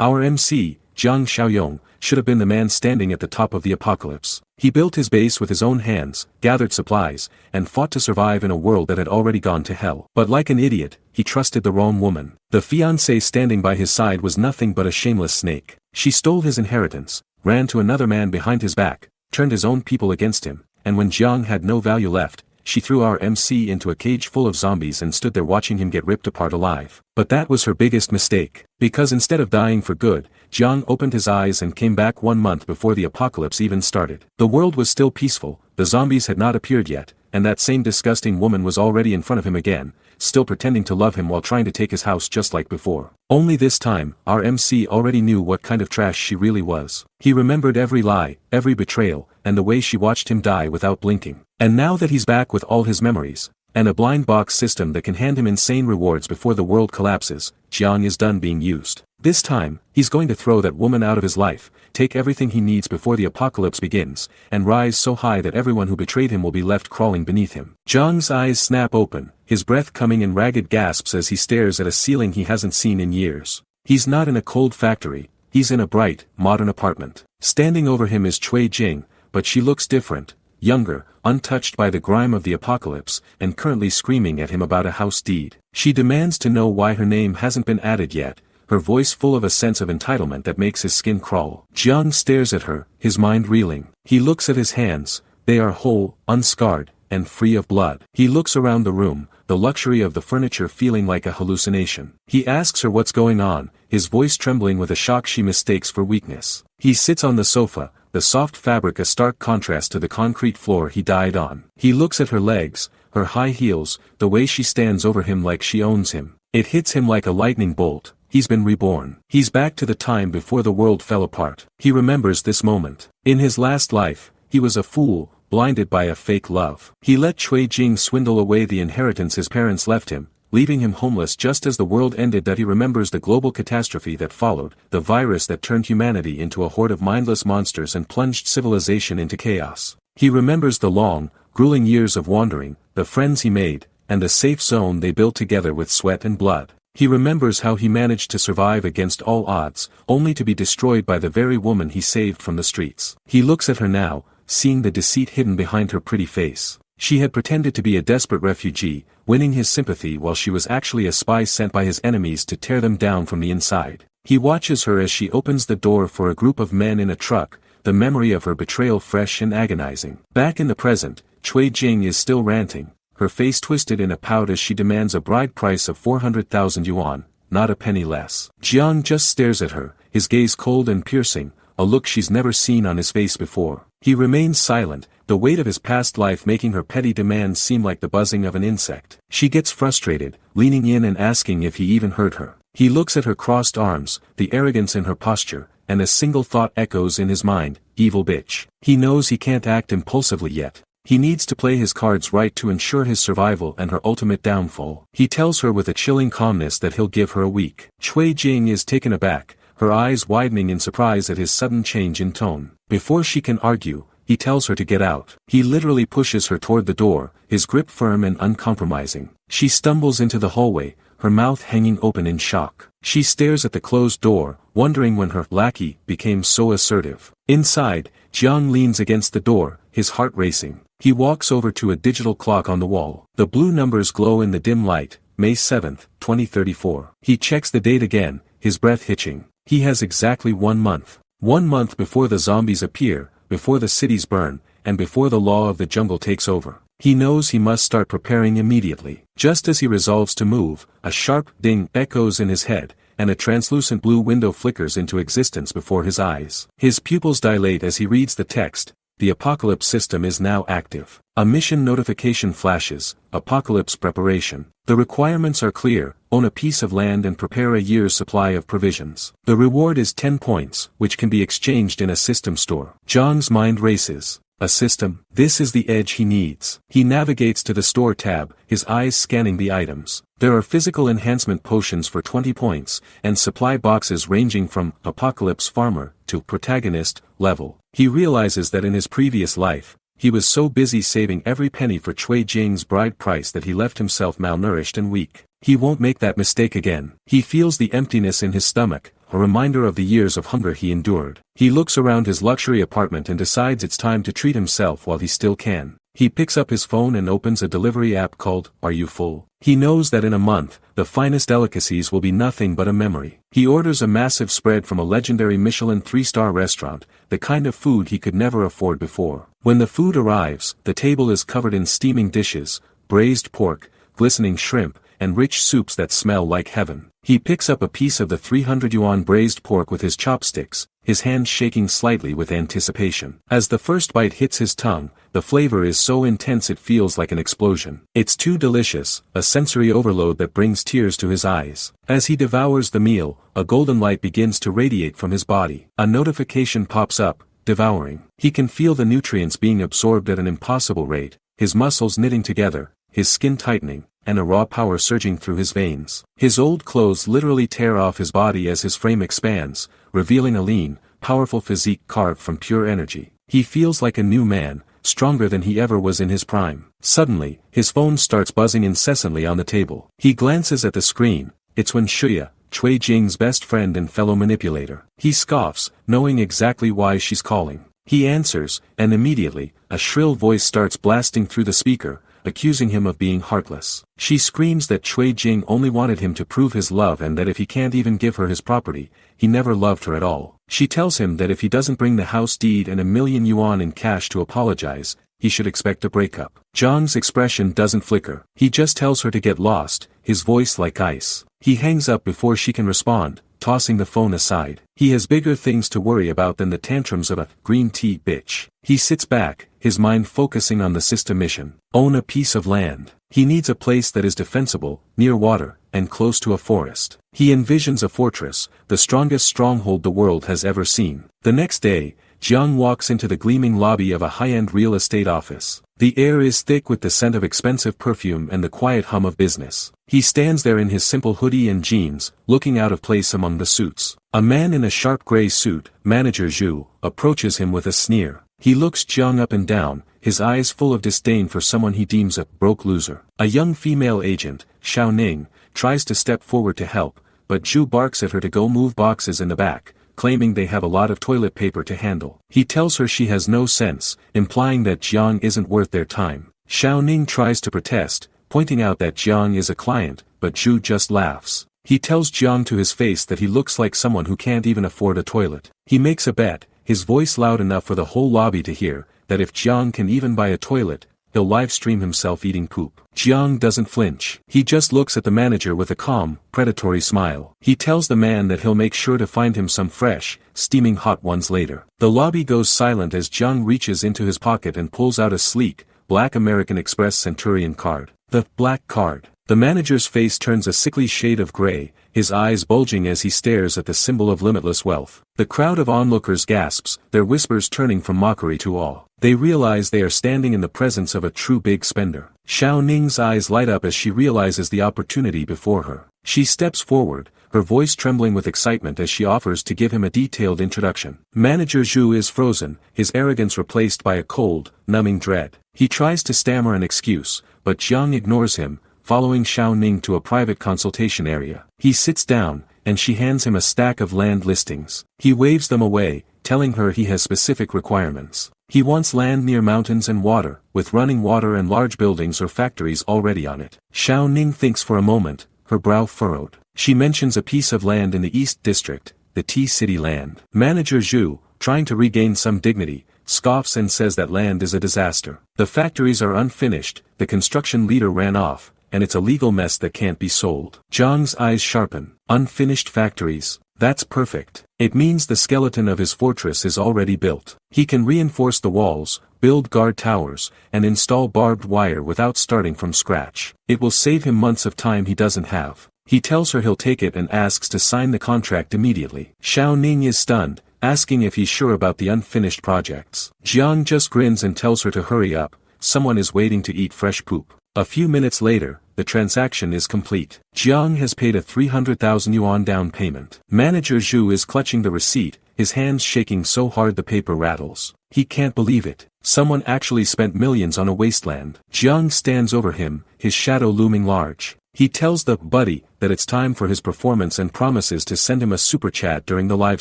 Our MC, Jiang Xiaoyong, should have been the man standing at the top of the apocalypse. He built his base with his own hands, gathered supplies, and fought to survive in a world that had already gone to hell. But like an idiot, he trusted the wrong woman. The fiancée standing by his side was nothing but a shameless snake. She stole his inheritance, ran to another man behind his back, turned his own people against him, and when Jiang had no value left, she threw our MC into a cage full of zombies and stood there watching him get ripped apart alive. But that was her biggest mistake, because instead of dying for good, Jiang opened his eyes and came back 1 month before the apocalypse even started. The world was still peaceful, the zombies had not appeared yet, and that same disgusting woman was already in front of him again, still pretending to love him while trying to take his house just like before. Only this time, our MC already knew what kind of trash she really was. He remembered every lie, every betrayal, and the way she watched him die without blinking. And now that he's back with all his memories, and a blind box system that can hand him insane rewards before the world collapses, Jiang is done being used. This time, he's going to throw that woman out of his life, take everything he needs before the apocalypse begins, and rise so high that everyone who betrayed him will be left crawling beneath him. Jiang's eyes snap open, his breath coming in ragged gasps as he stares at a ceiling he hasn't seen in years. He's not in a cold factory, he's in a bright, modern apartment. Standing over him is Cui Jing, but she looks different, younger, untouched by the grime of the apocalypse, and currently screaming at him about a house deed. She demands to know why her name hasn't been added yet, her voice full of a sense of entitlement that makes his skin crawl. Jiang stares at her, his mind reeling. He looks at his hands, they are whole, unscarred, and free of blood. He looks around the room, the luxury of the furniture feeling like a hallucination. He asks her what's going on, his voice trembling with a shock she mistakes for weakness. He sits on the sofa, the soft fabric a stark contrast to the concrete floor he died on. He looks at her legs, her high heels, the way she stands over him like she owns him. It hits him like a lightning bolt. He's been reborn. He's back to the time before the world fell apart. He remembers this moment. In his last life, he was a fool, blinded by a fake love. He let Cui Jing swindle away the inheritance his parents left him, leaving him homeless just as the world ended. That he remembers the global catastrophe that followed, the virus that turned humanity into a horde of mindless monsters and plunged civilization into chaos. He remembers the long, grueling years of wandering, the friends he made, and the safe zone they built together with sweat and blood. He remembers how he managed to survive against all odds, only to be destroyed by the very woman he saved from the streets. He looks at her now, seeing the deceit hidden behind her pretty face. She had pretended to be a desperate refugee, winning his sympathy while she was actually a spy sent by his enemies to tear them down from the inside. He watches her as she opens the door for a group of men in a truck, the memory of her betrayal fresh and agonizing. Back in the present, Cui Jing is still ranting, her face twisted in a pout as she demands a bride price of 400,000 yuan, not a penny less. Jiang just stares at her, his gaze cold and piercing, a look she's never seen on his face before. He remains silent, the weight of his past life making her petty demands seem like the buzzing of an insect. She gets frustrated, leaning in and asking if he even heard her. He looks at her crossed arms, the arrogance in her posture, and a single thought echoes in his mind, evil bitch. He knows he can't act impulsively yet. He needs to play his cards right to ensure his survival and her ultimate downfall. He tells her with a chilling calmness that he'll give her a week. Cui Jing is taken aback, her eyes widening in surprise at his sudden change in tone. Before she can argue, he tells her to get out. He literally pushes her toward the door, his grip firm and uncompromising. She stumbles into the hallway, her mouth hanging open in shock. She stares at the closed door, wondering when her lackey became so assertive. Inside, Jiang leans against the door, his heart racing. He walks over to a digital clock on the wall. The blue numbers glow in the dim light, May 7th, 2034. He checks the date again, his breath hitching. He has exactly 1 month. 1 month before the zombies appear, before the cities burn, and before the law of the jungle takes over. He knows he must start preparing immediately. Just as he resolves to move, a sharp ding echoes in his head, and a translucent blue window flickers into existence before his eyes. His pupils dilate as he reads the text. The apocalypse system is now active. A mission notification flashes, apocalypse preparation. The requirements are clear, own a piece of land and prepare a year's supply of provisions. The reward is 10 points, which can be exchanged in a system store. Jiang's mind races. A system? This is the edge he needs. He navigates to the store tab, his eyes scanning the items. There are physical enhancement potions for 20 points, and supply boxes ranging from Apocalypse Farmer to Protagonist level. He realizes that in his previous life, he was so busy saving every penny for Cui Jing's bride price that he left himself malnourished and weak. He won't make that mistake again. He feels the emptiness in his stomach, a reminder of the years of hunger he endured. He looks around his luxury apartment and decides it's time to treat himself while he still can. He picks up his phone and opens a delivery app called Are You Full? He knows that in a month, the finest delicacies will be nothing but a memory. He orders a massive spread from a legendary Michelin 3-star restaurant, the kind of food he could never afford before. When the food arrives, the table is covered in steaming dishes, braised pork, glistening shrimp, and rich soups that smell like heaven. He picks up a piece of the 300 yuan braised pork with his chopsticks, his hand shaking slightly with anticipation. As the first bite hits his tongue, the flavor is so intense it feels like an explosion. It's too delicious, a sensory overload that brings tears to his eyes. As he devours the meal, a golden light begins to radiate from his body. A notification pops up, devouring. He can feel the nutrients being absorbed at an impossible rate, his muscles knitting together, his skin tightening, and a raw power surging through his veins. His old clothes literally tear off his body as his frame expands, revealing a lean, powerful physique carved from pure energy. He feels like a new man, stronger than he ever was in his prime. Suddenly, his phone starts buzzing incessantly on the table. He glances at the screen. It's Wen Shuya, Cui Jing's best friend and fellow manipulator. He scoffs, knowing exactly why she's calling. He answers, and immediately, a shrill voice starts blasting through the speaker, accusing him of being heartless. She screams that Cui Jing only wanted him to prove his love and that if he can't even give her his property, he never loved her at all. She tells him that if he doesn't bring the house deed and 1,000,000 yuan in cash to apologize, he should expect a breakup. Zhang's expression doesn't flicker. He just tells her to get lost, his voice like ice. He hangs up before she can respond, tossing the phone aside. He has bigger things to worry about than the tantrums of a green tea bitch. He sits back, his mind focusing on the system mission. Own a piece of land. He needs a place that is defensible, near water, and close to a forest. He envisions a fortress, the strongest stronghold the world has ever seen. The next day, Jiang walks into the gleaming lobby of a high-end real estate office. The air is thick with the scent of expensive perfume and the quiet hum of business. He stands there in his simple hoodie and jeans, looking out of place among the suits. A man in a sharp gray suit, Manager Zhu, approaches him with a sneer. He looks Jiang up and down, his eyes full of disdain for someone he deems a broke loser. A young female agent, Xiao Ning, tries to step forward to help, but Zhu barks at her to go move boxes in the back, claiming they have a lot of toilet paper to handle. He tells her she has no sense, implying that Jiang isn't worth their time. Xiao Ning tries to protest, pointing out that Jiang is a client, but Zhu just laughs. He tells Jiang to his face that he looks like someone who can't even afford a toilet. He makes a bet, his voice loud enough for the whole lobby to hear, that if Jiang can even buy a toilet, he'll live-stream himself eating poop. Jiang doesn't flinch. He just looks at the manager with a calm, predatory smile. He tells the man that he'll make sure to find him some fresh, steaming hot ones later. The lobby goes silent as Jiang reaches into his pocket and pulls out a sleek, black American Express Centurion card. The black card. The manager's face turns a sickly shade of gray, his eyes bulging as he stares at the symbol of limitless wealth. The crowd of onlookers gasps, their whispers turning from mockery to awe. They realize they are standing in the presence of a true big spender. Xiao Ning's eyes light up as she realizes the opportunity before her. She steps forward, her voice trembling with excitement as she offers to give him a detailed introduction. Manager Zhu is frozen, his arrogance replaced by a cold, numbing dread. He tries to stammer an excuse, but Jiang ignores him, following Xiao Ning to a private consultation area. He sits down, and she hands him a stack of land listings. He waves them away, telling her he has specific requirements. He wants land near mountains and water, with running water and large buildings or factories already on it. Xiao Ning thinks for a moment, her brow furrowed. She mentions a piece of land in the East District, the Tea City land. Manager Zhu, trying to regain some dignity, scoffs and says that land is a disaster. The factories are unfinished, the construction leader ran off, and it's a legal mess that can't be sold. Zhang's eyes sharpen. Unfinished factories. That's perfect. It means the skeleton of his fortress is already built. He can reinforce the walls, build guard towers, and install barbed wire without starting from scratch. It will save him months of time he doesn't have. He tells her he'll take it and asks to sign the contract immediately. Xiao Ning is stunned, asking if he's sure about the unfinished projects. Jiang just grins and tells her to hurry up, someone is waiting to eat fresh poop. A few minutes later, the transaction is complete. Jiang has paid a 300,000 yuan down payment. Manager Zhu is clutching the receipt, his hands shaking so hard the paper rattles. He can't believe it. Someone actually spent millions on a wasteland. Jiang stands over him, his shadow looming large. He tells the buddy that it's time for his performance and promises to send him a super chat during the live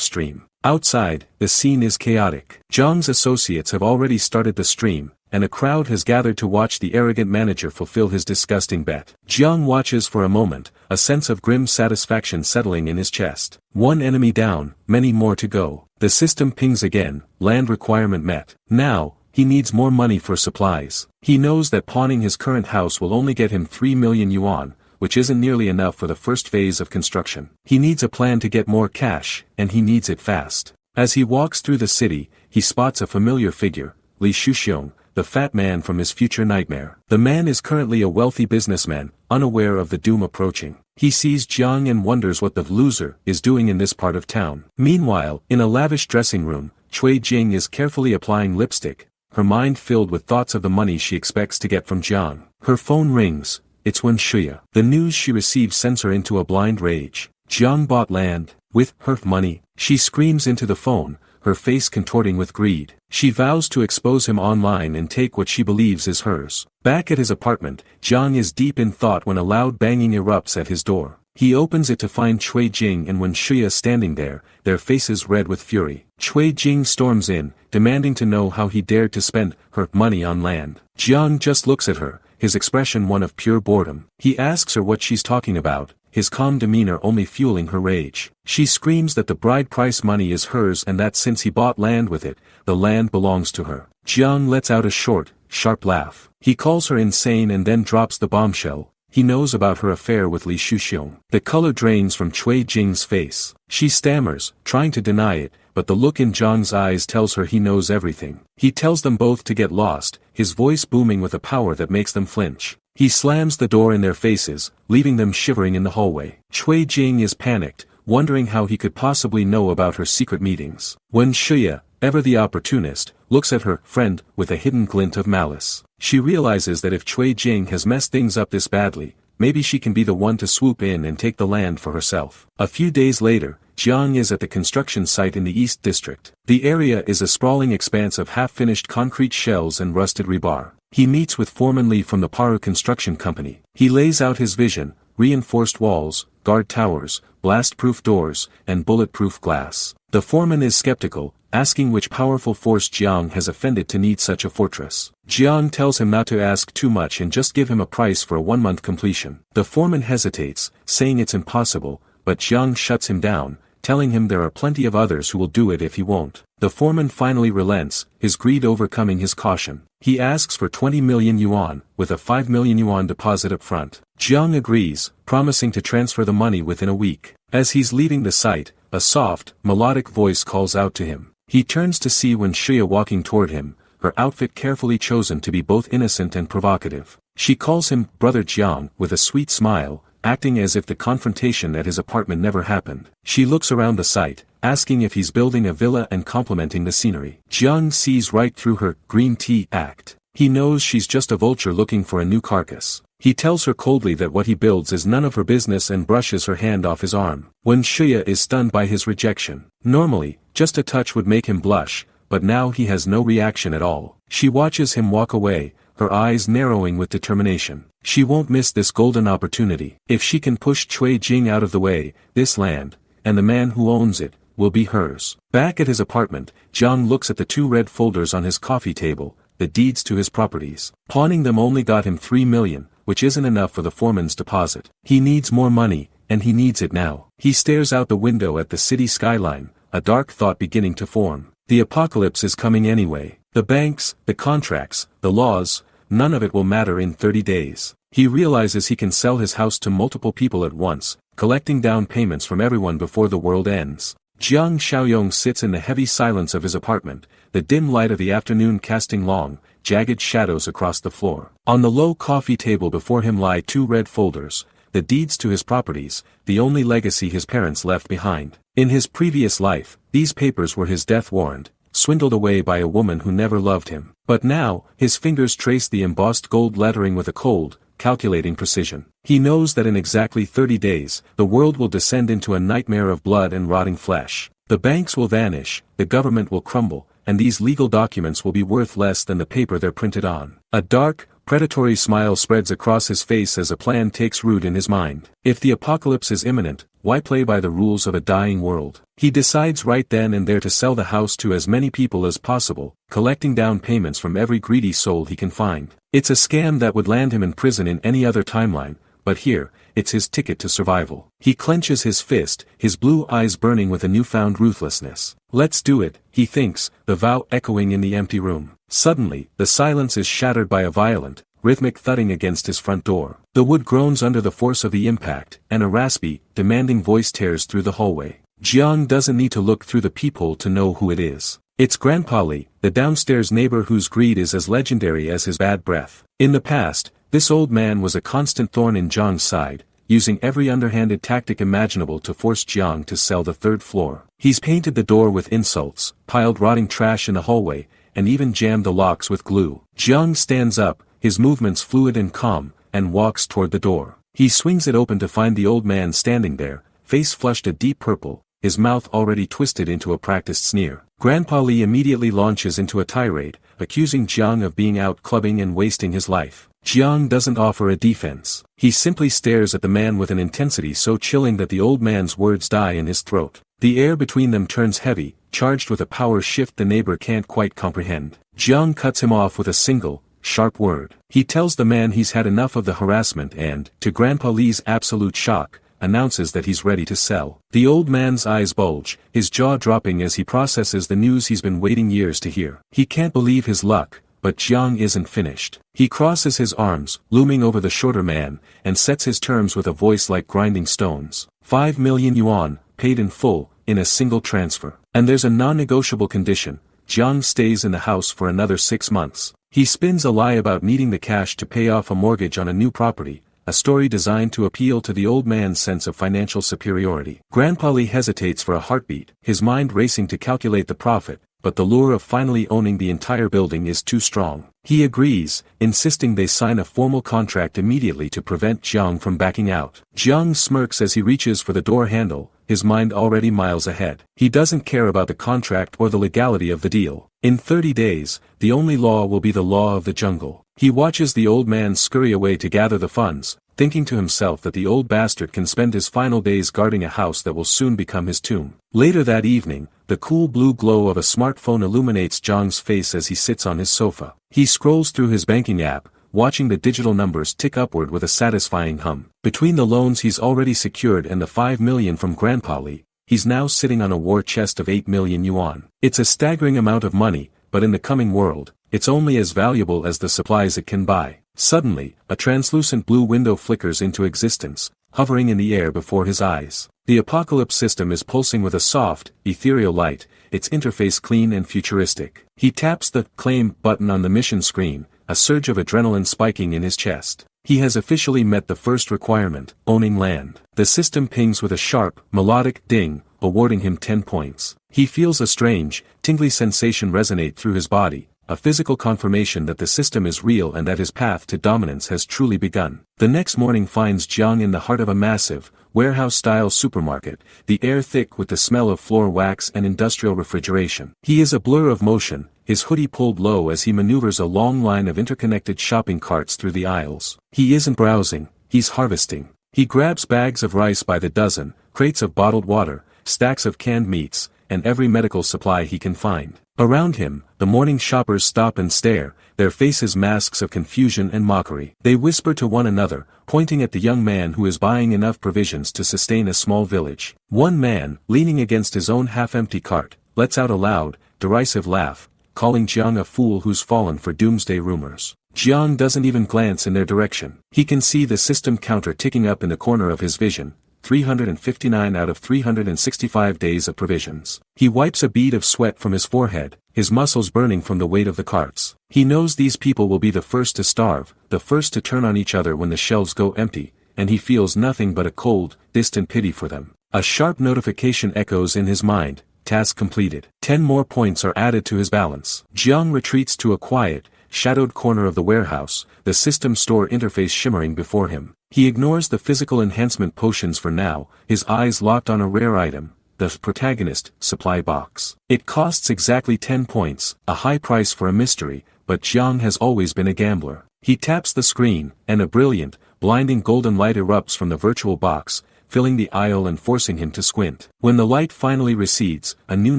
stream. Outside, the scene is chaotic. Jiang's associates have already started the stream, and a crowd has gathered to watch the arrogant manager fulfill his disgusting bet. Jiang watches for a moment, a sense of grim satisfaction settling in his chest. One enemy down, many more to go. The system pings again, land requirement met. Now, he needs more money for supplies. He knows that pawning his current house will only get him 3 million yuan, which isn't nearly enough for the first phase of construction. He needs a plan to get more cash, and he needs it fast. As he walks through the city, he spots a familiar figure, Li Shuxiong, the fat man from his future nightmare. The man is currently a wealthy businessman, unaware of the doom approaching. He sees Jiang and wonders what the loser is doing in this part of town. Meanwhile, in a lavish dressing room, Cui Jing is carefully applying lipstick, her mind filled with thoughts of the money she expects to get from Jiang. Her phone rings. It's Wen Shuya. The news she receives sends her into a blind rage. Jiang bought land, with her money. She screams into the phone, her face contorting with greed. She vows to expose him online and take what she believes is hers. Back at his apartment, Jiang is deep in thought when a loud banging erupts at his door. He opens it to find Cui Jing and Wen Shuya standing there, their faces red with fury. Cui Jing storms in, demanding to know how he dared to spend her money on land. Jiang just looks at her, his expression one of pure boredom. He asks her what she's talking about, his calm demeanor only fueling her rage. She screams that the bride price money is hers and that since he bought land with it, the land belongs to her. Jiang lets out a short, sharp laugh. He calls her insane and then drops the bombshell. He knows about her affair with Li Shuxiong. The color drains from Cui Jing's face. She stammers, trying to deny it, but the look in Jiang's eyes tells her he knows everything. He tells them both to get lost, his voice booming with a power that makes them flinch. He slams the door in their faces, leaving them shivering in the hallway. Cui Jing is panicked, wondering how he could possibly know about her secret meetings. Wen Shuya, ever the opportunist, looks at her friend with a hidden glint of malice. She realizes that if Cui Jing has messed things up this badly, maybe she can be the one to swoop in and take the land for herself. A few days later, Jiang is at the construction site in the East District. The area is a sprawling expanse of half-finished concrete shells and rusted rebar. He meets with Foreman Lee from the Paru Construction Company. He lays out his vision: reinforced walls, guard towers, blast-proof doors, and bulletproof glass. The foreman is skeptical, asking which powerful force Jiang has offended to need such a fortress. Jiang tells him not to ask too much and just give him a price for a 1-month completion. The foreman hesitates, saying it's impossible, but Jiang shuts him down, telling him there are plenty of others who will do it if he won't. The foreman finally relents, his greed overcoming his caution. He asks for 20 million yuan, with a 5 million yuan deposit up front. Jiang agrees, promising to transfer the money within a week. As he's leaving the site, a soft, melodic voice calls out to him. He turns to see Wen Shuya walking toward him, her outfit carefully chosen to be both innocent and provocative. She calls him Brother Jiang with a sweet smile, acting as if the confrontation at his apartment never happened. She looks around the site, asking if he's building a villa and complimenting the scenery. Jiang sees right through her green tea act. He knows she's just a vulture looking for a new carcass. He tells her coldly that what he builds is none of her business and brushes her hand off his arm. Wen Shuya is stunned by his rejection. Normally, just a touch would make him blush, but now he has no reaction at all. She watches him walk away, her eyes narrowing with determination. She won't miss this golden opportunity. If she can push Cui Jing out of the way, this land, and the man who owns it, will be hers. Back at his apartment, Jiang looks at the 2 red folders on his coffee table, the deeds to his properties. Pawning them only got him 3 million, which isn't enough for the foreman's deposit. He needs more money, and he needs it now. He stares out the window at the city skyline, a dark thought beginning to form. The apocalypse is coming anyway. The banks, the contracts, the laws, none of it will matter in 30 days. He realizes he can sell his house to multiple people at once, collecting down payments from everyone before the world ends. Jiang Xiaoyong sits in the heavy silence of his apartment, the dim light of the afternoon casting long, jagged shadows across the floor. On the low coffee table before him lie 2 red folders, the deeds to his properties, the only legacy his parents left behind. In his previous life, these papers were his death warrant, swindled away by a woman who never loved him. But now, his fingers trace the embossed gold lettering with a cold, calculating precision. He knows that in exactly 30 days, the world will descend into a nightmare of blood and rotting flesh. The banks will vanish, the government will crumble, and these legal documents will be worth less than the paper they're printed on. A dark, predatory smile spreads across his face as a plan takes root in his mind. If the apocalypse is imminent, why play by the rules of a dying world? He decides right then and there to sell the house to as many people as possible, collecting down payments from every greedy soul he can find. It's a scam that would land him in prison in any other timeline, but here, it's his ticket to survival. He clenches his fist, his blue eyes burning with a newfound ruthlessness. Let's do it, he thinks, the vow echoing in the empty room. Suddenly, the silence is shattered by a violent, rhythmic thudding against his front door. The wood groans under the force of the impact, and a raspy, demanding voice tears through the hallway. Jiang doesn't need to look through the peephole to know who it is. It's Grandpa Li, the downstairs neighbor whose greed is as legendary as his bad breath. In the past, this old man was a constant thorn in Jiang's side, using every underhanded tactic imaginable to force Jiang to sell the third floor. He's painted the door with insults, piled rotting trash in the hallway, and even jammed the locks with glue. Jiang stands up, his movements fluid and calm, and walks toward the door. He swings it open to find the old man standing there, face flushed a deep purple, his mouth already twisted into a practiced sneer. Grandpa Li immediately launches into a tirade, accusing Jiang of being out clubbing and wasting his life. Jiang doesn't offer a defense. He simply stares at the man with an intensity so chilling that the old man's words die in his throat. The air between them turns heavy, charged with a power shift the neighbor can't quite comprehend. Jiang cuts him off with a single, sharp word. He tells the man he's had enough of the harassment and, to Grandpa Li's absolute shock, announces that he's ready to sell. The old man's eyes bulge, his jaw dropping as he processes the news he's been waiting years to hear. He can't believe his luck, but Jiang isn't finished. He crosses his arms, looming over the shorter man, and sets his terms with a voice like grinding stones. 5 million yuan, paid in full, in a single transfer. And there's a non-negotiable condition: Jiang stays in the house for another 6 months. He spins a lie about needing the cash to pay off a mortgage on a new property, a story designed to appeal to the old man's sense of financial superiority. Grandpa Li hesitates for a heartbeat, his mind racing to calculate the profit, but the lure of finally owning the entire building is too strong. He agrees, insisting they sign a formal contract immediately to prevent Jiang from backing out. Jiang smirks as he reaches for the door handle, his mind already miles ahead. He doesn't care about the contract or the legality of the deal. In 30 days, the only law will be the law of the jungle. He watches the old man scurry away to gather the funds, thinking to himself that the old bastard can spend his final days guarding a house that will soon become his tomb. Later that evening, the cool blue glow of a smartphone illuminates Jiang's face as he sits on his sofa. He scrolls through his banking app, watching the digital numbers tick upward with a satisfying hum. Between the loans he's already secured and the 5 million from Grandpa Li, he's now sitting on a war chest of 8 million yuan. It's a staggering amount of money, but in the coming world, it's only as valuable as the supplies it can buy. Suddenly, a translucent blue window flickers into existence, hovering in the air before his eyes. The apocalypse system is pulsing with a soft, ethereal light, its interface clean and futuristic. He taps the claim button on the mission screen, a surge of adrenaline spiking in his chest. He has officially met the first requirement, owning land. The system pings with a sharp, melodic ding, awarding him 10 points. He feels a strange, tingly sensation resonate through his body, a physical confirmation that the system is real and that his path to dominance has truly begun. The next morning finds Jiang in the heart of a massive, warehouse-style supermarket, the air thick with the smell of floor wax and industrial refrigeration. He is a blur of motion, his hoodie pulled low as he maneuvers a long line of interconnected shopping carts through the aisles. He isn't browsing, he's harvesting. He grabs bags of rice by the dozen, crates of bottled water, stacks of canned meats, and every medical supply he can find. Around him, the morning shoppers stop and stare, their faces masks of confusion and mockery. They whisper to one another, pointing at the young man who is buying enough provisions to sustain a small village. One man, leaning against his own half-empty cart, lets out a loud, derisive laugh, calling Jiang a fool who's fallen for doomsday rumors. Jiang doesn't even glance in their direction. He can see the system counter ticking up in the corner of his vision. 359 out of 365 days of provisions. He wipes a bead of sweat from his forehead, his muscles burning from the weight of the carts. He knows these people will be the first to starve, the first to turn on each other when the shelves go empty, and he feels nothing but a cold, distant pity for them. A sharp notification echoes in his mind, task completed. 10 more points are added to his balance. Jiang retreats to a quiet, shadowed corner of the warehouse, the system store interface shimmering before him. He ignores the physical enhancement potions for now, his eyes locked on a rare item, the protagonist supply box. It costs exactly 10 points, a high price for a mystery, but Jiang has always been a gambler. He taps the screen, and a brilliant, blinding golden light erupts from the virtual box, filling the aisle and forcing him to squint. When the light finally recedes, a new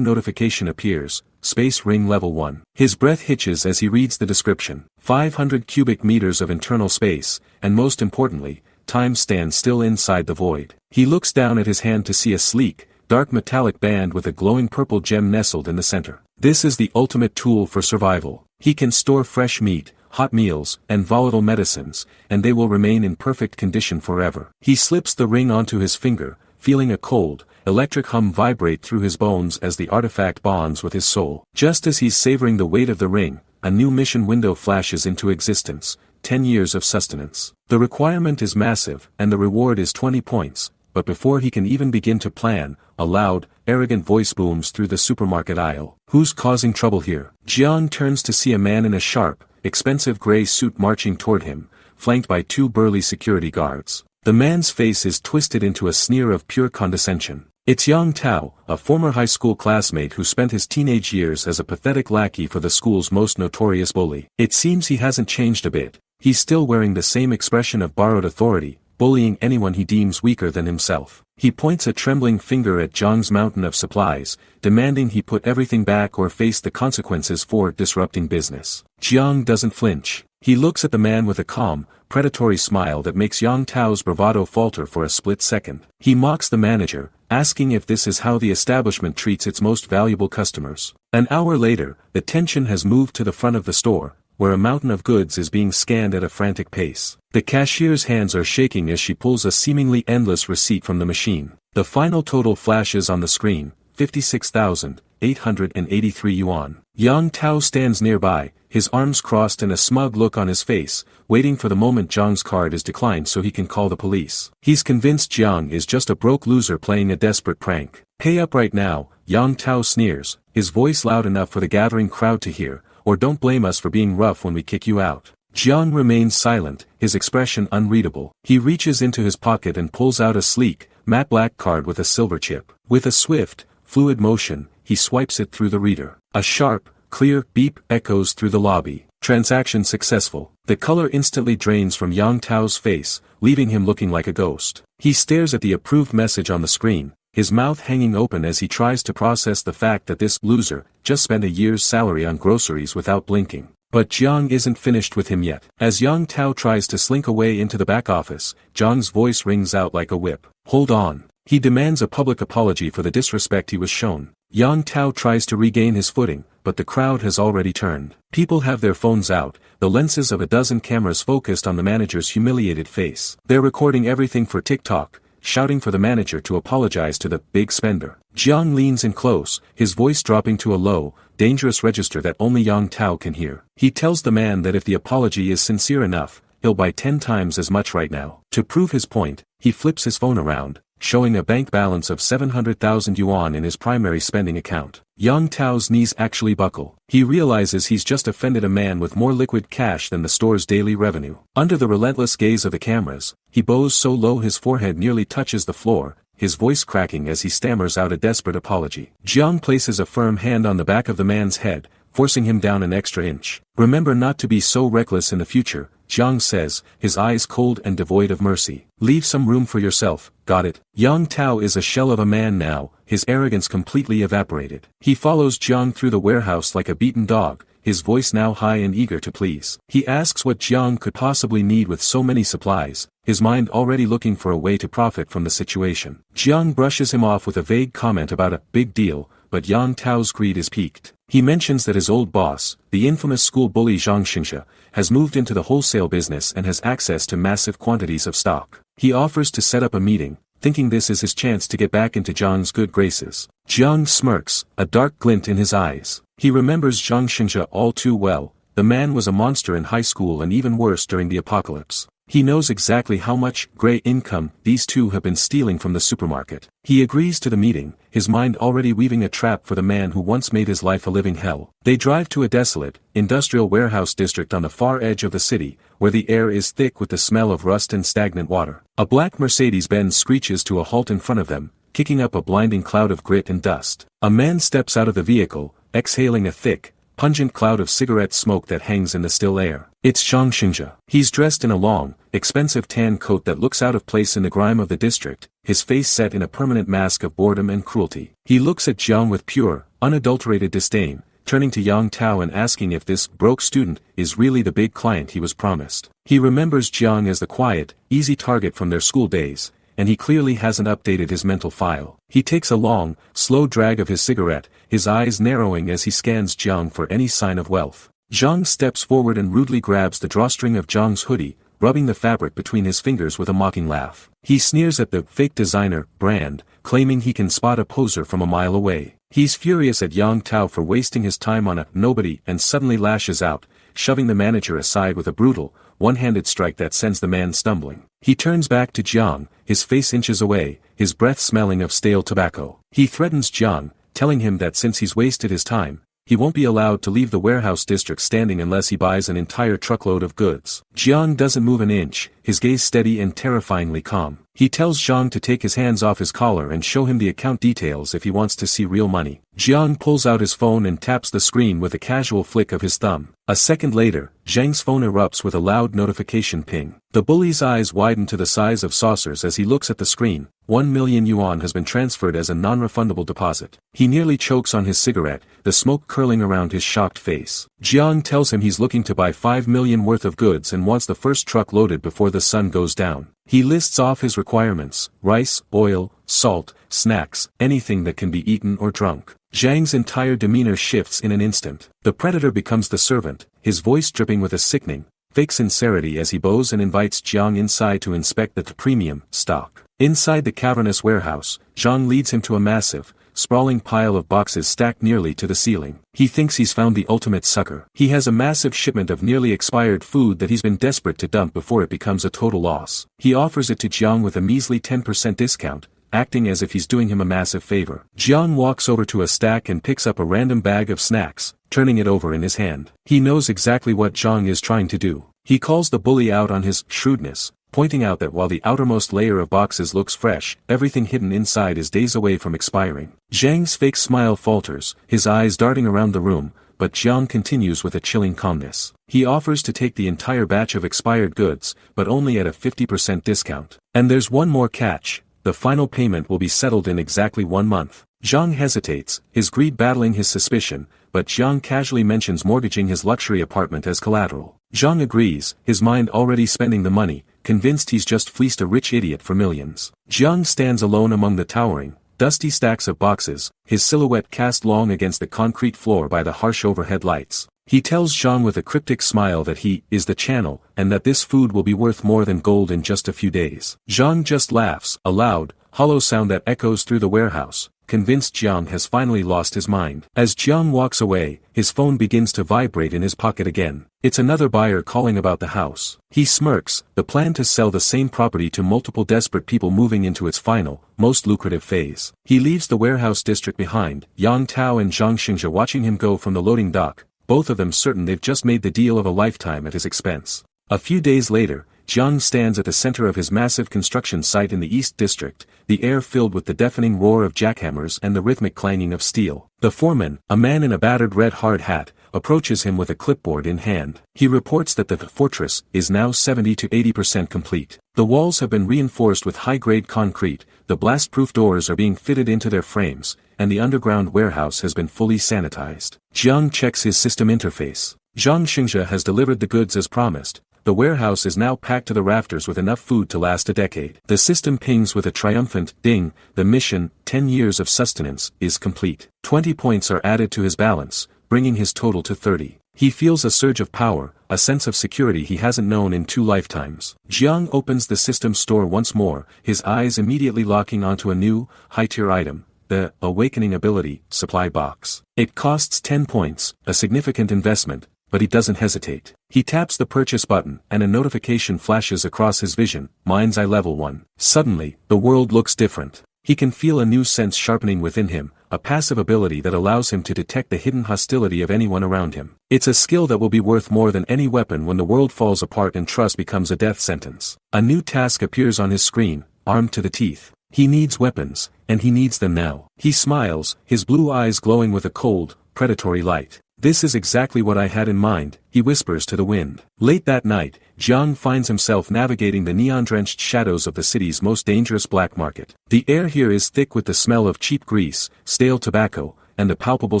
notification appears, Space Ring Level 1. His breath hitches as he reads the description. 500 cubic meters of internal space, and most importantly, time stands still inside the void. He looks down at his hand to see a sleek, dark metallic band with a glowing purple gem nestled in the center. This is the ultimate tool for survival. He can store fresh meat, hot meals, and volatile medicines, and they will remain in perfect condition forever. He slips the ring onto his finger, feeling a cold, electric hum vibrate through his bones as the artifact bonds with his soul. Just as he's savoring the weight of the ring, a new mission window flashes into existence, 10 years of sustenance. The requirement is massive, and the reward is 20 points, but before he can even begin to plan, a loud, arrogant voice booms through the supermarket aisle. Who's causing trouble here? Jiang turns to see a man in a sharp, expensive gray suit marching toward him, flanked by 2 burly security guards. The man's face is twisted into a sneer of pure condescension. It's Yang Tao, a former high school classmate who spent his teenage years as a pathetic lackey for the school's most notorious bully. It seems he hasn't changed a bit. He's still wearing the same expression of borrowed authority, bullying anyone he deems weaker than himself. He points a trembling finger at Jiang's mountain of supplies, demanding he put everything back or face the consequences for disrupting business. Jiang doesn't flinch. He looks at the man with a calm, predatory smile that makes Yang Tao's bravado falter for a split second. He mocks the manager, asking if this is how the establishment treats its most valuable customers. An hour later, the tension has moved to the front of the store, where a mountain of goods is being scanned at a frantic pace. The cashier's hands are shaking as she pulls a seemingly endless receipt from the machine. The final total flashes on the screen, 56,883 yuan. Yang Tao stands nearby, his arms crossed and a smug look on his face, waiting for the moment Jiang's card is declined so he can call the police. He's convinced Jiang is just a broke loser playing a desperate prank. Pay up right now, Yang Tao sneers, his voice loud enough for the gathering crowd to hear, or don't blame us for being rough when we kick you out. Jiang remains silent, his expression unreadable. He reaches into his pocket and pulls out a sleek, matte black card with a silver chip. With a swift, fluid motion, he swipes it through the reader. A sharp, clear beep echoes through the lobby. Transaction successful. The color instantly drains from Yang Tao's face, leaving him looking like a ghost. He stares at the approved message on the screen, his mouth hanging open as he tries to process the fact that this loser just spent a year's salary on groceries without blinking. But Jiang isn't finished with him yet. As Yang Tao tries to slink away into the back office, Jiang's voice rings out like a whip. Hold on. He demands a public apology for the disrespect he was shown. Yang Tao tries to regain his footing, but the crowd has already turned. People have their phones out, the lenses of a dozen cameras focused on the manager's humiliated face. They're recording everything for TikTok, shouting for the manager to apologize to the big spender. Jiang leans in close, his voice dropping to a low, dangerous register that only Yang Tao can hear. He tells the man that if the apology is sincere enough, he'll buy 10 times as much right now. To prove his point, he flips his phone around, showing a bank balance of 700,000 yuan in his primary spending account. Yang Tao's knees actually buckle. He realizes he's just offended a man with more liquid cash than the store's daily revenue. Under the relentless gaze of the cameras, he bows so low his forehead nearly touches the floor, his voice cracking as he stammers out a desperate apology. Jiang places a firm hand on the back of the man's head, forcing him down an extra inch. Remember not to be so reckless in the future, Jiang says, his eyes cold and devoid of mercy. Leave some room for yourself, got it? Yang Tao is a shell of a man now, his arrogance completely evaporated. He follows Jiang through the warehouse like a beaten dog, his voice now high and eager to please. He asks what Jiang could possibly need with so many supplies, his mind already looking for a way to profit from the situation. Jiang brushes him off with a vague comment about a big deal, but Yang Tao's greed is piqued. He mentions that his old boss, the infamous school bully Zhang Xingxia, has moved into the wholesale business and has access to massive quantities of stock. He offers to set up a meeting, thinking this is his chance to get back into Jiang's good graces. Jiang smirks, a dark glint in his eyes. He remembers Zhang Xingxia all too well. The man was a monster in high school and even worse during the apocalypse. He knows exactly how much gray income these two have been stealing from the supermarket. He agrees to the meeting, his mind already weaving a trap for the man who once made his life a living hell. They drive to a desolate, industrial warehouse district on the far edge of the city, where the air is thick with the smell of rust and stagnant water. A black Mercedes-Benz screeches to a halt in front of them, kicking up a blinding cloud of grit and dust. A man steps out of the vehicle, exhaling a thick, pungent cloud of cigarette smoke that hangs in the still air. It's Zhang Xingzhe. He's dressed in a long, expensive tan coat that looks out of place in the grime of the district, his face set in a permanent mask of boredom and cruelty. He looks at Jiang with pure, unadulterated disdain, turning to Yang Tao and asking if this broke student is really the big client he was promised. He remembers Jiang as the quiet, easy target from their school days, and he clearly hasn't updated his mental file. He takes a long, slow drag of his cigarette, his eyes narrowing as he scans Jiang for any sign of wealth. Jiang steps forward and rudely grabs the drawstring of Jiang's hoodie, rubbing the fabric between his fingers with a mocking laugh. He sneers at the fake designer brand, claiming he can spot a poser from a mile away. He's furious at Yang Tao for wasting his time on a nobody and suddenly lashes out, shoving the manager aside with a brutal, one-handed strike that sends the man stumbling. He turns back to Jiang, his face inches away, his breath smelling of stale tobacco. He threatens Jiang, telling him that since he's wasted his time, he won't be allowed to leave the warehouse district standing unless he buys an entire truckload of goods. Jiang doesn't move an inch, his gaze steady and terrifyingly calm. He tells Jiang to take his hands off his collar and show him the account details if he wants to see real money. Jiang pulls out his phone and taps the screen with a casual flick of his thumb. A second later, Zhang's phone erupts with a loud notification ping. The bully's eyes widen to the size of saucers as he looks at the screen. 1 million yuan has been transferred as a non-refundable deposit. He nearly chokes on his cigarette, the smoke curling around his shocked face. Jiang tells him he's looking to buy 5 million worth of goods and wants the first truck loaded before the sun goes down. He lists off his requirements: rice, oil, salt, snacks, anything that can be eaten or drunk. Zhang's entire demeanor shifts in an instant. The predator becomes the servant, his voice dripping with a sickening, fake sincerity as he bows and invites Jiang inside to inspect the premium stock. Inside the cavernous warehouse, Zhang leads him to a massive, sprawling pile of boxes stacked nearly to the ceiling. He thinks he's found the ultimate sucker. He has a massive shipment of nearly expired food that he's been desperate to dump before it becomes a total loss. He offers it to Jiang with a measly 10% discount, acting as if he's doing him a massive favor. Jiang walks over to a stack and picks up a random bag of snacks, turning it over in his hand. He knows exactly what Jiang is trying to do. He calls the bully out on his shrewdness, pointing out that while the outermost layer of boxes looks fresh, everything hidden inside is days away from expiring. Zhang's fake smile falters, his eyes darting around the room, but Jiang continues with a chilling calmness. He offers to take the entire batch of expired goods, but only at a 50% discount. And there's one more catch: the final payment will be settled in exactly 1 month. Jiang hesitates, his greed battling his suspicion, but Jiang casually mentions mortgaging his luxury apartment as collateral. Jiang agrees, his mind already spending the money, convinced he's just fleeced a rich idiot for millions. Jiang stands alone among the towering, dusty stacks of boxes, his silhouette cast long against the concrete floor by the harsh overhead lights. He tells Jiang with a cryptic smile that he is the channel, and that this food will be worth more than gold in just a few days. Jiang just laughs, a loud, hollow sound that echoes through the warehouse, convinced Jiang has finally lost his mind. As Jiang walks away, his phone begins to vibrate in his pocket again. It's another buyer calling about the house. He smirks, the plan to sell the same property to multiple desperate people moving into its final, most lucrative phase. He leaves the warehouse district behind, Yang Tao and Zhang Xingzhe watching him go from the loading dock, both of them certain they've just made the deal of a lifetime at his expense. A few days later, Jiang stands at the center of his massive construction site in the East District, the air filled with the deafening roar of jackhammers and the rhythmic clanging of steel. The foreman, a man in a battered red hard hat, approaches him with a clipboard in hand. He reports that the fortress is now 70 to 80% complete. The walls have been reinforced with high-grade concrete, the blast-proof doors are being fitted into their frames, and the underground warehouse has been fully sanitized. Jiang checks his system interface. Zhang Xingzhe has delivered the goods as promised. The warehouse is now packed to the rafters with enough food to last a decade. The system pings with a triumphant ding. The mission, 10 years of sustenance, is complete. 20 points are added to his balance, bringing his total to 30. He feels a surge of power, a sense of security he hasn't known in 2 lifetimes. Jiang opens the system store once more, his eyes immediately locking onto a new, high-tier item, the Awakening Ability supply box. It costs 10 points, a significant investment, but he doesn't hesitate. He taps the purchase button, and a notification flashes across his vision, Mind's Eye Level 1. Suddenly, the world looks different. He can feel a new sense sharpening within him, a passive ability that allows him to detect the hidden hostility of anyone around him. It's a skill that will be worth more than any weapon when the world falls apart and trust becomes a death sentence. A new task appears on his screen, armed to the teeth. He needs weapons, and he needs them now. He smiles, his blue eyes glowing with a cold, predatory light. "This is exactly what I had in mind," he whispers to the wind. Late that night, Jiang finds himself navigating the neon-drenched shadows of the city's most dangerous black market. The air here is thick with the smell of cheap grease, stale tobacco, and the palpable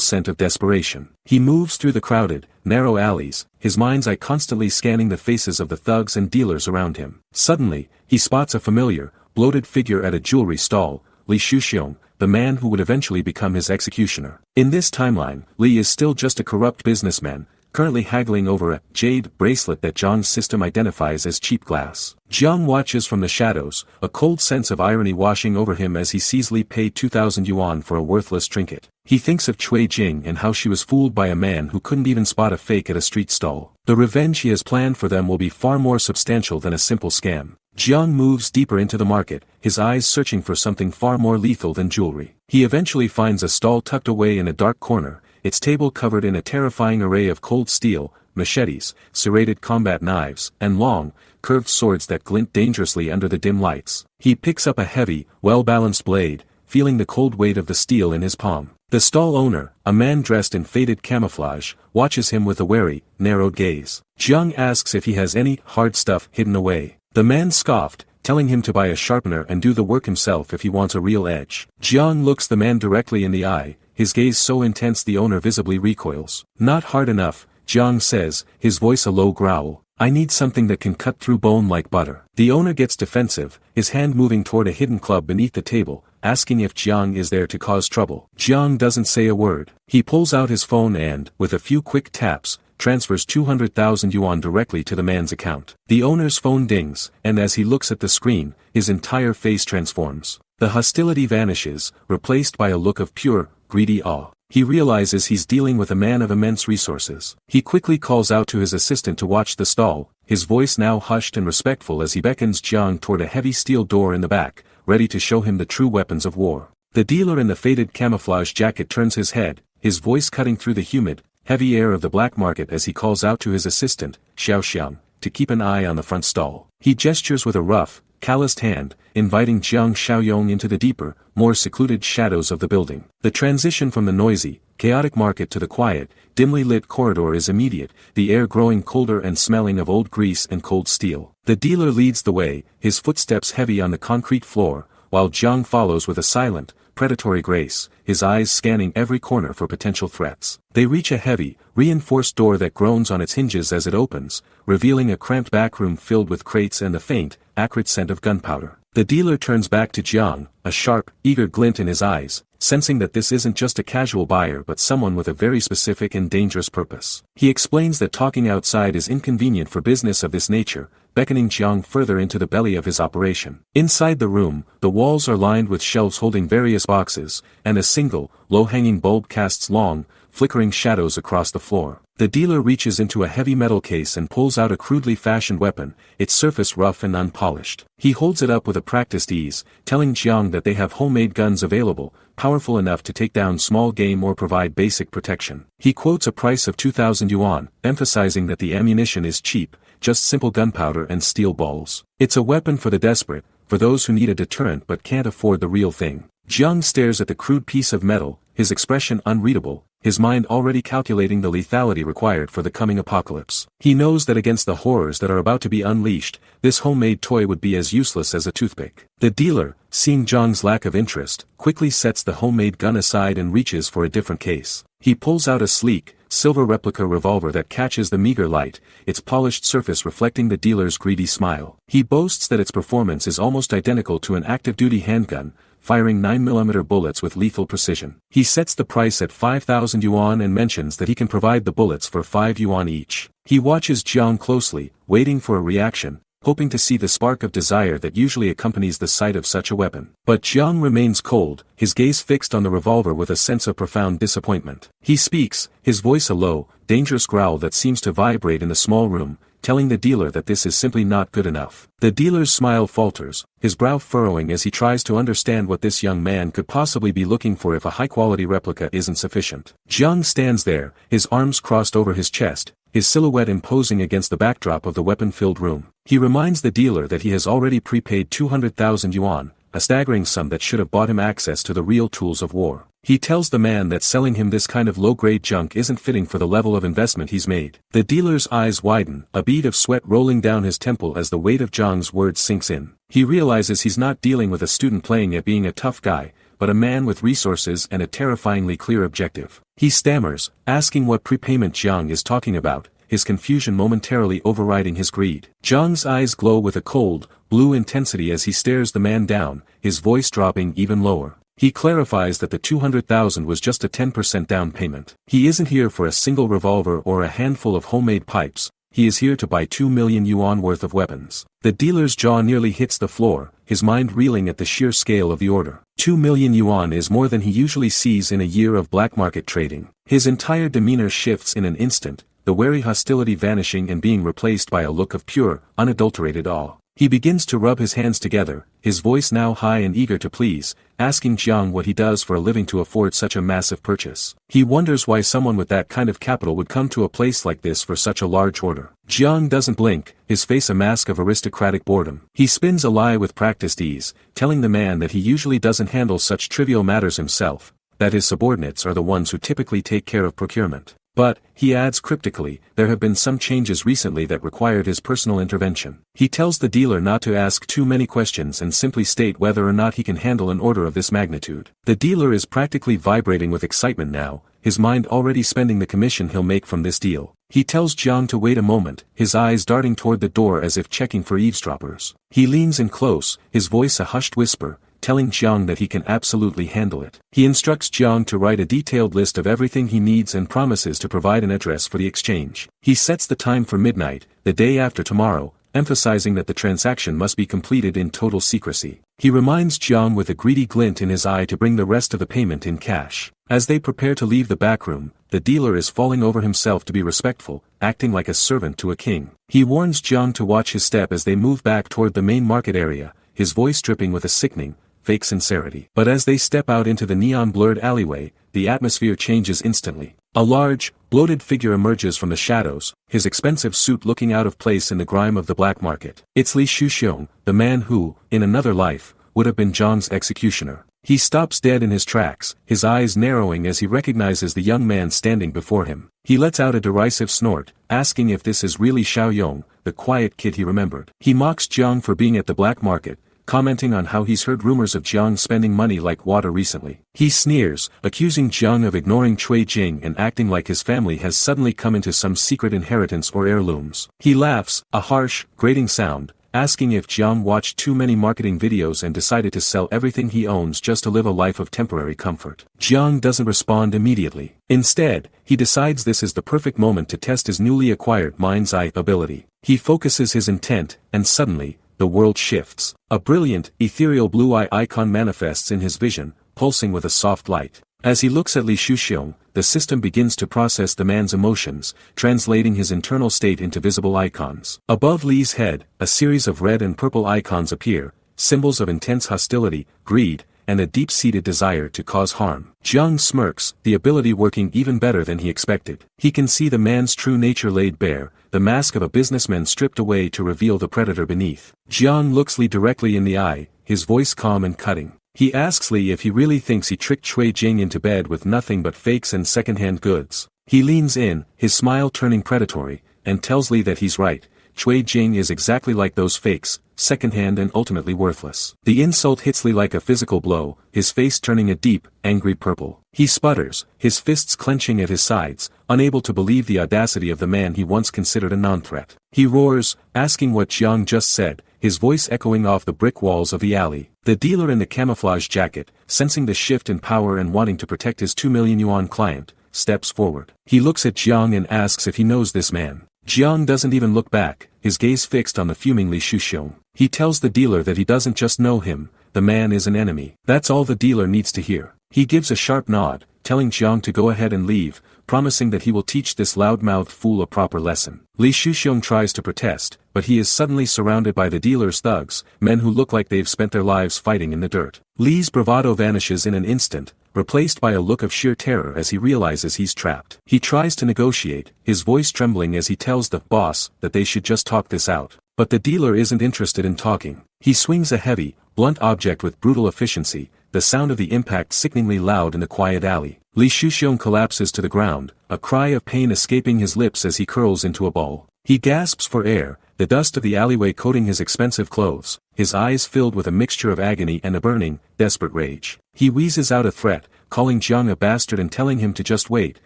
scent of desperation. He moves through the crowded, narrow alleys, his mind's eye constantly scanning the faces of the thugs and dealers around him. Suddenly, he spots a familiar, bloated figure at a jewelry stall, Li Shuxiong, the man who would eventually become his executioner. In this timeline, Li is still just a corrupt businessman, currently haggling over a jade bracelet that Jiang's system identifies as cheap glass. Jiang watches from the shadows, a cold sense of irony washing over him as he sees Li pay 2,000 yuan for a worthless trinket. He thinks of Cui Jing and how she was fooled by a man who couldn't even spot a fake at a street stall. The revenge he has planned for them will be far more substantial than a simple scam. Jiang moves deeper into the market, his eyes searching for something far more lethal than jewelry. He eventually finds a stall tucked away in a dark corner, its table covered in a terrifying array of cold steel, machetes, serrated combat knives, and long, curved swords that glint dangerously under the dim lights. He picks up a heavy, well-balanced blade, feeling the cold weight of the steel in his palm. The stall owner, a man dressed in faded camouflage, watches him with a wary, narrowed gaze. Jiang asks if he has any hard stuff hidden away. The man scoffed, telling him to buy a sharpener and do the work himself if he wants a real edge. Jiang looks the man directly in the eye, his gaze so intense the owner visibly recoils. "Not hard enough," Jiang says, his voice a low growl. "I need something that can cut through bone like butter." The owner gets defensive, his hand moving toward a hidden club beneath the table, asking if Jiang is there to cause trouble. Jiang doesn't say a word. He pulls out his phone and, with a few quick taps, transfers 200,000 yuan directly to the man's account. The owner's phone dings, and as he looks at the screen, his entire face transforms. The hostility vanishes, replaced by a look of pure, greedy awe. He realizes he's dealing with a man of immense resources. He quickly calls out to his assistant to watch the stall, his voice now hushed and respectful as he beckons Jiang toward a heavy steel door in the back, ready to show him the true weapons of war. The dealer in the faded camouflage jacket turns his head, his voice cutting through the humid, heavy air of the black market as he calls out to his assistant, Xiaoxiang, to keep an eye on the front stall. He gestures with a rough, calloused hand, inviting Jiang Xiaoyong into the deeper, more secluded shadows of the building. The transition from the noisy, chaotic market to the quiet, dimly lit corridor is immediate, the air growing colder and smelling of old grease and cold steel. The dealer leads the way, his footsteps heavy on the concrete floor, while Jiang follows with a silent, predatory grace, his eyes scanning every corner for potential threats. They reach a heavy, reinforced door that groans on its hinges as it opens, revealing a cramped backroom filled with crates and the faint, acrid scent of gunpowder. The dealer turns back to Jiang, a sharp, eager glint in his eyes, sensing that this isn't just a casual buyer but someone with a very specific and dangerous purpose. He explains that talking outside is inconvenient for business of this nature, beckoning Jiang further into the belly of his operation. Inside the room, the walls are lined with shelves holding various boxes, and a single, low-hanging bulb casts long, flickering shadows across the floor. The dealer reaches into a heavy metal case and pulls out a crudely fashioned weapon, its surface rough and unpolished. He holds it up with a practiced ease, telling Jiang that they have homemade guns available, powerful enough to take down small game or provide basic protection. He quotes a price of 2,000 yuan, emphasizing that the ammunition is cheap, just simple gunpowder and steel balls. It's a weapon for the desperate, for those who need a deterrent but can't afford the real thing. Jiang stares at the crude piece of metal, his expression unreadable, his mind already calculating the lethality required for the coming apocalypse. He knows that against the horrors that are about to be unleashed, this homemade toy would be as useless as a toothpick. The dealer, seeing Jiang's lack of interest, quickly sets the homemade gun aside and reaches for a different case. He pulls out a sleek, silver replica revolver that catches the meager light, its polished surface reflecting the dealer's greedy smile. He boasts that its performance is almost identical to an active-duty handgun, firing 9mm bullets with lethal precision. He sets the price at 5,000 yuan and mentions that he can provide the bullets for 5 yuan each. He watches Jiang closely, waiting for a reaction, hoping to see the spark of desire that usually accompanies the sight of such a weapon. But Jiang remains cold, his gaze fixed on the revolver with a sense of profound disappointment. He speaks, his voice a low, dangerous growl that seems to vibrate in the small room, telling the dealer that this is simply not good enough. The dealer's smile falters, his brow furrowing as he tries to understand what this young man could possibly be looking for if a high-quality replica isn't sufficient. Jiang stands there, his arms crossed over his chest, his silhouette imposing against the backdrop of the weapon-filled room. He reminds the dealer that he has already prepaid 200,000 yuan, a staggering sum that should have bought him access to the real tools of war. He tells the man that selling him this kind of low-grade junk isn't fitting for the level of investment he's made. The dealer's eyes widen, a bead of sweat rolling down his temple as the weight of Jiang's words sinks in. He realizes he's not dealing with a student playing at being a tough guy, but a man with resources and a terrifyingly clear objective. He stammers, asking what prepayment Jiang is talking about, his confusion momentarily overriding his greed. Jiang's eyes glow with a cold, blue intensity as he stares the man down, his voice dropping even lower. He clarifies that the 200,000 was just a 10% down payment. He isn't here for a single revolver or a handful of homemade pipes, he is here to buy 2 million yuan worth of weapons. The dealer's jaw nearly hits the floor, his mind reeling at the sheer scale of the order. 2 million yuan is more than he usually sees in a year of black market trading. His entire demeanor shifts in an instant, the wary hostility vanishing and being replaced by a look of pure, unadulterated awe. He begins to rub his hands together, his voice now high and eager to please, asking Jiang what he does for a living to afford such a massive purchase. He wonders why someone with that kind of capital would come to a place like this for such a large order. Jiang doesn't blink, his face a mask of aristocratic boredom. He spins a lie with practiced ease, telling the man that he usually doesn't handle such trivial matters himself, that his subordinates are the ones who typically take care of procurement. But, he adds cryptically, there have been some changes recently that required his personal intervention. He tells the dealer not to ask too many questions and simply state whether or not he can handle an order of this magnitude. The dealer is practically vibrating with excitement now, his mind already spending the commission he'll make from this deal. He tells Jiang to wait a moment, his eyes darting toward the door as if checking for eavesdroppers. He leans in close, his voice a hushed whisper, telling Jiang that he can absolutely handle it. He instructs Jiang to write a detailed list of everything he needs and promises to provide an address for the exchange. He sets the time for midnight, the day after tomorrow, emphasizing that the transaction must be completed in total secrecy. He reminds Jiang with a greedy glint in his eye to bring the rest of the payment in cash. As they prepare to leave the back room, the dealer is falling over himself to be respectful, acting like a servant to a king. He warns Jiang to watch his step as they move back toward the main market area, his voice dripping with a sickening, fake sincerity. But as they step out into the neon-blurred alleyway, the atmosphere changes instantly. A large, bloated figure emerges from the shadows, his expensive suit looking out of place in the grime of the black market. It's Li Shuxiong, the man who, in another life, would have been Zhang's executioner. He stops dead in his tracks, his eyes narrowing as he recognizes the young man standing before him. He lets out a derisive snort, asking if this is really Xiaoyong, the quiet kid he remembered. He mocks Jiang for being at the black market, commenting on how he's heard rumors of Jiang spending money like water recently. He sneers, accusing Jiang of ignoring Cui Jing and acting like his family has suddenly come into some secret inheritance or heirlooms. He laughs, a harsh, grating sound, asking if Jiang watched too many marketing videos and decided to sell everything he owns just to live a life of temporary comfort. Jiang doesn't respond immediately. Instead, he decides this is the perfect moment to test his newly acquired mind's eye ability. He focuses his intent, and suddenly, the world shifts. A brilliant, ethereal blue eye icon manifests in his vision, pulsing with a soft light. As he looks at Li Shuxiong, the system begins to process the man's emotions, translating his internal state into visible icons. Above Li's head, a series of red and purple icons appear, symbols of intense hostility, greed, and a deep-seated desire to cause harm. Jiang smirks, the ability working even better than he expected. He can see the man's true nature laid bare, the mask of a businessman stripped away to reveal the predator beneath. Jiang looks Li directly in the eye, his voice calm and cutting. He asks Li if he really thinks he tricked Cui Jing into bed with nothing but fakes and second-hand goods. He leans in, his smile turning predatory, and tells Li that he's right. Cui Jing is exactly like those fakes, second-hand and ultimately worthless. The insult hits Li like a physical blow, his face turning a deep, angry purple. He sputters, his fists clenching at his sides, unable to believe the audacity of the man he once considered a non-threat. He roars, asking what Jiang just said, his voice echoing off the brick walls of the alley. The dealer in the camouflage jacket, sensing the shift in power and wanting to protect his 2 million yuan client, steps forward. He looks at Jiang and asks if he knows this man. Jiang doesn't even look back, his gaze fixed on the fuming Li Shuxiong. He tells the dealer that he doesn't just know him, the man is an enemy. That's all the dealer needs to hear. He gives a sharp nod, telling Jiang to go ahead and leave, promising that he will teach this loudmouthed fool a proper lesson. Li Shuxiong tries to protest, but he is suddenly surrounded by the dealer's thugs, men who look like they've spent their lives fighting in the dirt. Li's bravado vanishes in an instant, replaced by a look of sheer terror as he realizes he's trapped. He tries to negotiate, his voice trembling as he tells the boss that they should just talk this out. But the dealer isn't interested in talking. He swings a heavy, blunt object with brutal efficiency, the sound of the impact sickeningly loud in the quiet alley. Li Shuxiong collapses to the ground, a cry of pain escaping his lips as he curls into a ball. He gasps for air, the dust of the alleyway coating his expensive clothes, his eyes filled with a mixture of agony and a burning, desperate rage. He wheezes out a threat, calling Jiang a bastard and telling him to just wait,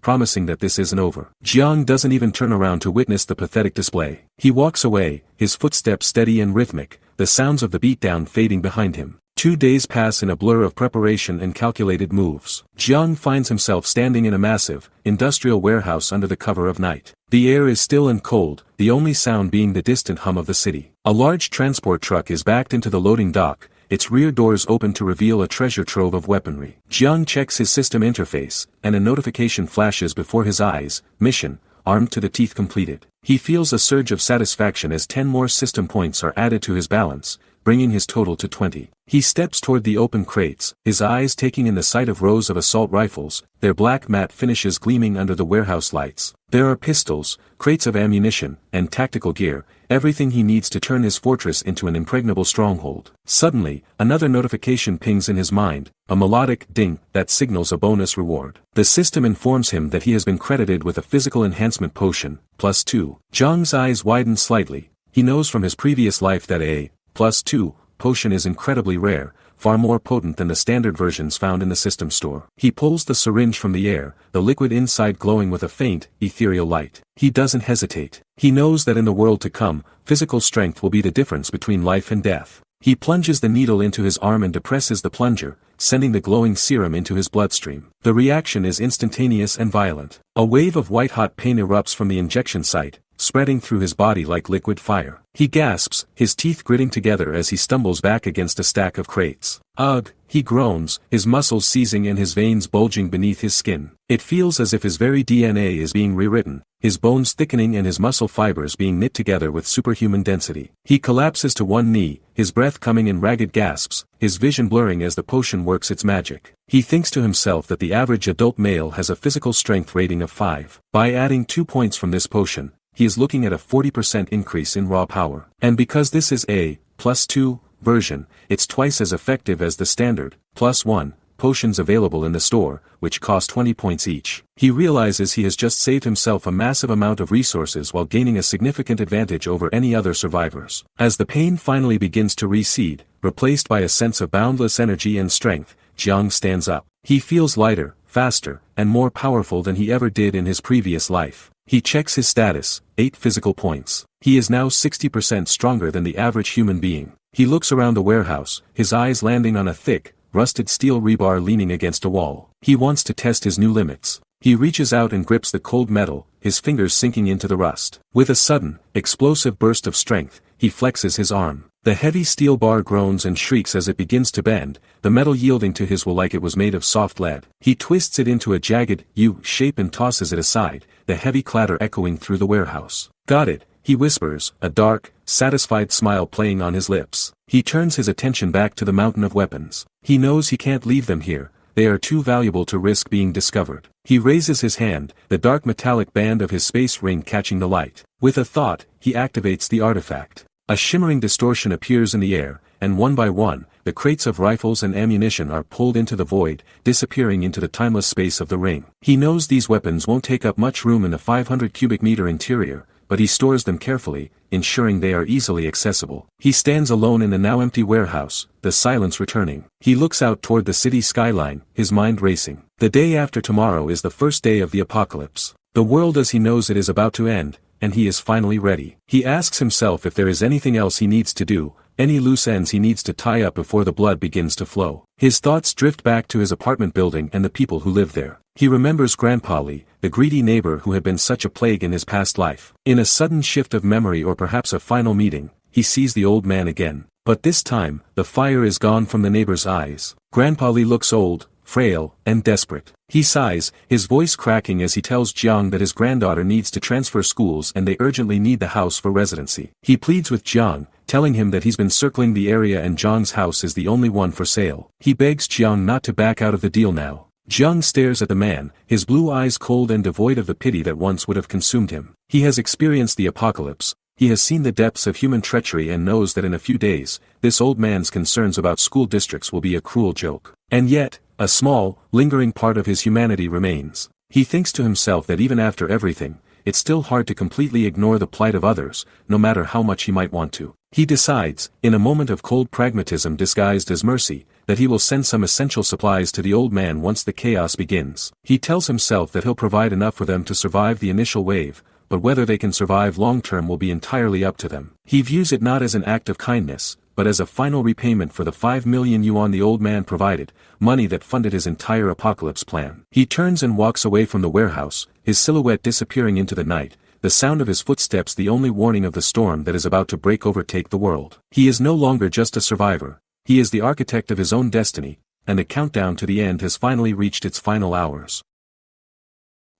promising that this isn't over. Jiang doesn't even turn around to witness the pathetic display. He walks away, his footsteps steady and rhythmic, the sounds of the beatdown fading behind him. 2 days pass in a blur of preparation and calculated moves. Jiang finds himself standing in a massive, industrial warehouse under the cover of night. The air is still and cold, the only sound being the distant hum of the city. A large transport truck is backed into the loading dock, its rear doors open to reveal a treasure trove of weaponry. Jiang checks his system interface, and a notification flashes before his eyes: mission, armed to the teeth completed. He feels a surge of satisfaction as 10 more system points are added to his balance, bringing his total to 20. He steps toward the open crates, his eyes taking in the sight of rows of assault rifles, their black matte finishes gleaming under the warehouse lights. There are pistols, crates of ammunition, and tactical gear, everything he needs to turn his fortress into an impregnable stronghold. Suddenly, another notification pings in his mind, a melodic ding that signals a bonus reward. The system informs him that he has been credited with a physical enhancement potion, +2. Jiang's eyes widen slightly. He knows from his previous life that a +2 potion is incredibly rare, far more potent than the standard versions found in the system store. He pulls the syringe from the air, the liquid inside glowing with a faint, ethereal light. He doesn't hesitate. He knows that in the world to come, physical strength will be the difference between life and death. He plunges the needle into his arm and depresses the plunger, sending the glowing serum into his bloodstream. The reaction is instantaneous and violent. A wave of white-hot pain erupts from the injection site, spreading through his body like liquid fire. He gasps, his teeth gritting together as he stumbles back against a stack of crates. Ugh, he groans, his muscles seizing and his veins bulging beneath his skin. It feels as if his very DNA is being rewritten, his bones thickening and his muscle fibers being knit together with superhuman density. He collapses to one knee, his breath coming in ragged gasps, his vision blurring as the potion works its magic. He thinks to himself that the average adult male has a physical strength rating of 5. By adding 2 points from this potion, he is looking at a 40% increase in raw power. And because this is a +2 version, it's twice as effective as the standard +1 potions available in the store, which cost 20 points each. He realizes he has just saved himself a massive amount of resources while gaining a significant advantage over any other survivors. As the pain finally begins to recede, replaced by a sense of boundless energy and strength, Jiang stands up. He feels lighter, faster, and more powerful than he ever did in his previous life. He checks his status, 8 physical points. He is now 60% stronger than the average human being. He looks around the warehouse, his eyes landing on a thick, rusted steel rebar leaning against a wall. He wants to test his new limits. He reaches out and grips the cold metal, his fingers sinking into the rust. With a sudden, explosive burst of strength, he flexes his arm. The heavy steel bar groans and shrieks as it begins to bend, the metal yielding to his will like it was made of soft lead. He twists it into a jagged U shape and tosses it aside, the heavy clatter echoing through the warehouse. Got it, he whispers, a dark, satisfied smile playing on his lips. He turns his attention back to the mountain of weapons. He knows he can't leave them here, they are too valuable to risk being discovered. He raises his hand, the dark metallic band of his space ring catching the light. With a thought, he activates the artifact. A shimmering distortion appears in the air, and one by one, the crates of rifles and ammunition are pulled into the void, disappearing into the timeless space of the ring. He knows these weapons won't take up much room in the 500 cubic meter interior, but he stores them carefully, ensuring they are easily accessible. He stands alone in the now empty warehouse, the silence returning. He looks out toward the city skyline, his mind racing. The day after tomorrow is the first day of the apocalypse. The world as he knows it is about to end, and he is finally ready. He asks himself if there is anything else he needs to do, any loose ends he needs to tie up before the blood begins to flow. His thoughts drift back to his apartment building and the people who live there. He remembers Grandpa Lee, the greedy neighbor who had been such a plague in his past life. In a sudden shift of memory or perhaps a final meeting, he sees the old man again. But this time, the fire is gone from the neighbor's eyes. Grandpa Lee looks old, frail, and desperate. He sighs, his voice cracking as he tells Jiang that his granddaughter needs to transfer schools and they urgently need the house for residency. He pleads with Jiang, telling him that he's been circling the area and Jiang's house is the only one for sale. He begs Jiang not to back out of the deal now. Jiang stares at the man, his blue eyes cold and devoid of the pity that once would have consumed him. He has experienced the apocalypse, He has seen the depths of human treachery and knows that in a few days, this old man's concerns about school districts will be a cruel joke. And yet, a small, lingering part of his humanity remains. He thinks to himself that even after everything, it's still hard to completely ignore the plight of others, no matter how much he might want to. He decides, in a moment of cold pragmatism disguised as mercy, that he will send some essential supplies to the old man once the chaos begins. He tells himself that he'll provide enough for them to survive the initial wave, but whether they can survive long-term will be entirely up to them. He views it not as an act of kindness, but as a final repayment for the 5 million yuan the old man provided, money that funded his entire apocalypse plan. He turns and walks away from the warehouse, his silhouette disappearing into the night, the sound of his footsteps the only warning of the storm that is about to overtake the world. He is no longer just a survivor, he is the architect of his own destiny, and the countdown to the end has finally reached its final hours.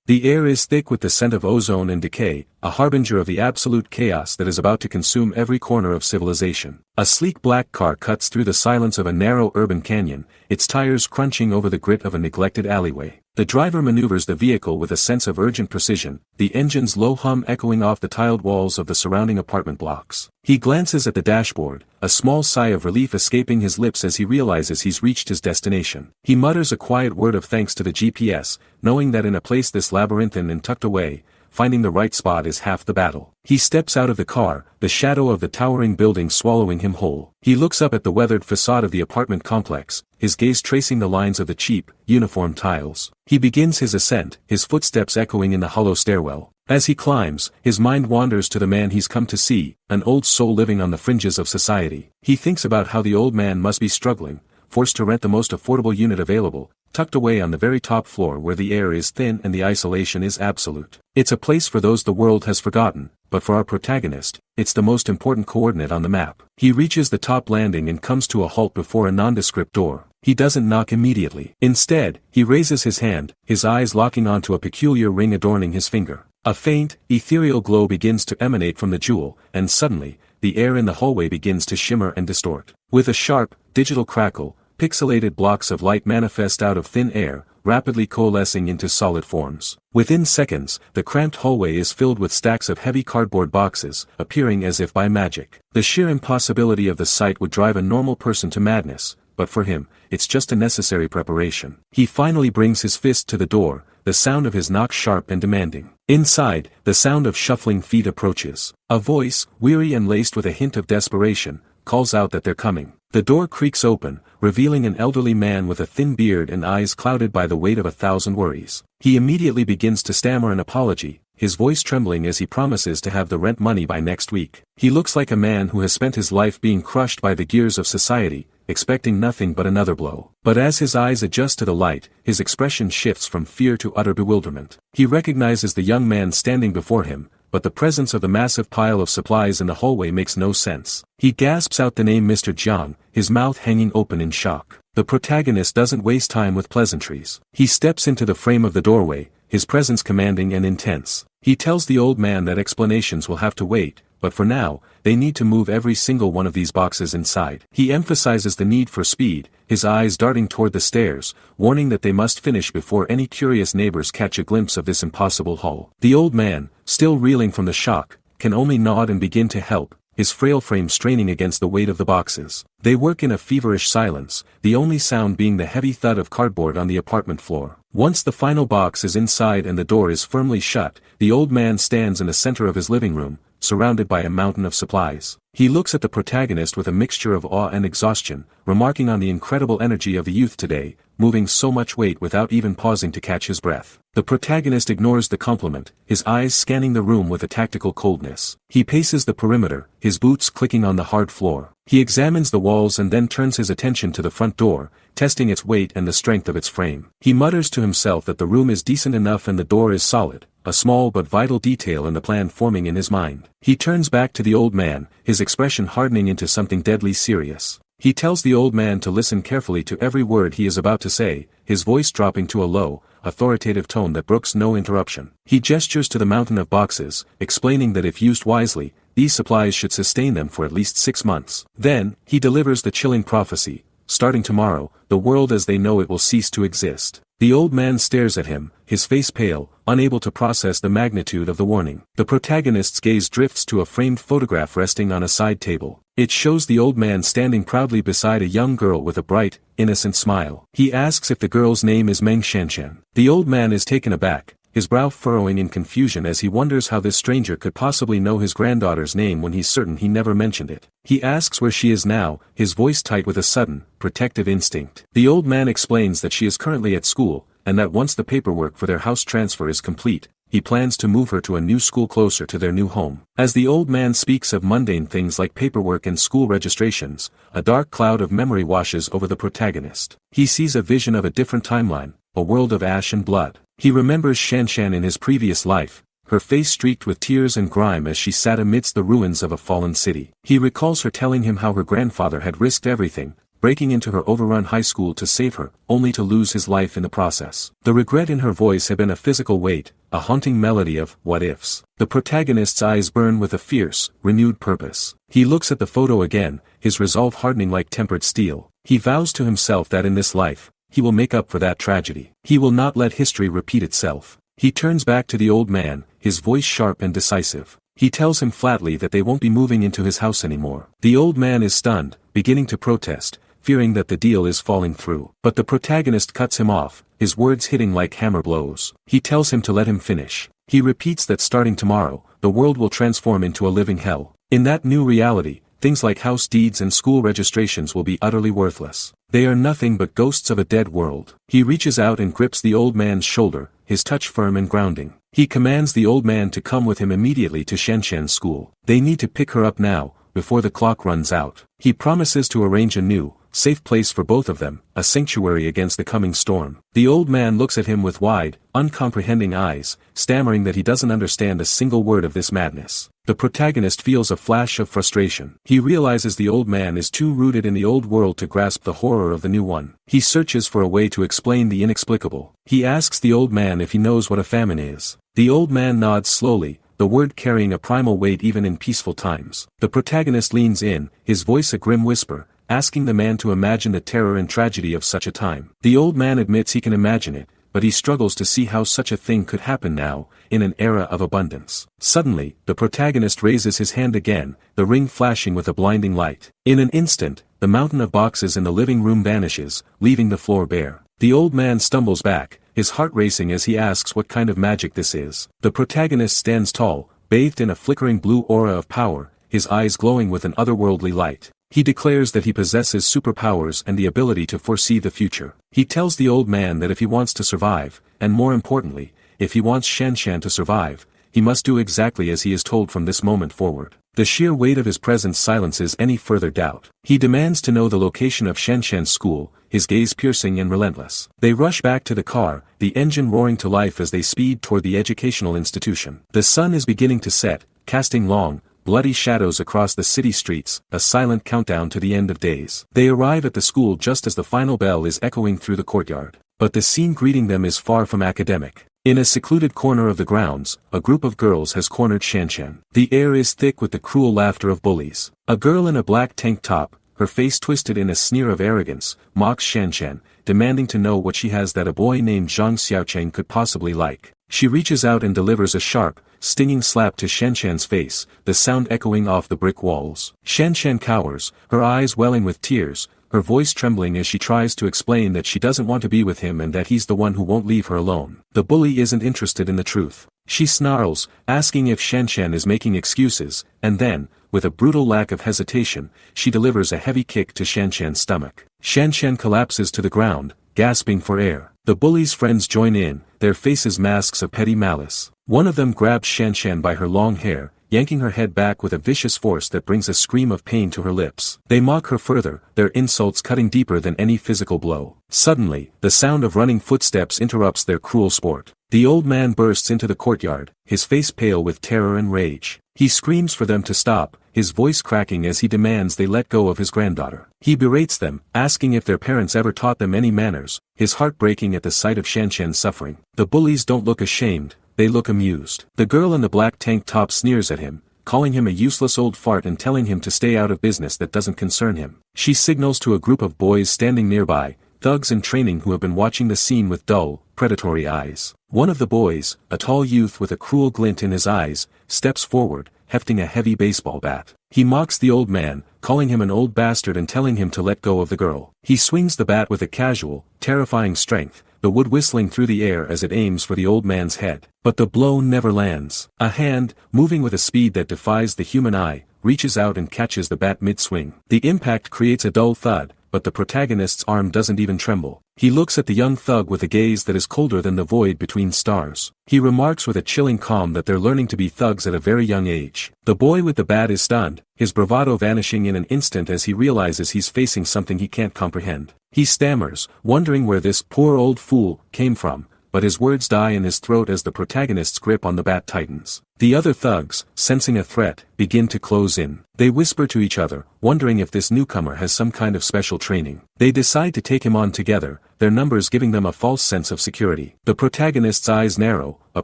The air is thick with the scent of ozone and decay, a harbinger of the absolute chaos that is about to consume every corner of civilization. A sleek black car cuts through the silence of a narrow urban canyon, its tires crunching over the grit of a neglected alleyway. The driver maneuvers the vehicle with a sense of urgent precision, the engine's low hum echoing off the tiled walls of the surrounding apartment blocks. He glances at the dashboard, a small sigh of relief escaping his lips as he realizes he's reached his destination. He mutters a quiet word of thanks to the GPS, knowing that in a place this labyrinthine and tucked away, finding the right spot is half the battle. He steps out of the car, the shadow of the towering building swallowing him whole. He looks up at the weathered facade of the apartment complex, his gaze tracing the lines of the cheap, uniform tiles. He begins his ascent, his footsteps echoing in the hollow stairwell. As he climbs, his mind wanders to the man he's come to see, an old soul living on the fringes of society. He thinks about how the old man must be struggling, forced to rent the most affordable unit available, tucked away on the very top floor where the air is thin and the isolation is absolute. It's a place for those the world has forgotten, but for our protagonist, it's the most important coordinate on the map. He reaches the top landing and comes to a halt before a nondescript door. He doesn't knock immediately. Instead, he raises his hand, his eyes locking onto a peculiar ring adorning his finger. A faint, ethereal glow begins to emanate from the jewel, and suddenly, the air in the hallway begins to shimmer and distort. With a sharp, digital crackle, pixelated blocks of light manifest out of thin air, rapidly coalescing into solid forms. Within seconds, the cramped hallway is filled with stacks of heavy cardboard boxes, appearing as if by magic. The sheer impossibility of the sight would drive a normal person to madness, but for him, it's just a necessary preparation. He finally brings his fist to the door, the sound of his knock sharp and demanding. Inside, the sound of shuffling feet approaches. A voice, weary and laced with a hint of desperation, calls out that they're coming. The door creaks open, revealing an elderly man with a thin beard and eyes clouded by the weight of 1,000 worries. He immediately begins to stammer an apology, his voice trembling as he promises to have the rent money by next week. He looks like a man who has spent his life being crushed by the gears of society, expecting nothing but another blow. But as his eyes adjust to the light, his expression shifts from fear to utter bewilderment. He recognizes the young man standing before him, but the presence of the massive pile of supplies in the hallway makes no sense. He gasps out the name Mr. Jiang, his mouth hanging open in shock. The protagonist doesn't waste time with pleasantries. He steps into the frame of the doorway, his presence commanding and intense. He tells the old man that explanations will have to wait, but for now, they need to move every single one of these boxes inside. He emphasizes the need for speed, his eyes darting toward the stairs, warning that they must finish before any curious neighbors catch a glimpse of this impossible haul. The old man, still reeling from the shock, can only nod and begin to help, his frail frame straining against the weight of the boxes. They work in a feverish silence, the only sound being the heavy thud of cardboard on the apartment floor. Once the final box is inside and the door is firmly shut, the old man stands in the center of his living room, surrounded by a mountain of supplies. He looks at the protagonist with a mixture of awe and exhaustion, remarking on the incredible energy of the youth today, moving so much weight without even pausing to catch his breath. The protagonist ignores the compliment, his eyes scanning the room with a tactical coldness. He paces the perimeter, his boots clicking on the hard floor. He examines the walls and then turns his attention to the front door, testing its weight and the strength of its frame. He mutters to himself that the room is decent enough and the door is solid, a small but vital detail in the plan forming in his mind. He turns back to the old man, his expression hardening into something deadly serious. He tells the old man to listen carefully to every word he is about to say, his voice dropping to a low, authoritative tone that brooks no interruption. He gestures to the mountain of boxes, explaining that if used wisely, these supplies should sustain them for at least 6 months. Then, he delivers the chilling prophecy: starting tomorrow, the world as they know it will cease to exist. The old man stares at him, his face pale, unable to process the magnitude of the warning. The protagonist's gaze drifts to a framed photograph resting on a side table. It shows the old man standing proudly beside a young girl with a bright, innocent smile. He asks if the girl's name is Meng Shanshan. The old man is taken aback, his brow furrowing in confusion as he wonders how this stranger could possibly know his granddaughter's name when he's certain he never mentioned it. He asks where she is now, his voice tight with a sudden, protective instinct. The old man explains that she is currently at school, and that once the paperwork for their house transfer is complete, he plans to move her to a new school closer to their new home. As the old man speaks of mundane things like paperwork and school registrations, a dark cloud of memory washes over the protagonist. He sees a vision of a different timeline, a world of ash and blood. He remembers Shanshan in his previous life, her face streaked with tears and grime as she sat amidst the ruins of a fallen city. He recalls her telling him how her grandfather had risked everything, breaking into her overrun high school to save her, only to lose his life in the process. The regret in her voice had been a physical weight, a haunting melody of what-ifs. The protagonist's eyes burn with a fierce, renewed purpose. He looks at the photo again, his resolve hardening like tempered steel. He vows to himself that in this life, he will make up for that tragedy. He will not let history repeat itself. He turns back to the old man, his voice sharp and decisive. He tells him flatly that they won't be moving into his house anymore. The old man is stunned, beginning to protest, fearing that the deal is falling through. But the protagonist cuts him off, his words hitting like hammer blows. He tells him to let him finish. He repeats that starting tomorrow, the world will transform into a living hell. In that new reality, things like house deeds and school registrations will be utterly worthless. They are nothing but ghosts of a dead world. He reaches out and grips the old man's shoulder, his touch firm and grounding. He commands the old man to come with him immediately to Shanshan's school. They need to pick her up now, before the clock runs out. He promises to arrange a new, safe place for both of them, a sanctuary against the coming storm. The old man looks at him with wide, uncomprehending eyes, stammering that he doesn't understand a single word of this madness. The protagonist feels a flash of frustration. He realizes the old man is too rooted in the old world to grasp the horror of the new one. He searches for a way to explain the inexplicable. He asks the old man if he knows what a famine is. The old man nods slowly, the word carrying a primal weight even in peaceful times. The protagonist leans in, his voice a grim whisper, asking the man to imagine the terror and tragedy of such a time. The old man admits he can imagine it, but he struggles to see how such a thing could happen now, in an era of abundance. Suddenly, the protagonist raises his hand again, the ring flashing with a blinding light. In an instant, the mountain of boxes in the living room vanishes, leaving the floor bare. The old man stumbles back, his heart racing as he asks what kind of magic this is. The protagonist stands tall, bathed in a flickering blue aura of power, his eyes glowing with an otherworldly light. He declares that he possesses superpowers and the ability to foresee the future. He tells the old man that if he wants to survive, and more importantly, if he wants Shanshan to survive, he must do exactly as he is told from this moment forward. The sheer weight of his presence silences any further doubt. He demands to know the location of Shanshan's school, his gaze piercing and relentless. They rush back to the car, the engine roaring to life as they speed toward the educational institution. The sun is beginning to set, casting long, bloody shadows across the city streets, a silent countdown to the end of days. They arrive at the school just as the final bell is echoing through the courtyard. But the scene greeting them is far from academic. In a secluded corner of the grounds, a group of girls has cornered Shanshan. The air is thick with the cruel laughter of bullies. A girl in a black tank top, her face twisted in a sneer of arrogance, mocks Shanshan, demanding to know what she has that a boy named Zhang Xiaocheng could possibly like. She reaches out and delivers a sharp, stinging slap to Shanshan's face, the sound echoing off the brick walls. Shanshan cowers, her eyes welling with tears, her voice trembling as she tries to explain that she doesn't want to be with him and that he's the one who won't leave her alone. The bully isn't interested in the truth. She snarls, asking if Shanshan is making excuses, and then, with a brutal lack of hesitation, she delivers a heavy kick to Shanshan's stomach. Shanshan collapses to the ground, gasping for air. The bully's friends join in, their faces masks of petty malice. One of them grabs Shanshan by her long hair, yanking her head back with a vicious force that brings a scream of pain to her lips. They mock her further, their insults cutting deeper than any physical blow. Suddenly, the sound of running footsteps interrupts their cruel sport. The old man bursts into the courtyard, his face pale with terror and rage. He screams for them to stop, his voice cracking as he demands they let go of his granddaughter. He berates them, asking if their parents ever taught them any manners, his heart breaking at the sight of Shanshan's suffering. The bullies don't look ashamed, they look amused. The girl in the black tank top sneers at him, calling him a useless old fart and telling him to stay out of business that doesn't concern him. She signals to a group of boys standing nearby, thugs in training who have been watching the scene with dull, predatory eyes. One of the boys, a tall youth with a cruel glint in his eyes, steps forward, hefting a heavy baseball bat. He mocks the old man, calling him an old bastard and telling him to let go of the girl. He swings the bat with a casual, terrifying strength, the wood whistling through the air as it aims for the old man's head. But the blow never lands. A hand, moving with a speed that defies the human eye, reaches out and catches the bat mid-swing. The impact creates a dull thud, but the protagonist's arm doesn't even tremble. He looks at the young thug with a gaze that is colder than the void between stars. He remarks with a chilling calm that they're learning to be thugs at a very young age. The boy with the bat is stunned, his bravado vanishing in an instant as he realizes he's facing something he can't comprehend. He stammers, wondering where this poor old fool came from, but his words die in his throat as the protagonist's grip on the bat tightens. The other thugs, sensing a threat, begin to close in. They whisper to each other, wondering if this newcomer has some kind of special training. They decide to take him on together, their numbers giving them a false sense of security. The protagonist's eyes narrow, a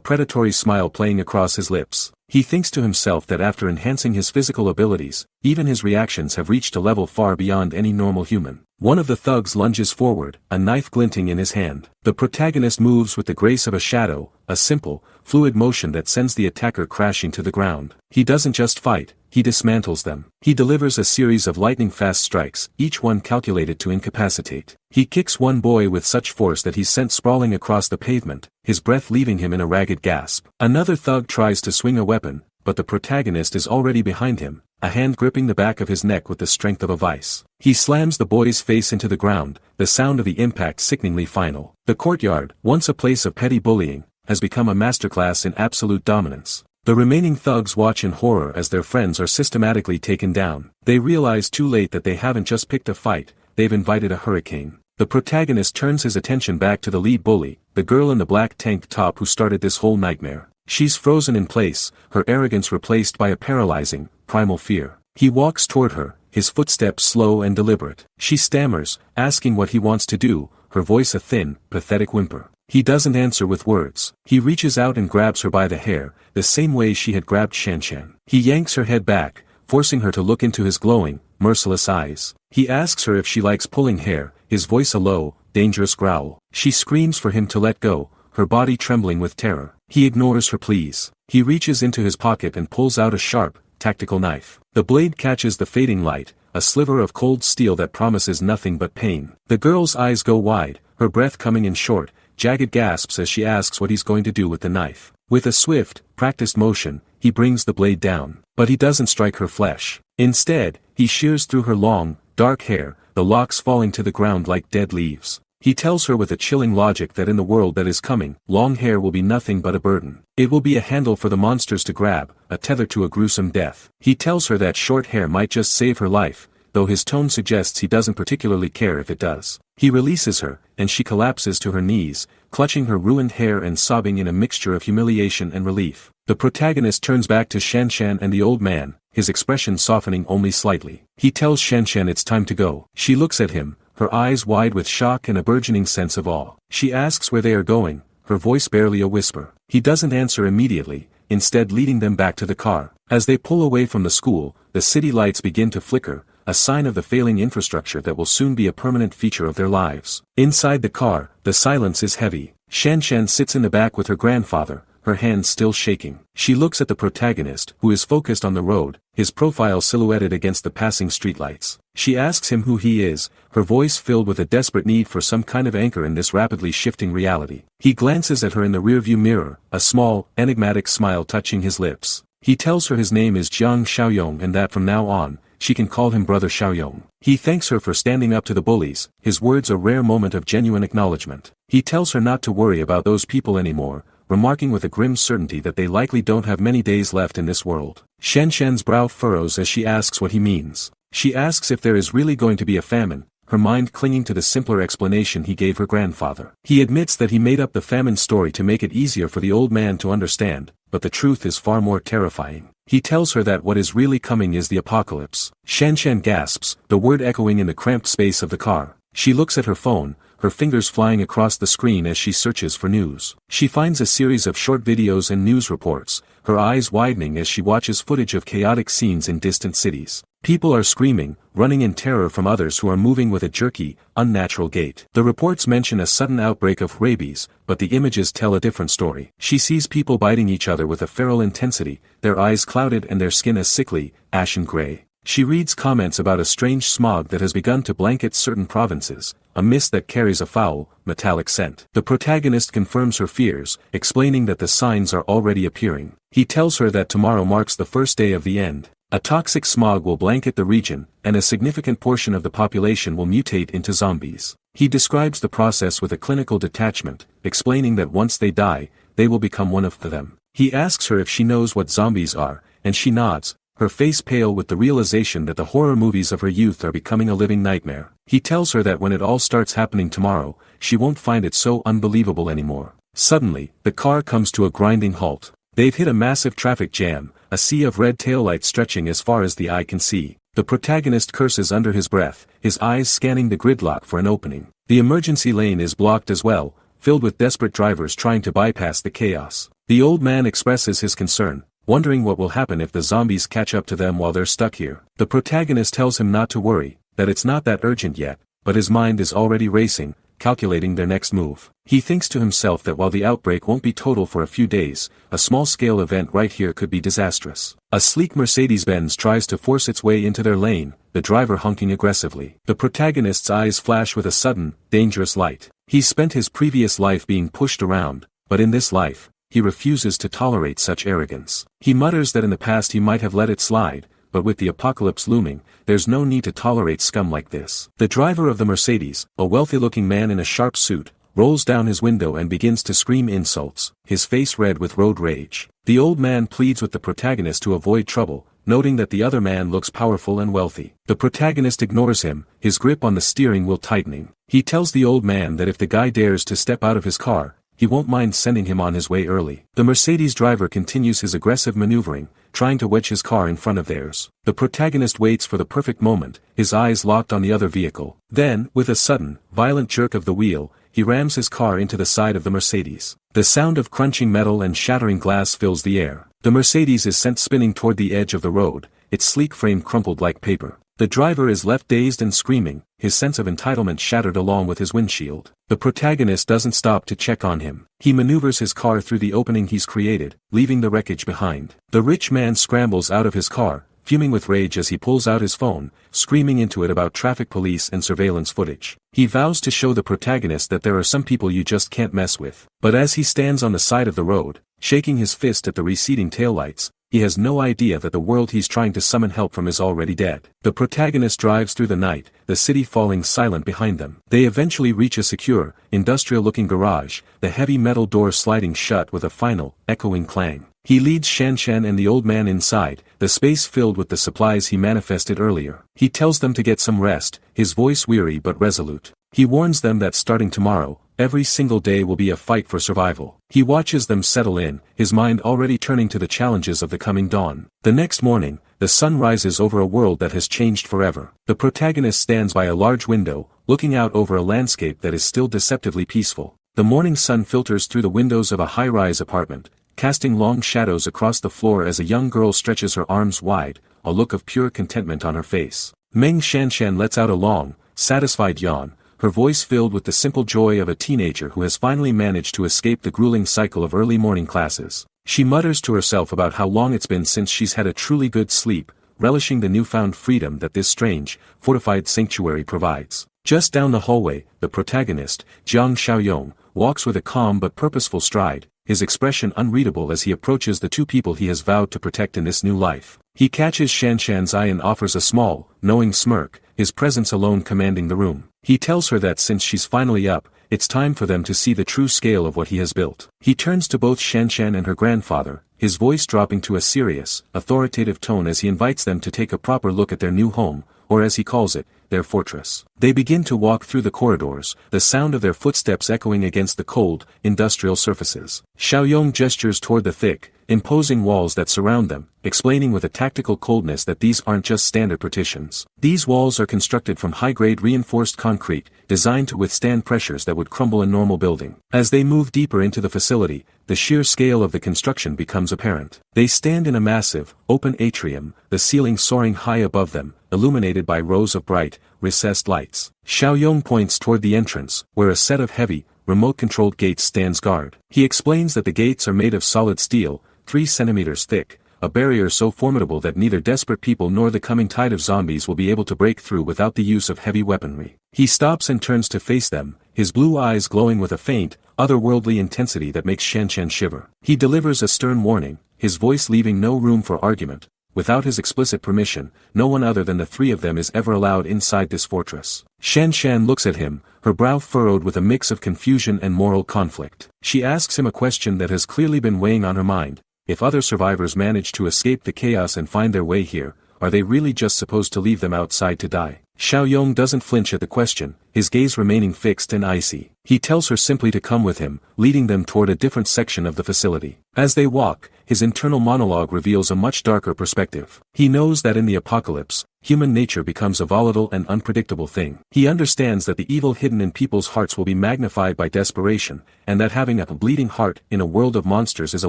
predatory smile playing across his lips. He thinks to himself that after enhancing his physical abilities, even his reactions have reached a level far beyond any normal human. One of the thugs lunges forward, a knife glinting in his hand. The protagonist moves with the grace of a shadow, a simple, fluid motion that sends the attacker crashing to the ground. He doesn't just fight, he dismantles them. He delivers a series of lightning-fast strikes, each one calculated to incapacitate. He kicks one boy with such force that he's sent sprawling across the pavement, his breath leaving him in a ragged gasp. Another thug tries to swing a weapon, but the protagonist is already behind him, a hand gripping the back of his neck with the strength of a vice. He slams the boy's face into the ground, the sound of the impact sickeningly final. The courtyard, once a place of petty bullying, has become a masterclass in absolute dominance. The remaining thugs watch in horror as their friends are systematically taken down. They realize too late that they haven't just picked a fight, they've invited a hurricane. The protagonist turns his attention back to the lead bully, the girl in the black tank top who started this whole nightmare. She's frozen in place, her arrogance replaced by a paralyzing, primal fear. He walks toward her, his footsteps slow and deliberate. She stammers, asking what he wants to do, her voice a thin, pathetic whimper. He doesn't answer with words. He reaches out and grabs her by the hair, the same way she had grabbed Shanshan. He yanks her head back, forcing her to look into his glowing, merciless eyes. He asks her if she likes pulling hair, his voice a low, dangerous growl. She screams for him to let go, her body trembling with terror. He ignores her pleas. He reaches into his pocket and pulls out a sharp, tactical knife. The blade catches the fading light, a sliver of cold steel that promises nothing but pain. The girl's eyes go wide, her breath coming in short, jagged gasps as she asks what he's going to do with the knife. With a swift, practiced motion, he brings the blade down. But he doesn't strike her flesh. Instead, he shears through her long, dark hair, the locks falling to the ground like dead leaves. He tells her with a chilling logic that in the world that is coming, long hair will be nothing but a burden. It will be a handle for the monsters to grab, a tether to a gruesome death. He tells her that short hair might just save her life, though his tone suggests he doesn't particularly care if it does. He releases her, and she collapses to her knees, clutching her ruined hair and sobbing in a mixture of humiliation and relief. The protagonist turns back to Shanshan and the old man, his expression softening only slightly. He tells Shanshan it's time to go. She looks at him, her eyes wide with shock and a burgeoning sense of awe. She asks where they are going, her voice barely a whisper. He doesn't answer immediately, instead leading them back to the car. As they pull away from the school, the city lights begin to flicker, a sign of the failing infrastructure that will soon be a permanent feature of their lives. Inside the car, the silence is heavy. Shanshan sits in the back with her grandfather, her hands still shaking. She looks at the protagonist, who is focused on the road, his profile silhouetted against the passing streetlights. She asks him who he is, her voice filled with a desperate need for some kind of anchor in this rapidly shifting reality. He glances at her in the rearview mirror, a small, enigmatic smile touching his lips. He tells her his name is Jiang Xiaoyong and that from now on, she can call him Brother Xiaoyong. He thanks her for standing up to the bullies, his words a rare moment of genuine acknowledgement. He tells her not to worry about those people anymore, remarking with a grim certainty that they likely don't have many days left in this world. Shanshan's brow furrows as she asks what he means. She asks if there is really going to be a famine, her mind clinging to the simpler explanation he gave her grandfather. He admits that he made up the famine story to make it easier for the old man to understand, but the truth is far more terrifying. He tells her that what is really coming is the apocalypse. Shanshan gasps, the word echoing in the cramped space of the car. She looks at her phone, her fingers flying across the screen as she searches for news. She finds a series of short videos and news reports, her eyes widening as she watches footage of chaotic scenes in distant cities. People are screaming, running in terror from others who are moving with a jerky, unnatural gait. The reports mention a sudden outbreak of rabies, but the images tell a different story. She sees people biting each other with a feral intensity, their eyes clouded and their skin a sickly, ashen gray. She reads comments about a strange smog that has begun to blanket certain provinces, a mist that carries a foul, metallic scent. The protagonist confirms her fears, explaining that the signs are already appearing. He tells her that tomorrow marks the first day of the end. A toxic smog will blanket the region, and a significant portion of the population will mutate into zombies. He describes the process with a clinical detachment, explaining that once they die, they will become one of them. He asks her if she knows what zombies are, and she nods, her face pale with the realization that the horror movies of her youth are becoming a living nightmare. He tells her that when it all starts happening tomorrow, she won't find it so unbelievable anymore. Suddenly, the car comes to a grinding halt. They've hit a massive traffic jam, a sea of red taillights stretching as far as the eye can see. The protagonist curses under his breath, his eyes scanning the gridlock for an opening. The emergency lane is blocked as well, filled with desperate drivers trying to bypass the chaos. The old man expresses his concern, wondering what will happen if the zombies catch up to them while they're stuck here. The protagonist tells him not to worry, that it's not that urgent yet, but his mind is already racing, calculating their next move. He thinks to himself that while the outbreak won't be total for a few days, a small-scale event right here could be disastrous. A sleek Mercedes-Benz tries to force its way into their lane, the driver honking aggressively. The protagonist's eyes flash with a sudden, dangerous light. He's spent his previous life being pushed around, but in this life, he refuses to tolerate such arrogance. He mutters that in the past he might have let it slide, but with the apocalypse looming, there's no need to tolerate scum like this. The driver of the Mercedes, a wealthy-looking man in a sharp suit, rolls down his window and begins to scream insults, his face red with road rage. The old man pleads with the protagonist to avoid trouble, noting that the other man looks powerful and wealthy. The protagonist ignores him, his grip on the steering wheel tightening. He tells the old man that if the guy dares to step out of his car, he won't mind sending him on his way early. The Mercedes driver continues his aggressive maneuvering, trying to wedge his car in front of theirs. The protagonist waits for the perfect moment, his eyes locked on the other vehicle. Then, with a sudden, violent jerk of the wheel, he rams his car into the side of the Mercedes. The sound of crunching metal and shattering glass fills the air. The Mercedes is sent spinning toward the edge of the road, its sleek frame crumpled like paper. The driver is left dazed and screaming, his sense of entitlement shattered along with his windshield. The protagonist doesn't stop to check on him. He maneuvers his car through the opening he's created, leaving the wreckage behind. The rich man scrambles out of his car, fuming with rage as he pulls out his phone, screaming into it about traffic police and surveillance footage. He vows to show the protagonist that there are some people you just can't mess with. But as he stands on the side of the road, shaking his fist at the receding taillights, he has no idea that the world he's trying to summon help from is already dead. The protagonist drives through the night, the city falling silent behind them. They eventually reach a secure, industrial-looking garage, the heavy metal door sliding shut with a final, echoing clang. He leads Shanshan and the old man inside, the space filled with the supplies he manifested earlier. He tells them to get some rest, his voice weary but resolute. He warns them that starting tomorrow, every single day will be a fight for survival. He watches them settle in, his mind already turning to the challenges of the coming dawn. The next morning, the sun rises over a world that has changed forever. The protagonist stands by a large window, looking out over a landscape that is still deceptively peaceful. The morning sun filters through the windows of a high-rise apartment, casting long shadows across the floor as a young girl stretches her arms wide, a look of pure contentment on her face. Meng Shanshan lets out a long, satisfied yawn, her voice filled with the simple joy of a teenager who has finally managed to escape the grueling cycle of early morning classes. She mutters to herself about how long it's been since she's had a truly good sleep, relishing the newfound freedom that this strange, fortified sanctuary provides. Just down the hallway, the protagonist, Jiang Xiaoyong, walks with a calm but purposeful stride, his expression unreadable as he approaches the two people he has vowed to protect in this new life. He catches Shanshan's eye and offers a small, knowing smirk, his presence alone commanding the room. He tells her that since she's finally up, it's time for them to see the true scale of what he has built. He turns to both Shanshan and her grandfather, his voice dropping to a serious, authoritative tone as he invites them to take a proper look at their new home, or as he calls it, their fortress. They begin to walk through the corridors, the sound of their footsteps echoing against the cold, industrial surfaces. Xiaoyong gestures toward the thick, imposing walls that surround them, explaining with a tactical coldness that these aren't just standard partitions. These walls are constructed from high-grade reinforced concrete, designed to withstand pressures that would crumble a normal building. As they move deeper into the facility, the sheer scale of the construction becomes apparent. They stand in a massive, open atrium, the ceiling soaring high above them, illuminated by rows of bright, recessed lights. Xiaoyong points toward the entrance, where a set of heavy, remote-controlled gates stands guard. He explains that the gates are made of solid steel, 3 centimeters thick, a barrier so formidable that neither desperate people nor the coming tide of zombies will be able to break through without the use of heavy weaponry. He stops and turns to face them, his blue eyes glowing with a faint, otherworldly intensity that makes Shanshan shiver. He delivers a stern warning, his voice leaving no room for argument. Without his explicit permission, no one other than the 3 of them is ever allowed inside this fortress. Shanshan looks at him, her brow furrowed with a mix of confusion and moral conflict. She asks him a question that has clearly been weighing on her mind. If other survivors manage to escape the chaos and find their way here, are they really just supposed to leave them outside to die? Xiaoyong doesn't flinch at the question, his gaze remaining fixed and icy. He tells her simply to come with him, leading them toward a different section of the facility. As they walk, his internal monologue reveals a much darker perspective. He knows that in the apocalypse, human nature becomes a volatile and unpredictable thing. He understands that the evil hidden in people's hearts will be magnified by desperation, and that having a bleeding heart in a world of monsters is a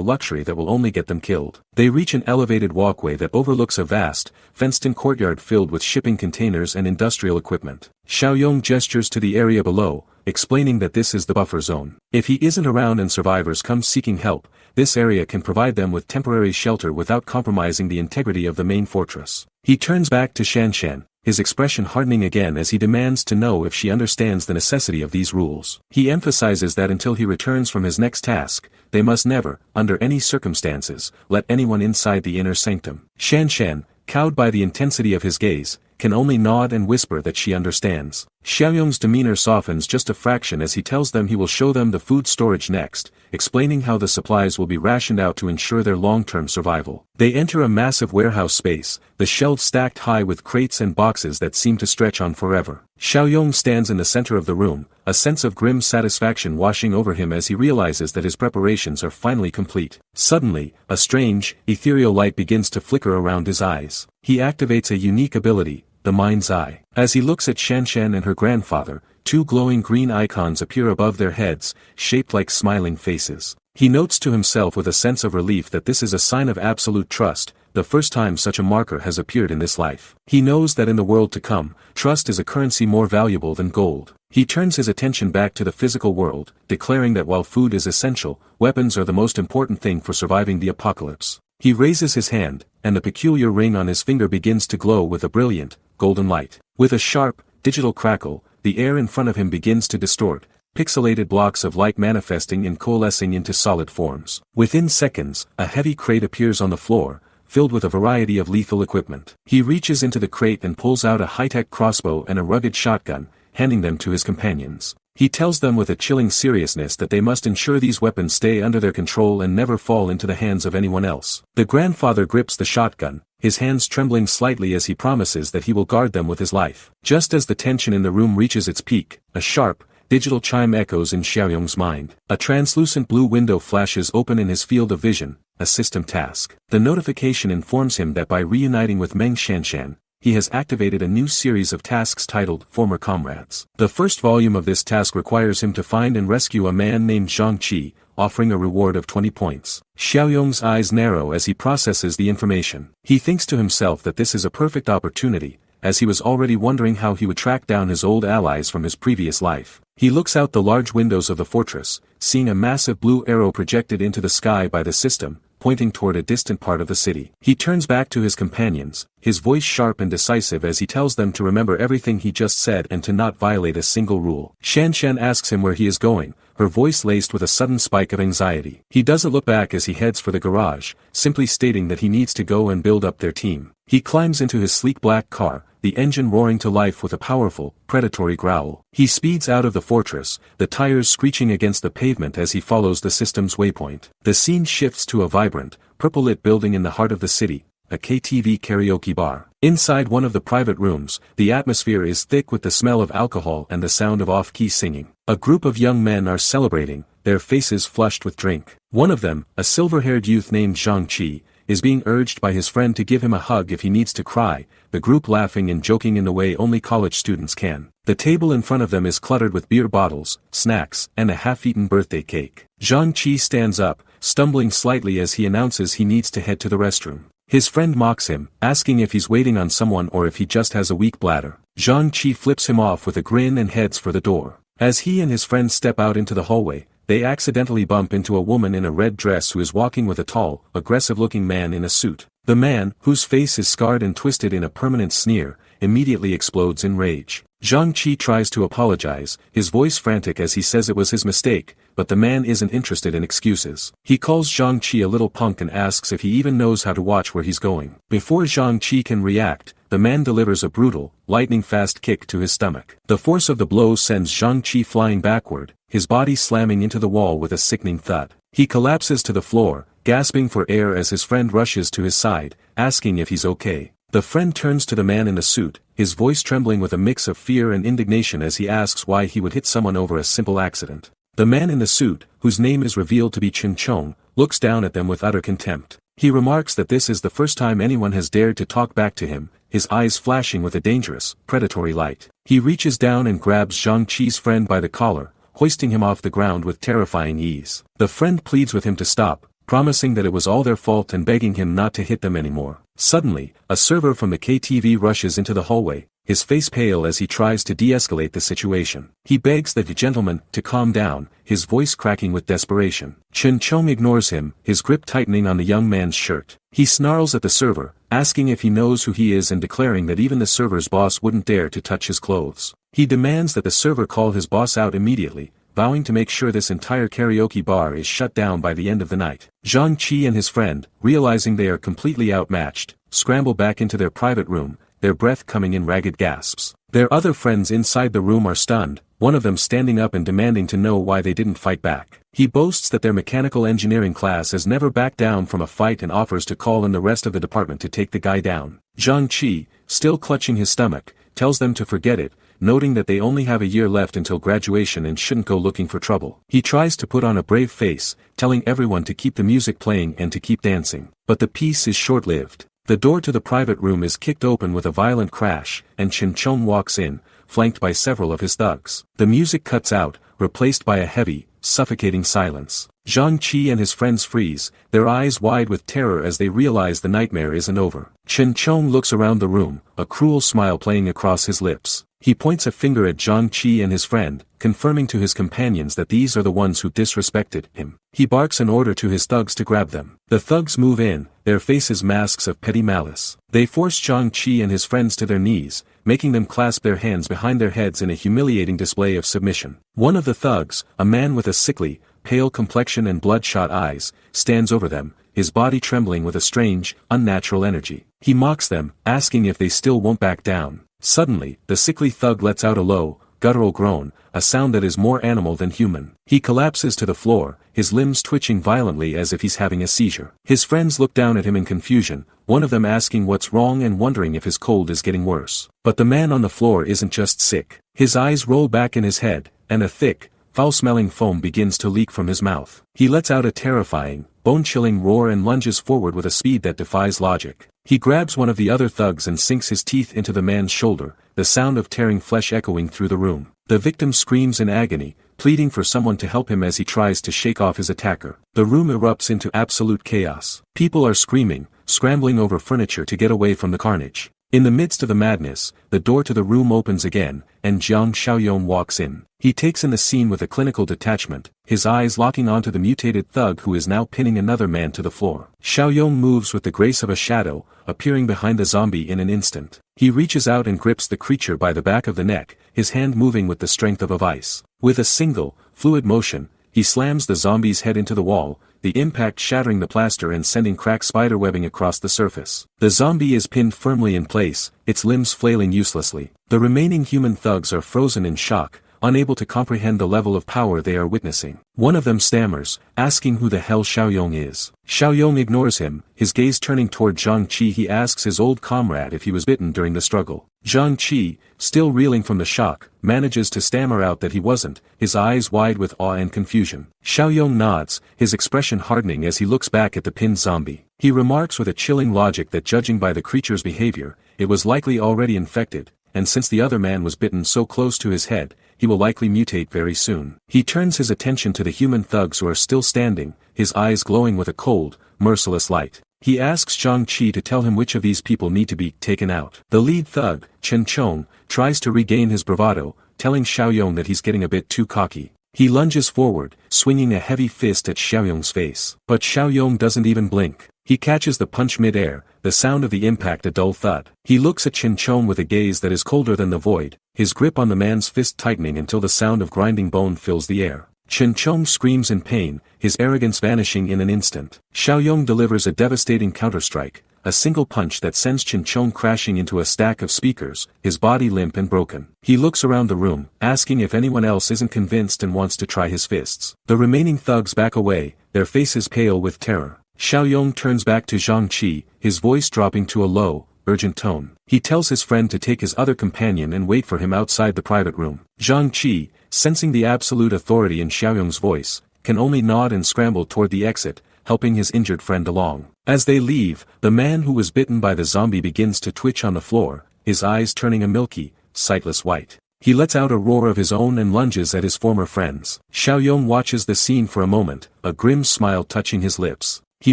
luxury that will only get them killed. They reach an elevated walkway that overlooks a vast, fenced-in courtyard filled with shipping containers and industrial equipment. Xiaoyong gestures to the area below, explaining that this is the buffer zone. If he isn't around and survivors come seeking help, this area can provide them with temporary shelter without compromising the integrity of the main fortress. He turns back to Shanshan, his expression hardening again as he demands to know if she understands the necessity of these rules. He emphasizes that until he returns from his next task, they must never, under any circumstances, let anyone inside the inner sanctum. Shanshan, cowed by the intensity of his gaze, can only nod and whisper that she understands. Xiaoyong's demeanor softens just a fraction as he tells them he will show them the food storage next, explaining how the supplies will be rationed out to ensure their long-term survival. They enter a massive warehouse space, the shelves stacked high with crates and boxes that seem to stretch on forever. Xiaoyong stands in the center of the room, a sense of grim satisfaction washing over him as he realizes that his preparations are finally complete. Suddenly, a strange, ethereal light begins to flicker around his eyes. He activates a unique ability, the mind's eye. As he looks at Shanshan and her grandfather, 2 glowing green icons appear above their heads, shaped like smiling faces. He notes to himself with a sense of relief that this is a sign of absolute trust, the first time such a marker has appeared in this life. He knows that in the world to come, trust is a currency more valuable than gold. He turns his attention back to the physical world, declaring that while food is essential, weapons are the most important thing for surviving the apocalypse. He raises his hand, and the peculiar ring on his finger begins to glow with a brilliant, golden light. With a sharp, digital crackle, the air in front of him begins to distort, pixelated blocks of light manifesting and coalescing into solid forms. Within seconds, a heavy crate appears on the floor, filled with a variety of lethal equipment. He reaches into the crate and pulls out a high-tech crossbow and a rugged shotgun, handing them to his companions. He tells them with a chilling seriousness that they must ensure these weapons stay under their control and never fall into the hands of anyone else. The grandfather grips the shotgun, his hands trembling slightly as he promises that he will guard them with his life. Just as the tension in the room reaches its peak, a sharp, digital chime echoes in Xiaoyong's mind. A translucent blue window flashes open in his field of vision, a system task. The notification informs him that by reuniting with Meng Shanshan, he has activated a new series of tasks titled Former Comrades. The first volume of this task requires him to find and rescue a man named Zhang Qi, offering a reward of 20 points. Xiaoyong's eyes narrow as he processes the information. He thinks to himself that this is a perfect opportunity, as he was already wondering how he would track down his old allies from his previous life. He looks out the large windows of the fortress, seeing a massive blue arrow projected into the sky by the system, pointing toward a distant part of the city. He turns back to his companions, his voice sharp and decisive as he tells them to remember everything he just said and to not violate a single rule. Shanshan asks him where he is going, her voice laced with a sudden spike of anxiety. He doesn't look back as he heads for the garage, simply stating that he needs to go and build up their team. He climbs into his sleek black car, the engine roaring to life with a powerful, predatory growl. He speeds out of the fortress, the tires screeching against the pavement as he follows the system's waypoint. The scene shifts to a vibrant, purple-lit building in the heart of the city, a KTV karaoke bar. Inside one of the private rooms, the atmosphere is thick with the smell of alcohol and the sound of off-key singing. A group of young men are celebrating, their faces flushed with drink. One of them, a silver-haired youth named Zhang Qi, is being urged by his friend to give him a hug if he needs to cry, the group laughing and joking in the way only college students can. The table in front of them is cluttered with beer bottles, snacks, and a half-eaten birthday cake. Zhang Qi stands up, stumbling slightly as he announces he needs to head to the restroom. His friend mocks him, asking if he's waiting on someone or if he just has a weak bladder. Zhang Qi flips him off with a grin and heads for the door. As he and his friend step out into the hallway, they accidentally bump into a woman in a red dress who is walking with a tall, aggressive-looking man in a suit. The man, whose face is scarred and twisted in a permanent sneer, immediately explodes in rage. Zhang Qi tries to apologize, his voice frantic as he says it was his mistake, but the man isn't interested in excuses. He calls Zhang Qi a little punk and asks if he even knows how to watch where he's going. Before Zhang Qi can react, the man delivers a brutal, lightning-fast kick to his stomach. The force of the blow sends Zhang Qi flying backward, his body slamming into the wall with a sickening thud. He collapses to the floor, gasping for air as his friend rushes to his side, asking if he's okay. The friend turns to the man in the suit, his voice trembling with a mix of fear and indignation as he asks why he would hit someone over a simple accident. The man in the suit, whose name is revealed to be Chen Chong, looks down at them with utter contempt. He remarks that this is the first time anyone has dared to talk back to him, his eyes flashing with a dangerous, predatory light. He reaches down and grabs Zhang Qi's friend by the collar, hoisting him off the ground with terrifying ease. The friend pleads with him to stop, promising that it was all their fault and begging him not to hit them anymore. Suddenly, a server from the KTV rushes into the hallway, his face pale as he tries to de-escalate the situation. He begs the gentleman to calm down, his voice cracking with desperation. Chen Chong ignores him, his grip tightening on the young man's shirt. He snarls at the server, asking if he knows who he is and declaring that even the server's boss wouldn't dare to touch his clothes. He demands that the server call his boss out immediately, vowing to make sure this entire karaoke bar is shut down by the end of the night. Zhang Qi and his friend, realizing they are completely outmatched, scramble back into their private room, their breath coming in ragged gasps. Their other friends inside the room are stunned, one of them standing up and demanding to know why they didn't fight back. He boasts that their mechanical engineering class has never backed down from a fight and offers to call in the rest of the department to take the guy down. Zhang Qi, still clutching his stomach, tells them to forget it, noting that they only have a year left until graduation and shouldn't go looking for trouble. He tries to put on a brave face, telling everyone to keep the music playing and to keep dancing. But the peace is short-lived. The door to the private room is kicked open with a violent crash, and Chen Chong walks in, flanked by several of his thugs. The music cuts out, replaced by a heavy, suffocating silence. Zhang Qi and his friends freeze, their eyes wide with terror as they realize the nightmare isn't over. Chen Chong looks around the room, a cruel smile playing across his lips. He points a finger at Zhang Qi and his friend, confirming to his companions that these are the ones who disrespected him. He barks an order to his thugs to grab them. The thugs move in, their faces masks of petty malice. They force Zhang Qi and his friends to their knees, making them clasp their hands behind their heads in a humiliating display of submission. One of the thugs, a man with a sickly, pale complexion and bloodshot eyes, stands over them, his body trembling with a strange, unnatural energy. He mocks them, asking if they still won't back down. Suddenly, the sickly thug lets out a low, guttural groan, a sound that is more animal than human. He collapses to the floor, his limbs twitching violently as if he's having a seizure. His friends look down at him in confusion, one of them asking what's wrong and wondering if his cold is getting worse. But the man on the floor isn't just sick. His eyes roll back in his head, and a thick, foul-smelling foam begins to leak from his mouth. He lets out a terrifying, bone-chilling roar and lunges forward with a speed that defies logic. He grabs one of the other thugs and sinks his teeth into the man's shoulder, the sound of tearing flesh echoing through the room. The victim screams in agony, pleading for someone to help him as he tries to shake off his attacker. The room erupts into absolute chaos. People are screaming, scrambling over furniture to get away from the carnage. In the midst of the madness, the door to the room opens again, and Jiang Xiaoyong walks in. He takes in the scene with a clinical detachment, his eyes locking onto the mutated thug who is now pinning another man to the floor. Xiaoyong moves with the grace of a shadow, appearing behind the zombie in an instant. He reaches out and grips the creature by the back of the neck, his hand moving with the strength of a vice. With a single, fluid motion, he slams the zombie's head into the wall, the impact shattering the plaster and sending cracked spiderwebbing across the surface. The zombie is pinned firmly in place, its limbs flailing uselessly. The remaining human thugs are frozen in shock, unable to comprehend the level of power they are witnessing. One of them stammers, asking who the hell Xiaoyong is. Xiaoyong ignores him, his gaze turning toward Zhang Qi. He asks his old comrade if he was bitten during the struggle. Zhang Qi, still reeling from the shock, manages to stammer out that he wasn't, his eyes wide with awe and confusion. Xiaoyong nods, his expression hardening as he looks back at the pinned zombie. He remarks with a chilling logic that judging by the creature's behavior, it was likely already infected, and since the other man was bitten so close to his head, he will likely mutate very soon. He turns his attention to the human thugs who are still standing, his eyes glowing with a cold, merciless light. He asks Zhang Qi to tell him which of these people need to be taken out. The lead thug, Chen Chong, tries to regain his bravado, telling Xiaoyong that he's getting a bit too cocky. He lunges forward, swinging a heavy fist at Xiaoyong's face. But Xiaoyong doesn't even blink. He catches the punch mid-air, the sound of the impact a dull thud. He looks at Chen Chong with a gaze that is colder than the void, his grip on the man's fist tightening until the sound of grinding bone fills the air. Chen Chong screams in pain, his arrogance vanishing in an instant. Xiaoyong delivers a devastating counterstrike, a single punch that sends Chen Chong crashing into a stack of speakers, his body limp and broken. He looks around the room, asking if anyone else isn't convinced and wants to try his fists. The remaining thugs back away, their faces pale with terror. Xiaoyong turns back to Zhang Qi, his voice dropping to a low, urgent tone. He tells his friend to take his other companion and wait for him outside the private room. Zhang Qi, sensing the absolute authority in Xiaoyong's voice, can only nod and scramble toward the exit, helping his injured friend along. As they leave, the man who was bitten by the zombie begins to twitch on the floor, his eyes turning a milky, sightless white. He lets out a roar of his own and lunges at his former friends. Xiaoyong watches the scene for a moment, a grim smile touching his lips. He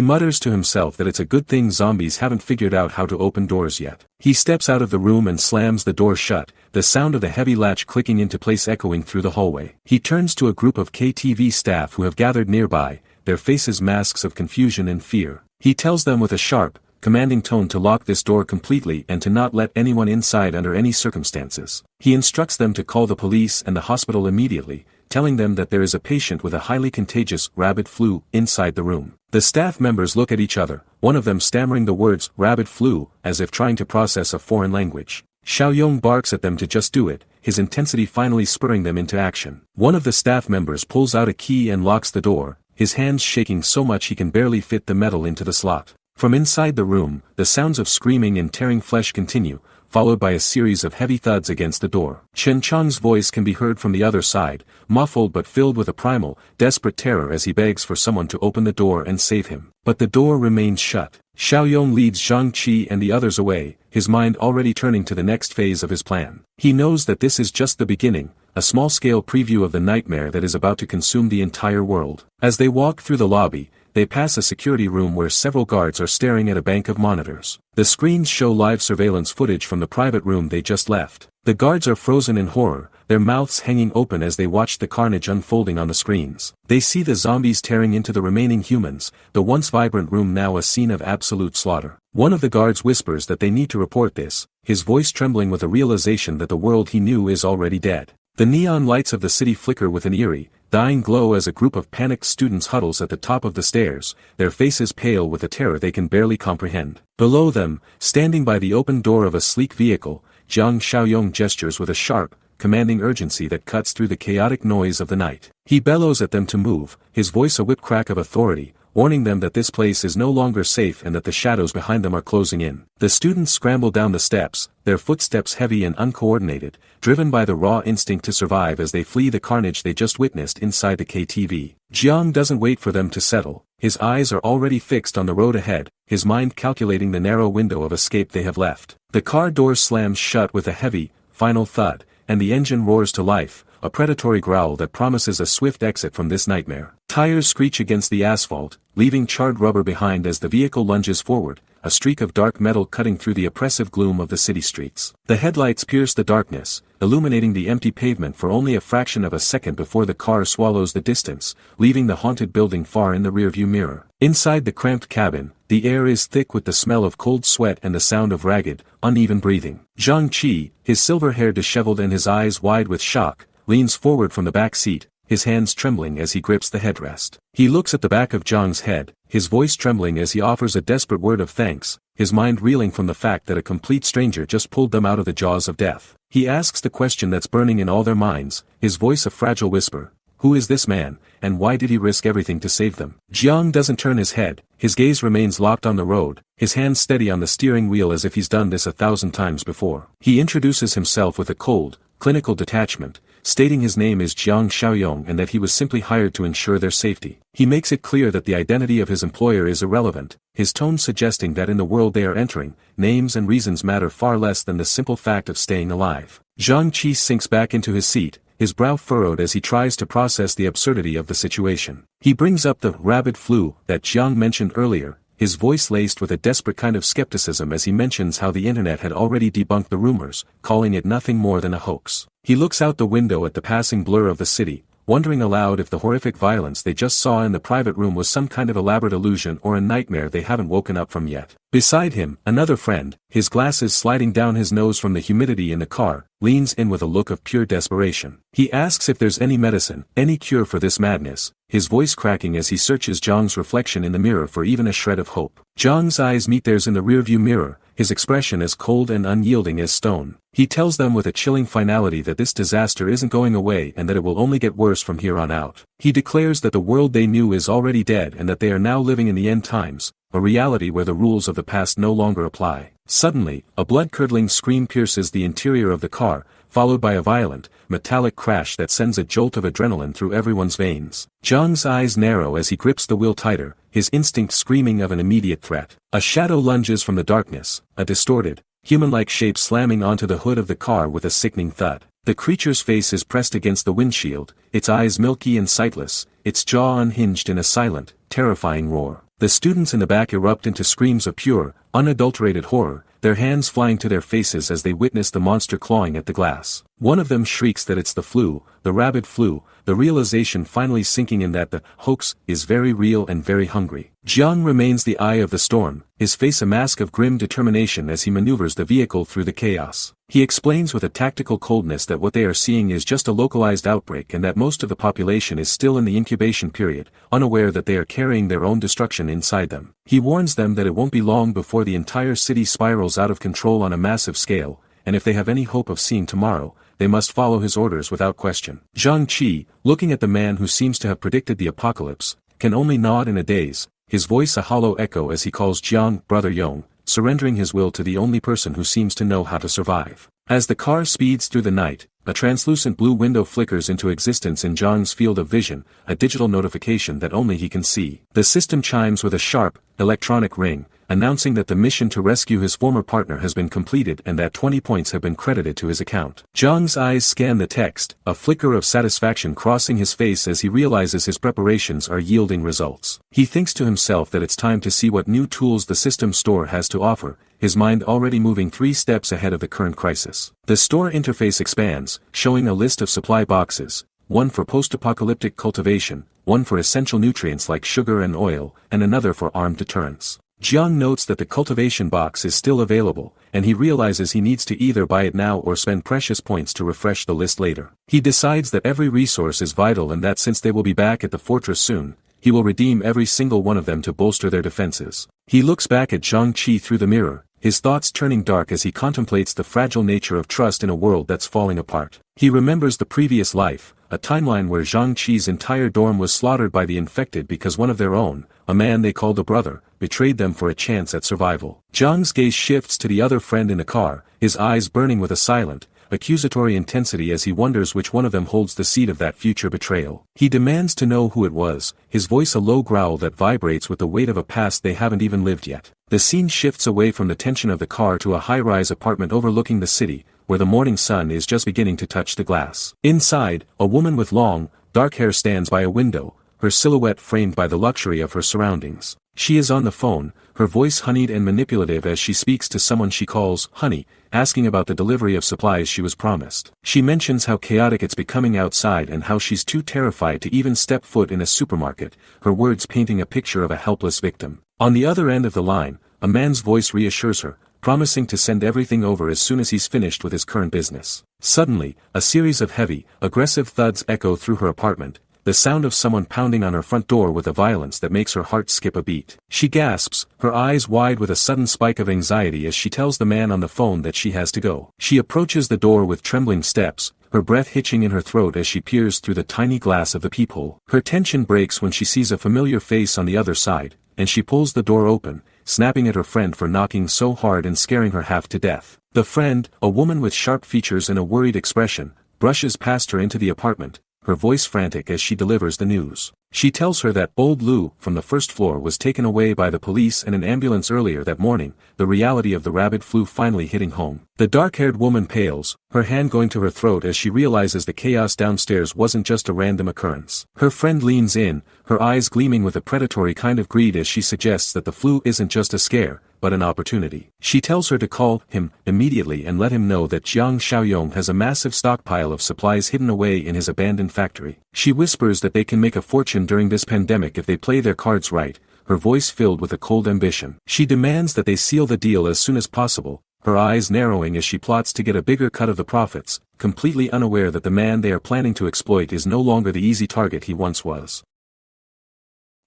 mutters to himself that it's a good thing zombies haven't figured out how to open doors yet. He steps out of the room and slams the door shut, the sound of the heavy latch clicking into place echoing through the hallway. He turns to a group of KTV staff who have gathered nearby, their faces masks of confusion and fear. He tells them with a sharp, commanding tone to lock this door completely and to not let anyone inside under any circumstances. He instructs them to call the police and the hospital immediately, telling them that there is a patient with a highly contagious rabid flu inside the room. The staff members look at each other, one of them stammering the words rabid flu, as if trying to process a foreign language. Xiaoyong barks at them to just do it, his intensity finally spurring them into action. One of the staff members pulls out a key and locks the door, his hands shaking so much he can barely fit the metal into the slot. From inside the room, the sounds of screaming and tearing flesh continue, followed by a series of heavy thuds against the door. Chen Chong's voice can be heard from the other side, muffled but filled with a primal, desperate terror as he begs for someone to open the door and save him. But the door remains shut. Xiaoyong leads Zhang Qi and the others away, his mind already turning to the next phase of his plan. He knows that this is just the beginning, a small-scale preview of the nightmare that is about to consume the entire world. As they walk through the lobby, they pass a security room where several guards are staring at a bank of monitors. The screens show live surveillance footage from the private room they just left. The guards are frozen in horror, their mouths hanging open as they watch the carnage unfolding on the screens. They see the zombies tearing into the remaining humans, the once vibrant room now a scene of absolute slaughter. One of the guards whispers that they need to report this, his voice trembling with a realization that the world he knew is already dead. The neon lights of the city flicker with an eerie, dying glow as a group of panicked students huddles at the top of the stairs, their faces pale with a terror they can barely comprehend. Below them, standing by the open door of a sleek vehicle, Jiang Xiaoyong gestures with a sharp, commanding urgency that cuts through the chaotic noise of the night. He bellows at them to move, his voice a whip crack of authority, warning them that this place is no longer safe and that the shadows behind them are closing in. The students scramble down the steps, their footsteps heavy and uncoordinated, driven by the raw instinct to survive as they flee the carnage they just witnessed inside the KTV. Jiang doesn't wait for them to settle, his eyes are already fixed on the road ahead, his mind calculating the narrow window of escape they have left. The car door slams shut with a heavy, final thud, and the engine roars to life, a predatory growl that promises a swift exit from this nightmare. Tires screech against the asphalt, leaving charred rubber behind as the vehicle lunges forward, a streak of dark metal cutting through the oppressive gloom of the city streets. The headlights pierce the darkness, illuminating the empty pavement for only a fraction of a second before the car swallows the distance, leaving the haunted building far in the rearview mirror. Inside the cramped cabin, the air is thick with the smell of cold sweat and the sound of ragged, uneven breathing. Zhang Qi, his silver hair disheveled and his eyes wide with shock, leans forward from the back seat, his hands trembling as he grips the headrest. He looks at the back of Zhang's head, his voice trembling as he offers a desperate word of thanks, his mind reeling from the fact that a complete stranger just pulled them out of the jaws of death. He asks the question that's burning in all their minds, his voice a fragile whisper. Who is this man, and why did he risk everything to save them? Jiang doesn't turn his head, his gaze remains locked on the road, his hands steady on the steering wheel as if he's done this 1,000 times before. He introduces himself with a cold, clinical detachment, stating his name is Jiang Xiaoyong and that he was simply hired to ensure their safety. He makes it clear that the identity of his employer is irrelevant, his tone suggesting that in the world they are entering, names and reasons matter far less than the simple fact of staying alive. Zhang Qi sinks back into his seat, his brow furrowed as he tries to process the absurdity of the situation. He brings up the rabid flu that Jiang mentioned earlier, his voice laced with a desperate kind of skepticism as he mentions how the internet had already debunked the rumors, calling it nothing more than a hoax. He looks out the window at the passing blur of the city, wondering aloud if the horrific violence they just saw in the private room was some kind of elaborate illusion or a nightmare they haven't woken up from yet. Beside him, another friend, his glasses sliding down his nose from the humidity in the car, leans in with a look of pure desperation. He asks if there's any medicine, any cure for this madness, his voice cracking as he searches Zhang's reflection in the mirror for even a shred of hope. Zhang's eyes meet theirs in the rearview mirror, his expression as cold and unyielding as stone. He tells them with a chilling finality that this disaster isn't going away and that it will only get worse from here on out. He declares that the world they knew is already dead and that they are now living in the end times, a reality where the rules of the past no longer apply. Suddenly, a blood-curdling scream pierces the interior of the car, followed by a violent, metallic crash that sends a jolt of adrenaline through everyone's veins. Zhang's eyes narrow as he grips the wheel tighter, his instinct screaming of an immediate threat. A shadow lunges from the darkness, a distorted, human-like shape slamming onto the hood of the car with a sickening thud. The creature's face is pressed against the windshield, its eyes milky and sightless, its jaw unhinged in a silent, terrifying roar. The students in the back erupt into screams of pure, unadulterated horror, their hands flying to their faces as they witness the monster clawing at the glass. One of them shrieks that it's the flu, the rabid flu, the realization finally sinking in that the hoax is very real and very hungry. Jiang remains the eye of the storm, his face a mask of grim determination as he maneuvers the vehicle through the chaos. He explains with a tactical coldness that what they are seeing is just a localized outbreak and that most of the population is still in the incubation period, unaware that they are carrying their own destruction inside them. He warns them that it won't be long before the entire city spirals out of control on a massive scale, and if they have any hope of seeing tomorrow, they must follow his orders without question. Zhang Qi, looking at the man who seems to have predicted the apocalypse, can only nod in a daze, his voice a hollow echo as he calls Jiang Brother Yong, surrendering his will to the only person who seems to know how to survive. As the car speeds through the night, a translucent blue window flickers into existence in Zhang's field of vision, a digital notification that only he can see. The system chimes with a sharp, electronic ring, announcing that the mission to rescue his former partner has been completed and that 20 points have been credited to his account. Zhang's eyes scan the text, a flicker of satisfaction crossing his face as he realizes his preparations are yielding results. He thinks to himself that it's time to see what new tools the system store has to offer, his mind already moving 3 steps ahead of the current crisis. The store interface expands, showing a list of supply boxes, one for post-apocalyptic cultivation, one for essential nutrients like sugar and oil, and another for armed deterrence. Jiang notes that the cultivation box is still available, and he realizes he needs to either buy it now or spend precious points to refresh the list later. He decides that every resource is vital and that since they will be back at the fortress soon, he will redeem every single one of them to bolster their defenses. He looks back at Zhang Qi through the mirror, his thoughts turning dark as he contemplates the fragile nature of trust in a world that's falling apart. He remembers the previous life, a timeline where Zhang Qi's entire dorm was slaughtered by the infected because one of their own, a man they called a brother, betrayed them for a chance at survival. Zhang's gaze shifts to the other friend in the car, his eyes burning with a silent, accusatory intensity as he wonders which one of them holds the seed of that future betrayal. He demands to know who it was, his voice a low growl that vibrates with the weight of a past they haven't even lived yet. The scene shifts away from the tension of the car to a high-rise apartment overlooking the city, where the morning sun is just beginning to touch the glass. Inside, a woman with long, dark hair stands by a window, her silhouette framed by the luxury of her surroundings. She is on the phone, her voice honeyed and manipulative as she speaks to someone she calls Honey, asking about the delivery of supplies she was promised. She mentions how chaotic it's becoming outside and how she's too terrified to even step foot in a supermarket, her words painting a picture of a helpless victim. On the other end of the line, a man's voice reassures her, promising to send everything over as soon as he's finished with his current business. Suddenly, a series of heavy, aggressive thuds echo through her apartment, the sound of someone pounding on her front door with a violence that makes her heart skip a beat. She gasps, her eyes wide with a sudden spike of anxiety as she tells the man on the phone that she has to go. She approaches the door with trembling steps, her breath hitching in her throat as she peers through the tiny glass of the peephole. Her tension breaks when she sees a familiar face on the other side, and she pulls the door open, snapping at her friend for knocking so hard and scaring her half to death. The friend, a woman with sharp features and a worried expression, brushes past her into the apartment, her voice frantic as she delivers the news. She tells her that old Lou from the first floor was taken away by the police and an ambulance earlier that morning, the reality of the rabid flu finally hitting home. The dark-haired woman pales, her hand going to her throat as she realizes the chaos downstairs wasn't just a random occurrence. Her friend leans in, her eyes gleaming with a predatory kind of greed as she suggests that the flu isn't just a scare, but an opportunity. She tells her to call him immediately and let him know that Jiang Xiaoyong has a massive stockpile of supplies hidden away in his abandoned factory. She whispers that they can make a fortune during this pandemic if they play their cards right, her voice filled with a cold ambition. She demands that they seal the deal as soon as possible, her eyes narrowing as she plots to get a bigger cut of the profits, completely unaware that the man they are planning to exploit is no longer the easy target he once was.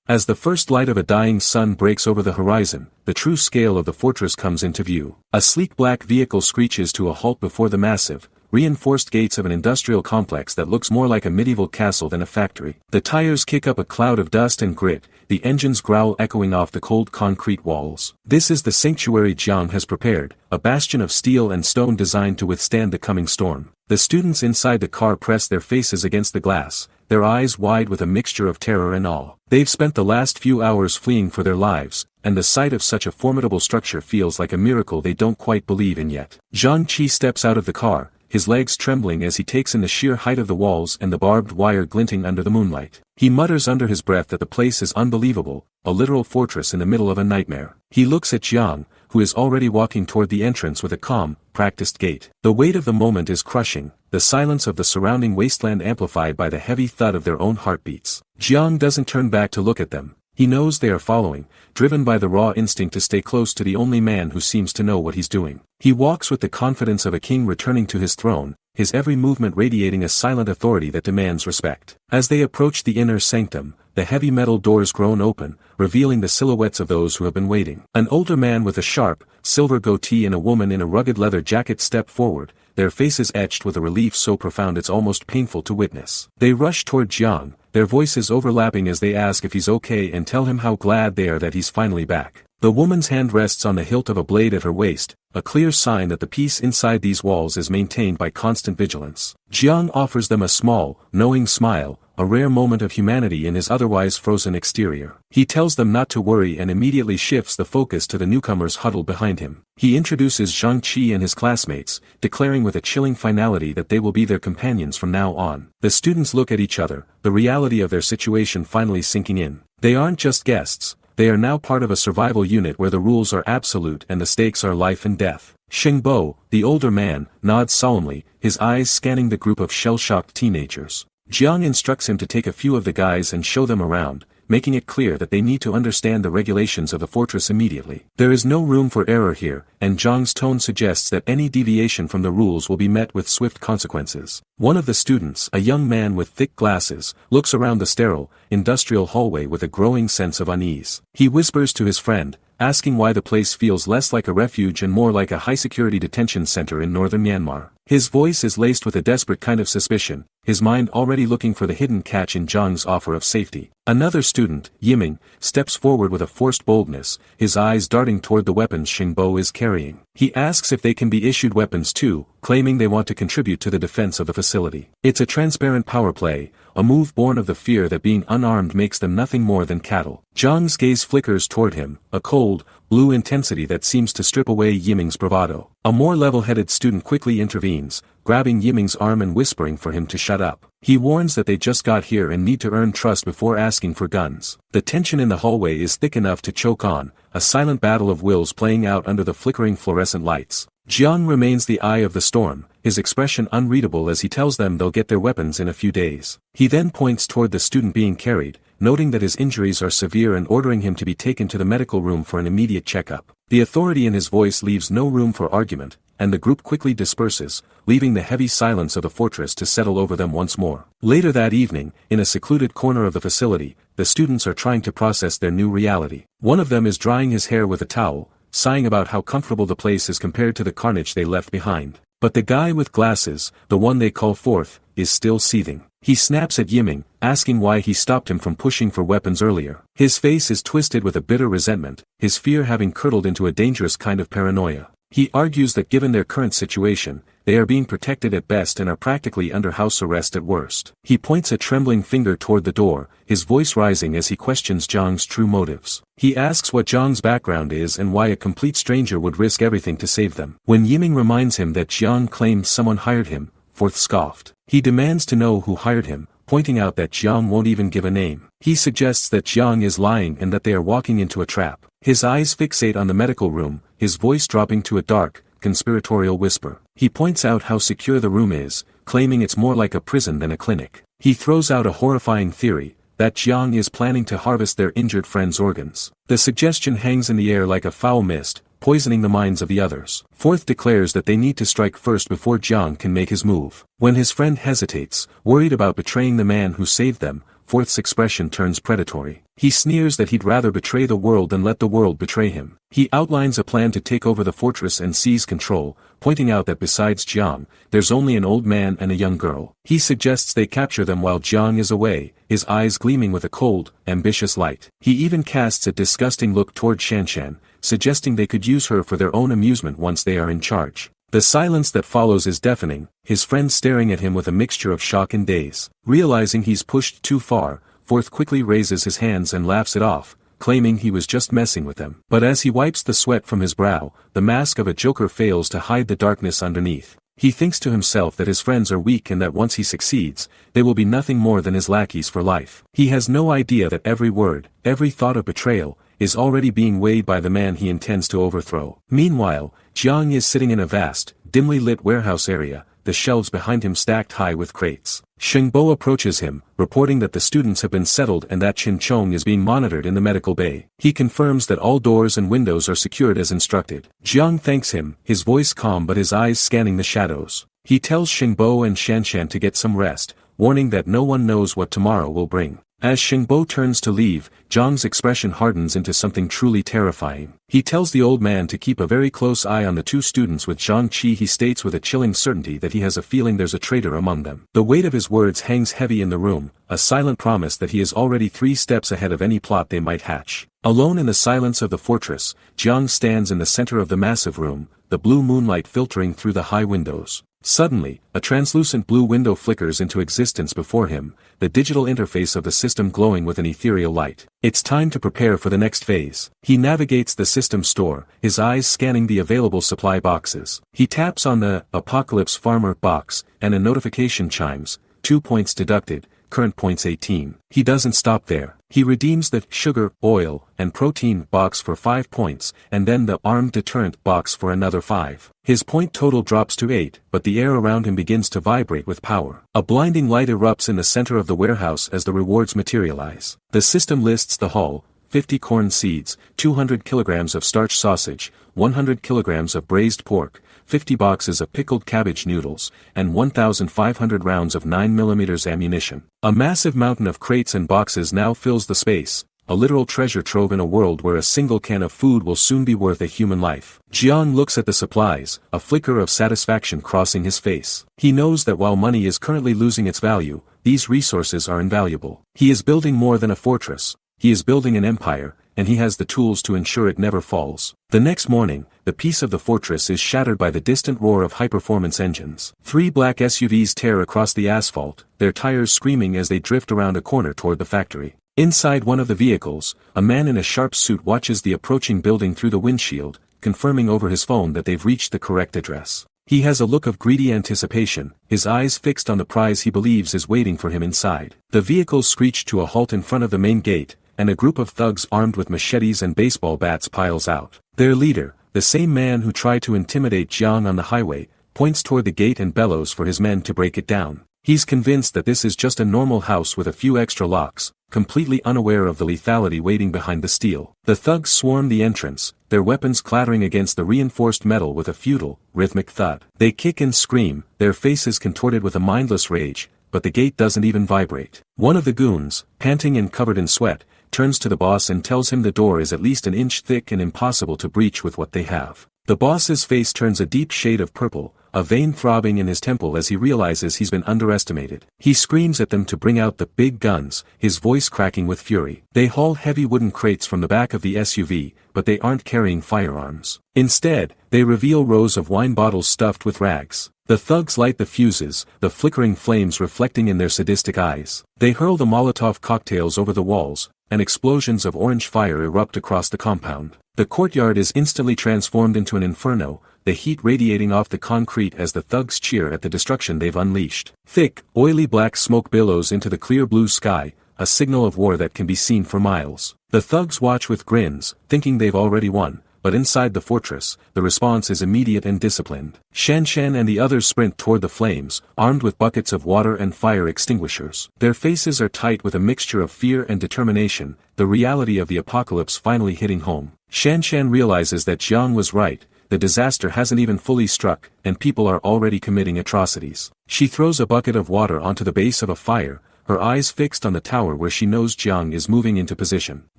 As the first light of a dying sun breaks over the horizon, the true scale of the fortress comes into view. A sleek black vehicle screeches to a halt before the massive, reinforced gates of an industrial complex that looks more like a medieval castle than a factory. The tires kick up a cloud of dust and grit, the engines growl echoing off the cold concrete walls. This is the sanctuary Jiang has prepared, a bastion of steel and stone designed to withstand the coming storm. The students inside the car press their faces against the glass, their eyes wide with a mixture of terror and awe. They've spent the last few hours fleeing for their lives, and the sight of such a formidable structure feels like a miracle they don't quite believe in yet. Zhang Qi steps out of the car, his legs trembling as he takes in the sheer height of the walls and the barbed wire glinting under the moonlight. He mutters under his breath that the place is unbelievable, a literal fortress in the middle of a nightmare. He looks at Jiang, who is already walking toward the entrance with a calm, practiced gait. The weight of the moment is crushing, the silence of the surrounding wasteland amplified by the heavy thud of their own heartbeats. Jiang doesn't turn back to look at them. He knows they are following, driven by the raw instinct to stay close to the only man who seems to know what he's doing. He walks with the confidence of a king returning to his throne, his every movement radiating a silent authority that demands respect. As they approach the inner sanctum, the heavy metal doors groan open, revealing the silhouettes of those who have been waiting. An older man with a sharp, silver goatee and a woman in a rugged leather jacket step forward, their faces etched with a relief so profound it's almost painful to witness. They rush toward Jiang, their voices overlapping as they ask if he's okay and tell him how glad they are that he's finally back. The woman's hand rests on the hilt of a blade at her waist, a clear sign that the peace inside these walls is maintained by constant vigilance. Jiang offers them a small, knowing smile, a rare moment of humanity in his otherwise frozen exterior. He tells them not to worry and immediately shifts the focus to the newcomers huddled behind him. He introduces Zhang Qi and his classmates, declaring with a chilling finality that they will be their companions from now on. The students look at each other, the reality of their situation finally sinking in. They aren't just guests. They are now part of a survival unit where the rules are absolute and the stakes are life and death. Shengbo, the older man, nods solemnly, his eyes scanning the group of shell-shocked teenagers. Jiang instructs him to take a few of the guys and show them around, making it clear that they need to understand the regulations of the fortress immediately. There is no room for error here, and Jiang's tone suggests that any deviation from the rules will be met with swift consequences. One of the students, a young man with thick glasses, looks around the sterile, industrial hallway with a growing sense of unease. He whispers to his friend, asking why the place feels less like a refuge and more like a high-security detention center in northern Myanmar. His voice is laced with a desperate kind of suspicion, his mind already looking for the hidden catch in Zhang's offer of safety. Another student, Yiming, steps forward with a forced boldness, his eyes darting toward the weapons Shengbo is carrying. He asks if they can be issued weapons too, claiming they want to contribute to the defense of the facility. It's a transparent power play, a move born of the fear that being unarmed makes them nothing more than cattle. Zhang's gaze flickers toward him, a cold, blue intensity that seems to strip away Yiming's bravado. A more level-headed student quickly intervenes, grabbing Yiming's arm and whispering for him to shut up. He warns that they just got here and need to earn trust before asking for guns. The tension in the hallway is thick enough to choke on, a silent battle of wills playing out under the flickering fluorescent lights. Jiang remains the eye of the storm, his expression unreadable as he tells them they'll get their weapons in a few days. He then points toward the student being carried, noting that his injuries are severe and ordering him to be taken to the medical room for an immediate checkup. The authority in his voice leaves no room for argument, and the group quickly disperses, leaving the heavy silence of the fortress to settle over them once more. Later that evening, in a secluded corner of the facility, the students are trying to process their new reality. One of them is drying his hair with a towel, sighing about how comfortable the place is compared to the carnage they left behind. But the guy with glasses, the one they call Fourth, is still seething. He snaps at Yiming, asking why he stopped him from pushing for weapons earlier. His face is twisted with a bitter resentment, his fear having curdled into a dangerous kind of paranoia. He argues that given their current situation, they are being protected at best and are practically under house arrest at worst. He points a trembling finger toward the door, his voice rising as he questions Jiang's true motives. He asks what Jiang's background is and why a complete stranger would risk everything to save them. When Yiming reminds him that Jiang claims someone hired him, Fourth scoffed. He demands to know who hired him, pointing out that Jiang won't even give a name. He suggests that Jiang is lying and that they are walking into a trap. His eyes fixate on the medical room, his voice dropping to a dark, conspiratorial whisper. He points out how secure the room is, claiming it's more like a prison than a clinic. He throws out a horrifying theory, that Jiang is planning to harvest their injured friend's organs. The suggestion hangs in the air like a foul mist, poisoning the minds of the others. Fourth declares that they need to strike first before Jiang can make his move. When his friend hesitates, worried about betraying the man who saved them, Fourth's expression turns predatory. He sneers that he'd rather betray the world than let the world betray him. He outlines a plan to take over the fortress and seize control, pointing out that besides Jiang, there's only an old man and a young girl. He suggests they capture them while Jiang is away, his eyes gleaming with a cold, ambitious light. He even casts a disgusting look toward Shanshan, suggesting they could use her for their own amusement once they are in charge. The silence that follows is deafening, his friend staring at him with a mixture of shock and daze. Realizing he's pushed too far, Fourth quickly raises his hands and laughs it off, claiming he was just messing with them. But as he wipes the sweat from his brow, the mask of a joker fails to hide the darkness underneath. He thinks to himself that his friends are weak and that once he succeeds, they will be nothing more than his lackeys for life. He has no idea that every word, every thought of betrayal, is already being weighed by the man he intends to overthrow. Meanwhile, Jiang is sitting in a vast, dimly lit warehouse area, the shelves behind him stacked high with crates. Shengbo approaches him, reporting that the students have been settled and that Qin Chong is being monitored in the medical bay. He confirms that all doors and windows are secured as instructed. Jiang thanks him, his voice calm but his eyes scanning the shadows. He tells Shengbo and Shanshan to get some rest, warning that no one knows what tomorrow will bring. As Shengbo turns to leave, Jiang's expression hardens into something truly terrifying. He tells the old man to keep a very close eye on the two students with Zhang Qi. He states with a chilling certainty that he has a feeling there's a traitor among them. The weight of his words hangs heavy in the room, a silent promise that he is already 3 steps ahead of any plot they might hatch. Alone in the silence of the fortress, Jiang stands in the center of the massive room, the blue moonlight filtering through the high windows. Suddenly, a translucent blue window flickers into existence before him, the digital interface of the system glowing with an ethereal light. It's time to prepare for the next phase. He navigates the system store, his eyes scanning the available supply boxes. He taps on the Apocalypse Farmer box, and a notification chimes, 2 points deducted, current points 18. He doesn't stop there. He redeems the sugar, oil, and protein box for 5 points, and then the armed deterrent box for another 5. His point total drops to 8, but the air around him begins to vibrate with power. A blinding light erupts in the center of the warehouse as the rewards materialize. The system lists the haul: 50 corn seeds, 200 kilograms of starch sausage, 100 kilograms of braised pork, 50 boxes of pickled cabbage noodles, and 1,500 rounds of 9mm ammunition. A massive mountain of crates and boxes now fills the space, a literal treasure trove in a world where a single can of food will soon be worth a human life. Jiang looks at the supplies, a flicker of satisfaction crossing his face. He knows that while money is currently losing its value, these resources are invaluable. He is building more than a fortress. He is building an empire, and he has the tools to ensure it never falls. The next morning, the peace of the fortress is shattered by the distant roar of high-performance engines. 3 black SUVs tear across the asphalt, their tires screaming as they drift around a corner toward the factory. Inside one of the vehicles, a man in a sharp suit watches the approaching building through the windshield, confirming over his phone that they've reached the correct address. He has a look of greedy anticipation, his eyes fixed on the prize he believes is waiting for him inside. The vehicles screech to a halt in front of the main gate, and a group of thugs armed with machetes and baseball bats piles out. Their leader, the same man who tried to intimidate Jiang on the highway, points toward the gate and bellows for his men to break it down. He's convinced that this is just a normal house with a few extra locks, completely unaware of the lethality waiting behind the steel. The thugs swarm the entrance, their weapons clattering against the reinforced metal with a futile, rhythmic thud. They kick and scream, their faces contorted with a mindless rage, but the gate doesn't even vibrate. One of the goons, panting and covered in sweat, turns to the boss and tells him the door is at least an inch thick and impossible to breach with what they have. The boss's face turns a deep shade of purple, a vein throbbing in his temple as he realizes he's been underestimated. He screams at them to bring out the big guns, his voice cracking with fury. They haul heavy wooden crates from the back of the SUV, but they aren't carrying firearms. Instead, they reveal rows of wine bottles stuffed with rags. The thugs light the fuses, the flickering flames reflecting in their sadistic eyes. They hurl the Molotov cocktails over the walls, and explosions of orange fire erupt across the compound. The courtyard is instantly transformed into an inferno, the heat radiating off the concrete as the thugs cheer at the destruction they've unleashed. Thick, oily black smoke billows into the clear blue sky, a signal of war that can be seen for miles. The thugs watch with grins, thinking they've already won, but inside the fortress, the response is immediate and disciplined. Shan Shan and the others sprint toward the flames, armed with buckets of water and fire extinguishers. Their faces are tight with a mixture of fear and determination, the reality of the apocalypse finally hitting home. Shan Shan realizes that Jiang was right, the disaster hasn't even fully struck, and people are already committing atrocities. She throws a bucket of water onto the base of a fire, her eyes fixed on the tower where she knows Jiang is moving into position.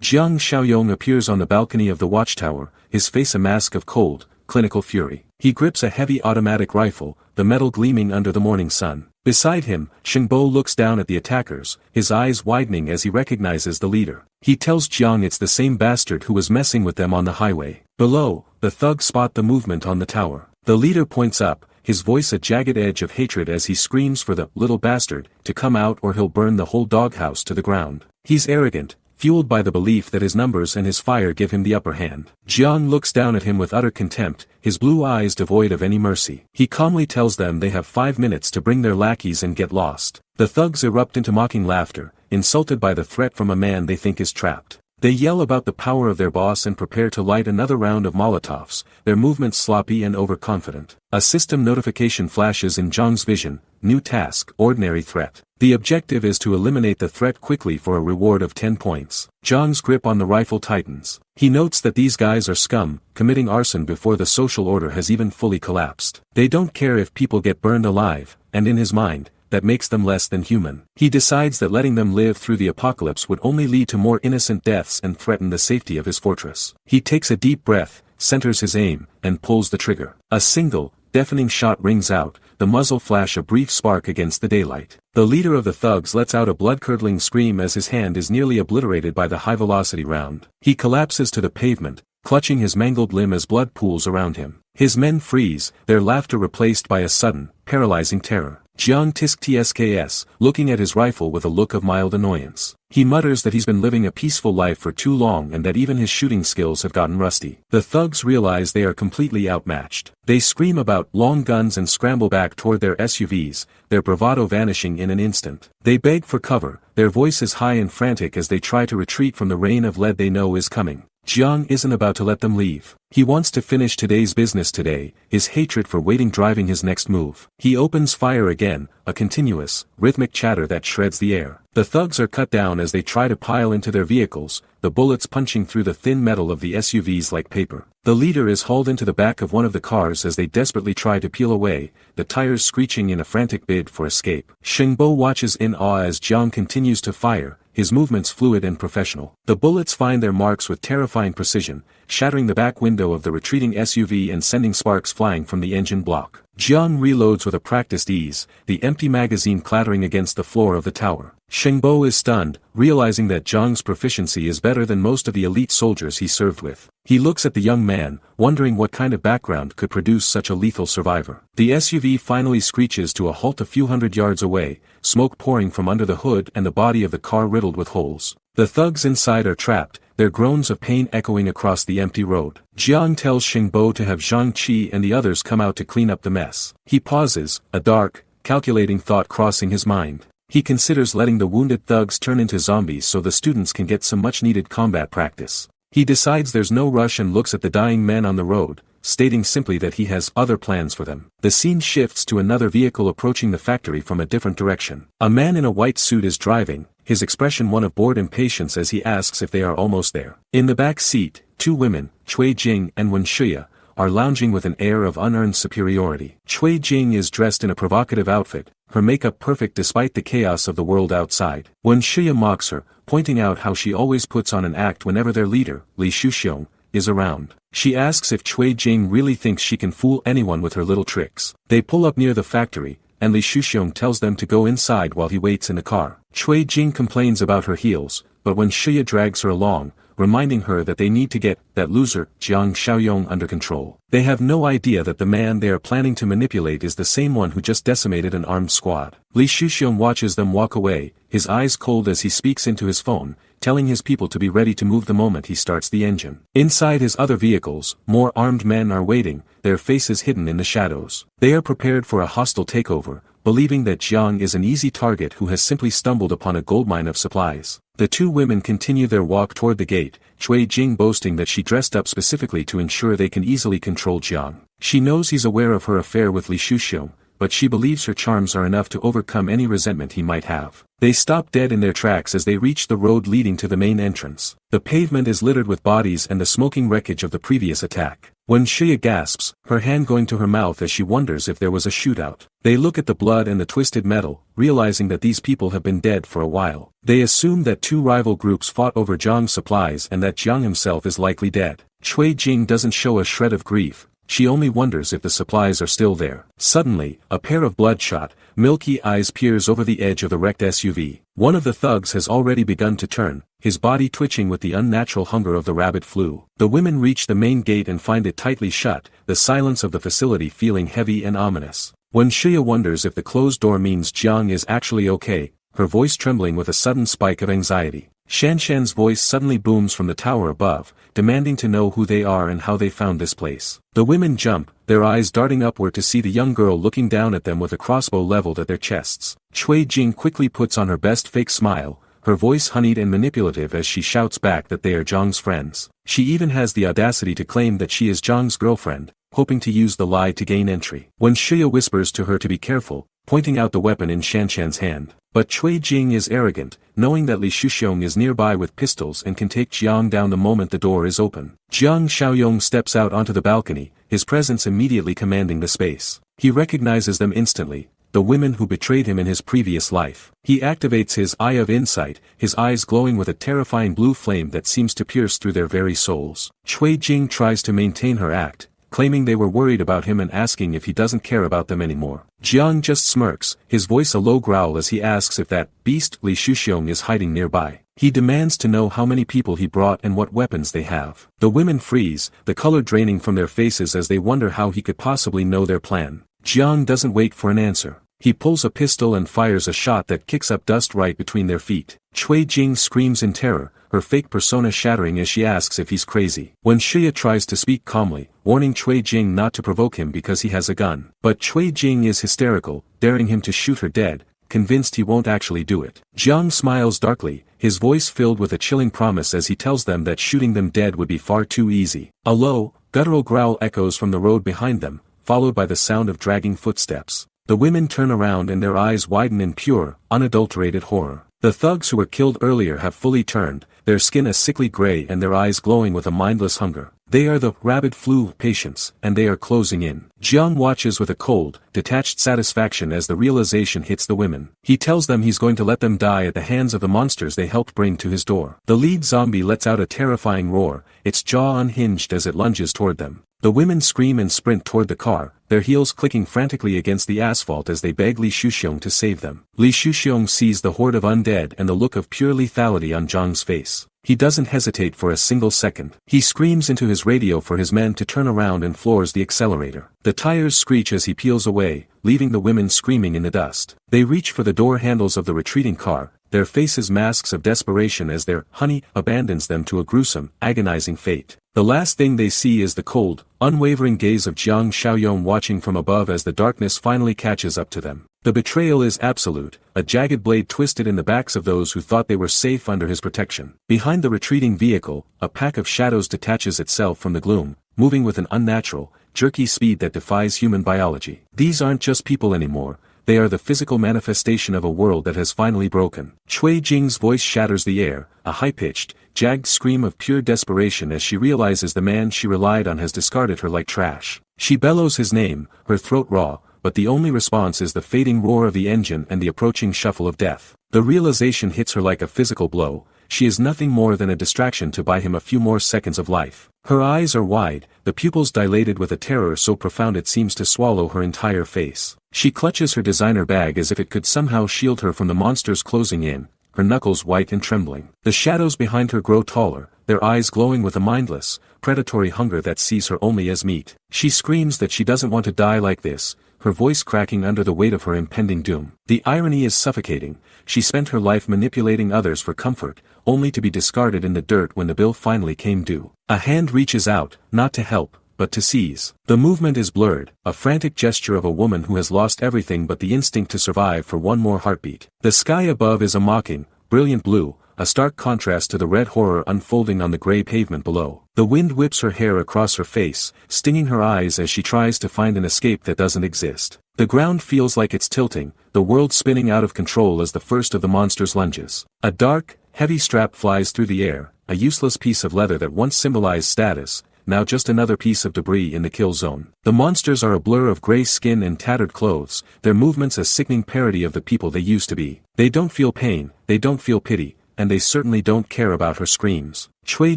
Jiang Xiaoyong appears on the balcony of the watchtower, his face a mask of cold, clinical fury. He grips a heavy automatic rifle, the metal gleaming under the morning sun. Beside him, Shengbo looks down at the attackers, his eyes widening as he recognizes the leader. He tells Jiang it's the same bastard who was messing with them on the highway. Below, the thugs spot the movement on the tower. The leader points up, his voice a jagged edge of hatred as he screams for the little bastard to come out or he'll burn the whole doghouse to the ground. He's arrogant, fueled by the belief that his numbers and his fire give him the upper hand. Jiang looks down at him with utter contempt, his blue eyes devoid of any mercy. He calmly tells them they have 5 minutes to bring their lackeys and get lost. The thugs erupt into mocking laughter, insulted by the threat from a man they think is trapped. They yell about the power of their boss and prepare to light another round of Molotovs, their movements sloppy and overconfident. A system notification flashes in Jiang's vision, new task, ordinary threat. The objective is to eliminate the threat quickly for a reward of 10 points. Jiang's grip on the rifle tightens. He notes that these guys are scum, committing arson before the social order has even fully collapsed. They don't care if people get burned alive, and in his mind, that makes them less than human. He decides that letting them live through the apocalypse would only lead to more innocent deaths and threaten the safety of his fortress. He takes a deep breath, centers his aim, and pulls the trigger. A single, deafening shot rings out, the muzzle flash a brief spark against the daylight. The leader of the thugs lets out a blood-curdling scream as his hand is nearly obliterated by the high-velocity round. He collapses to the pavement, clutching his mangled limb as blood pools around him. His men freeze, their laughter replaced by a sudden, paralyzing terror. Jiang tsks, looking at his rifle with a look of mild annoyance. He mutters that he's been living a peaceful life for too long and that even his shooting skills have gotten rusty. The thugs realize they are completely outmatched. They scream about long guns and scramble back toward their SUVs, their bravado vanishing in an instant. They beg for cover, their voices high and frantic as they try to retreat from the rain of lead they know is coming. Jiang isn't about to let them leave. He wants to finish today's business today, his hatred for waiting driving his next move. He opens fire again, a continuous, rhythmic chatter that shreds the air. The thugs are cut down as they try to pile into their vehicles, the bullets punching through the thin metal of the SUVs like paper. The leader is hauled into the back of one of the cars as they desperately try to peel away, the tires screeching in a frantic bid for escape. Shengbo watches in awe as Jiang continues to fire, his movements fluid and professional. The bullets find their marks with terrifying precision, shattering the back window of the retreating SUV and sending sparks flying from the engine block. Jiang reloads with a practiced ease, the empty magazine clattering against the floor of the tower. Shengbo is stunned, realizing that Jiang's proficiency is better than most of the elite soldiers he served with. He looks at the young man, wondering what kind of background could produce such a lethal survivor. The SUV finally screeches to a halt a few hundred yards away, smoke pouring from under the hood and the body of the car riddled with holes. The thugs inside are trapped, their groans of pain echoing across the empty road. Jiang tells Shengbo to have Zhang Qi and the others come out to clean up the mess. He pauses, a dark, calculating thought crossing his mind. He considers letting the wounded thugs turn into zombies so the students can get some much-needed combat practice. He decides there's no rush and looks at the dying men on the road, stating simply that he has other plans for them. The scene shifts to another vehicle approaching the factory from a different direction. A man in a white suit is driving, his expression one of bored impatience as he asks if they are almost there. In the back seat, two women, Cui Jing and Wen Shuya, are lounging with an air of unearned superiority. Cui Jing is dressed in a provocative outfit, her makeup perfect despite the chaos of the world outside. Wen Shuya mocks her, pointing out how she always puts on an act whenever their leader, Li Shuxiong, is around. She asks if Cui Jing really thinks she can fool anyone with her little tricks. They pull up near the factory, and Li Shuxiong tells them to go inside while he waits in the car. Cui Jing complains about her heels, but when Shuya drags her along, reminding her that they need to get that loser, Jiang Xiaoyong, under control. They have no idea that the man they are planning to manipulate is the same one who just decimated an armed squad. Li Shuxiong watches them walk away, his eyes cold as he speaks into his phone, telling his people to be ready to move the moment he starts the engine. Inside his other vehicles, more armed men are waiting, their faces hidden in the shadows. They are prepared for a hostile takeover, believing that Jiang is an easy target who has simply stumbled upon a goldmine of supplies. The two women continue their walk toward the gate, Cui Jing boasting that she dressed up specifically to ensure they can easily control Jiang. She knows he's aware of her affair with Li Shuxiong, but she believes her charms are enough to overcome any resentment he might have. They stop dead in their tracks as they reach the road leading to the main entrance. The pavement is littered with bodies and the smoking wreckage of the previous attack. When Shuya gasps, her hand going to her mouth as she wonders if there was a shootout. They look at the blood and the twisted metal, realizing that these people have been dead for a while. They assume that two rival groups fought over Jiang's supplies and that Jiang himself is likely dead. Cui Jing doesn't show a shred of grief. She only wonders if the supplies are still there. Suddenly, a pair of bloodshot, milky eyes peers over the edge of the wrecked SUV. One of the thugs has already begun to turn, his body twitching with the unnatural hunger of the rabbit flu. The women reach the main gate and find it tightly shut, the silence of the facility feeling heavy and ominous. When Shuya wonders if the closed door means Jiang is actually okay, her voice trembling with a sudden spike of anxiety. Shanshan's voice suddenly booms from the tower above, demanding to know who they are and how they found this place. The women jump, their eyes darting upward to see the young girl looking down at them with a crossbow leveled at their chests. Cui Jing quickly puts on her best fake smile, her voice honeyed and manipulative as she shouts back that they are Zhang's friends. She even has the audacity to claim that she is Zhang's girlfriend, hoping to use the lie to gain entry. When Shuya whispers to her to be careful, pointing out the weapon in Shanshan's hand. But Cui Jing is arrogant, knowing that Li Shuxiong is nearby with pistols and can take Jiang down the moment the door is open. Jiang Xiaoyong steps out onto the balcony, his presence immediately commanding the space. He recognizes them instantly, the women who betrayed him in his previous life. He activates his Eye of Insight, his eyes glowing with a terrifying blue flame that seems to pierce through their very souls. Cui Jing tries to maintain her act, claiming they were worried about him and asking if he doesn't care about them anymore. Jiang just smirks, his voice a low growl as he asks if that beast Li Shuxiong is hiding nearby. He demands to know how many people he brought and what weapons they have. The women freeze, the color draining from their faces as they wonder how he could possibly know their plan. Jiang doesn't wait for an answer. He pulls a pistol and fires a shot that kicks up dust right between their feet. Cui Jing screams in terror, her fake persona shattering as she asks if he's crazy. When Shuya tries to speak calmly, warning Cui Jing not to provoke him because he has a gun. But Cui Jing is hysterical, daring him to shoot her dead, convinced he won't actually do it. Jiang smiles darkly, his voice filled with a chilling promise as he tells them that shooting them dead would be far too easy. A low, guttural growl echoes from the road behind them, followed by the sound of dragging footsteps. The women turn around and their eyes widen in pure, unadulterated horror. The thugs who were killed earlier have fully turned, their skin a sickly gray and their eyes glowing with a mindless hunger. They are the rabid flu patients, and they are closing in. Jiang watches with a cold, detached satisfaction as the realization hits the women. He tells them he's going to let them die at the hands of the monsters they helped bring to his door. The lead zombie lets out a terrifying roar, its jaw unhinged as it lunges toward them. The women scream and sprint toward the car, their heels clicking frantically against the asphalt as they beg Li Shuxiong to save them. Li Shuxiong sees the horde of undead and the look of pure lethality on Zhang's face. He doesn't hesitate for a single second. He screams into his radio for his men to turn around and floors the accelerator. The tires screech as he peels away, leaving the women screaming in the dust. They reach for the door handles of the retreating car, their faces masks of desperation as their honey abandons them to a gruesome, agonizing fate. The last thing they see is the cold, unwavering gaze of Jiang Xiaoyong watching from above as the darkness finally catches up to them. The betrayal is absolute, a jagged blade twisted in the backs of those who thought they were safe under his protection. Behind the retreating vehicle, a pack of shadows detaches itself from the gloom, moving with an unnatural, jerky speed that defies human biology. These aren't just people anymore, they are the physical manifestation of a world that has finally broken. Cui Jing's voice shatters the air, a high-pitched, jagged scream of pure desperation as she realizes the man she relied on has discarded her like trash. She bellows his name, her throat raw, but the only response is the fading roar of the engine and the approaching shuffle of death. The realization hits her like a physical blow. She is nothing more than a distraction to buy him a few more seconds of life. Her eyes are wide, the pupils dilated with a terror so profound it seems to swallow her entire face. She clutches her designer bag as if it could somehow shield her from the monsters closing in, her knuckles white and trembling. The shadows behind her grow taller, their eyes glowing with a mindless, predatory hunger that sees her only as meat. She screams that she doesn't want to die like this, her voice cracking under the weight of her impending doom. The irony is suffocating. She spent her life manipulating others for comfort, only to be discarded in the dirt when the bill finally came due. A hand reaches out, not to help, but to seize. The movement is blurred, a frantic gesture of a woman who has lost everything but the instinct to survive for one more heartbeat. The sky above is a mocking, brilliant blue, a stark contrast to the red horror unfolding on the gray pavement below. The wind whips her hair across her face, stinging her eyes as she tries to find an escape that doesn't exist. The ground feels like it's tilting, the world spinning out of control as the first of the monster's lunges. A dark, heavy strap flies through the air, a useless piece of leather that once symbolized status, now just another piece of debris in the kill zone. The monsters are a blur of gray skin and tattered clothes, their movements a sickening parody of the people they used to be. They don't feel pain, they don't feel pity, and they certainly don't care about her screams. Cui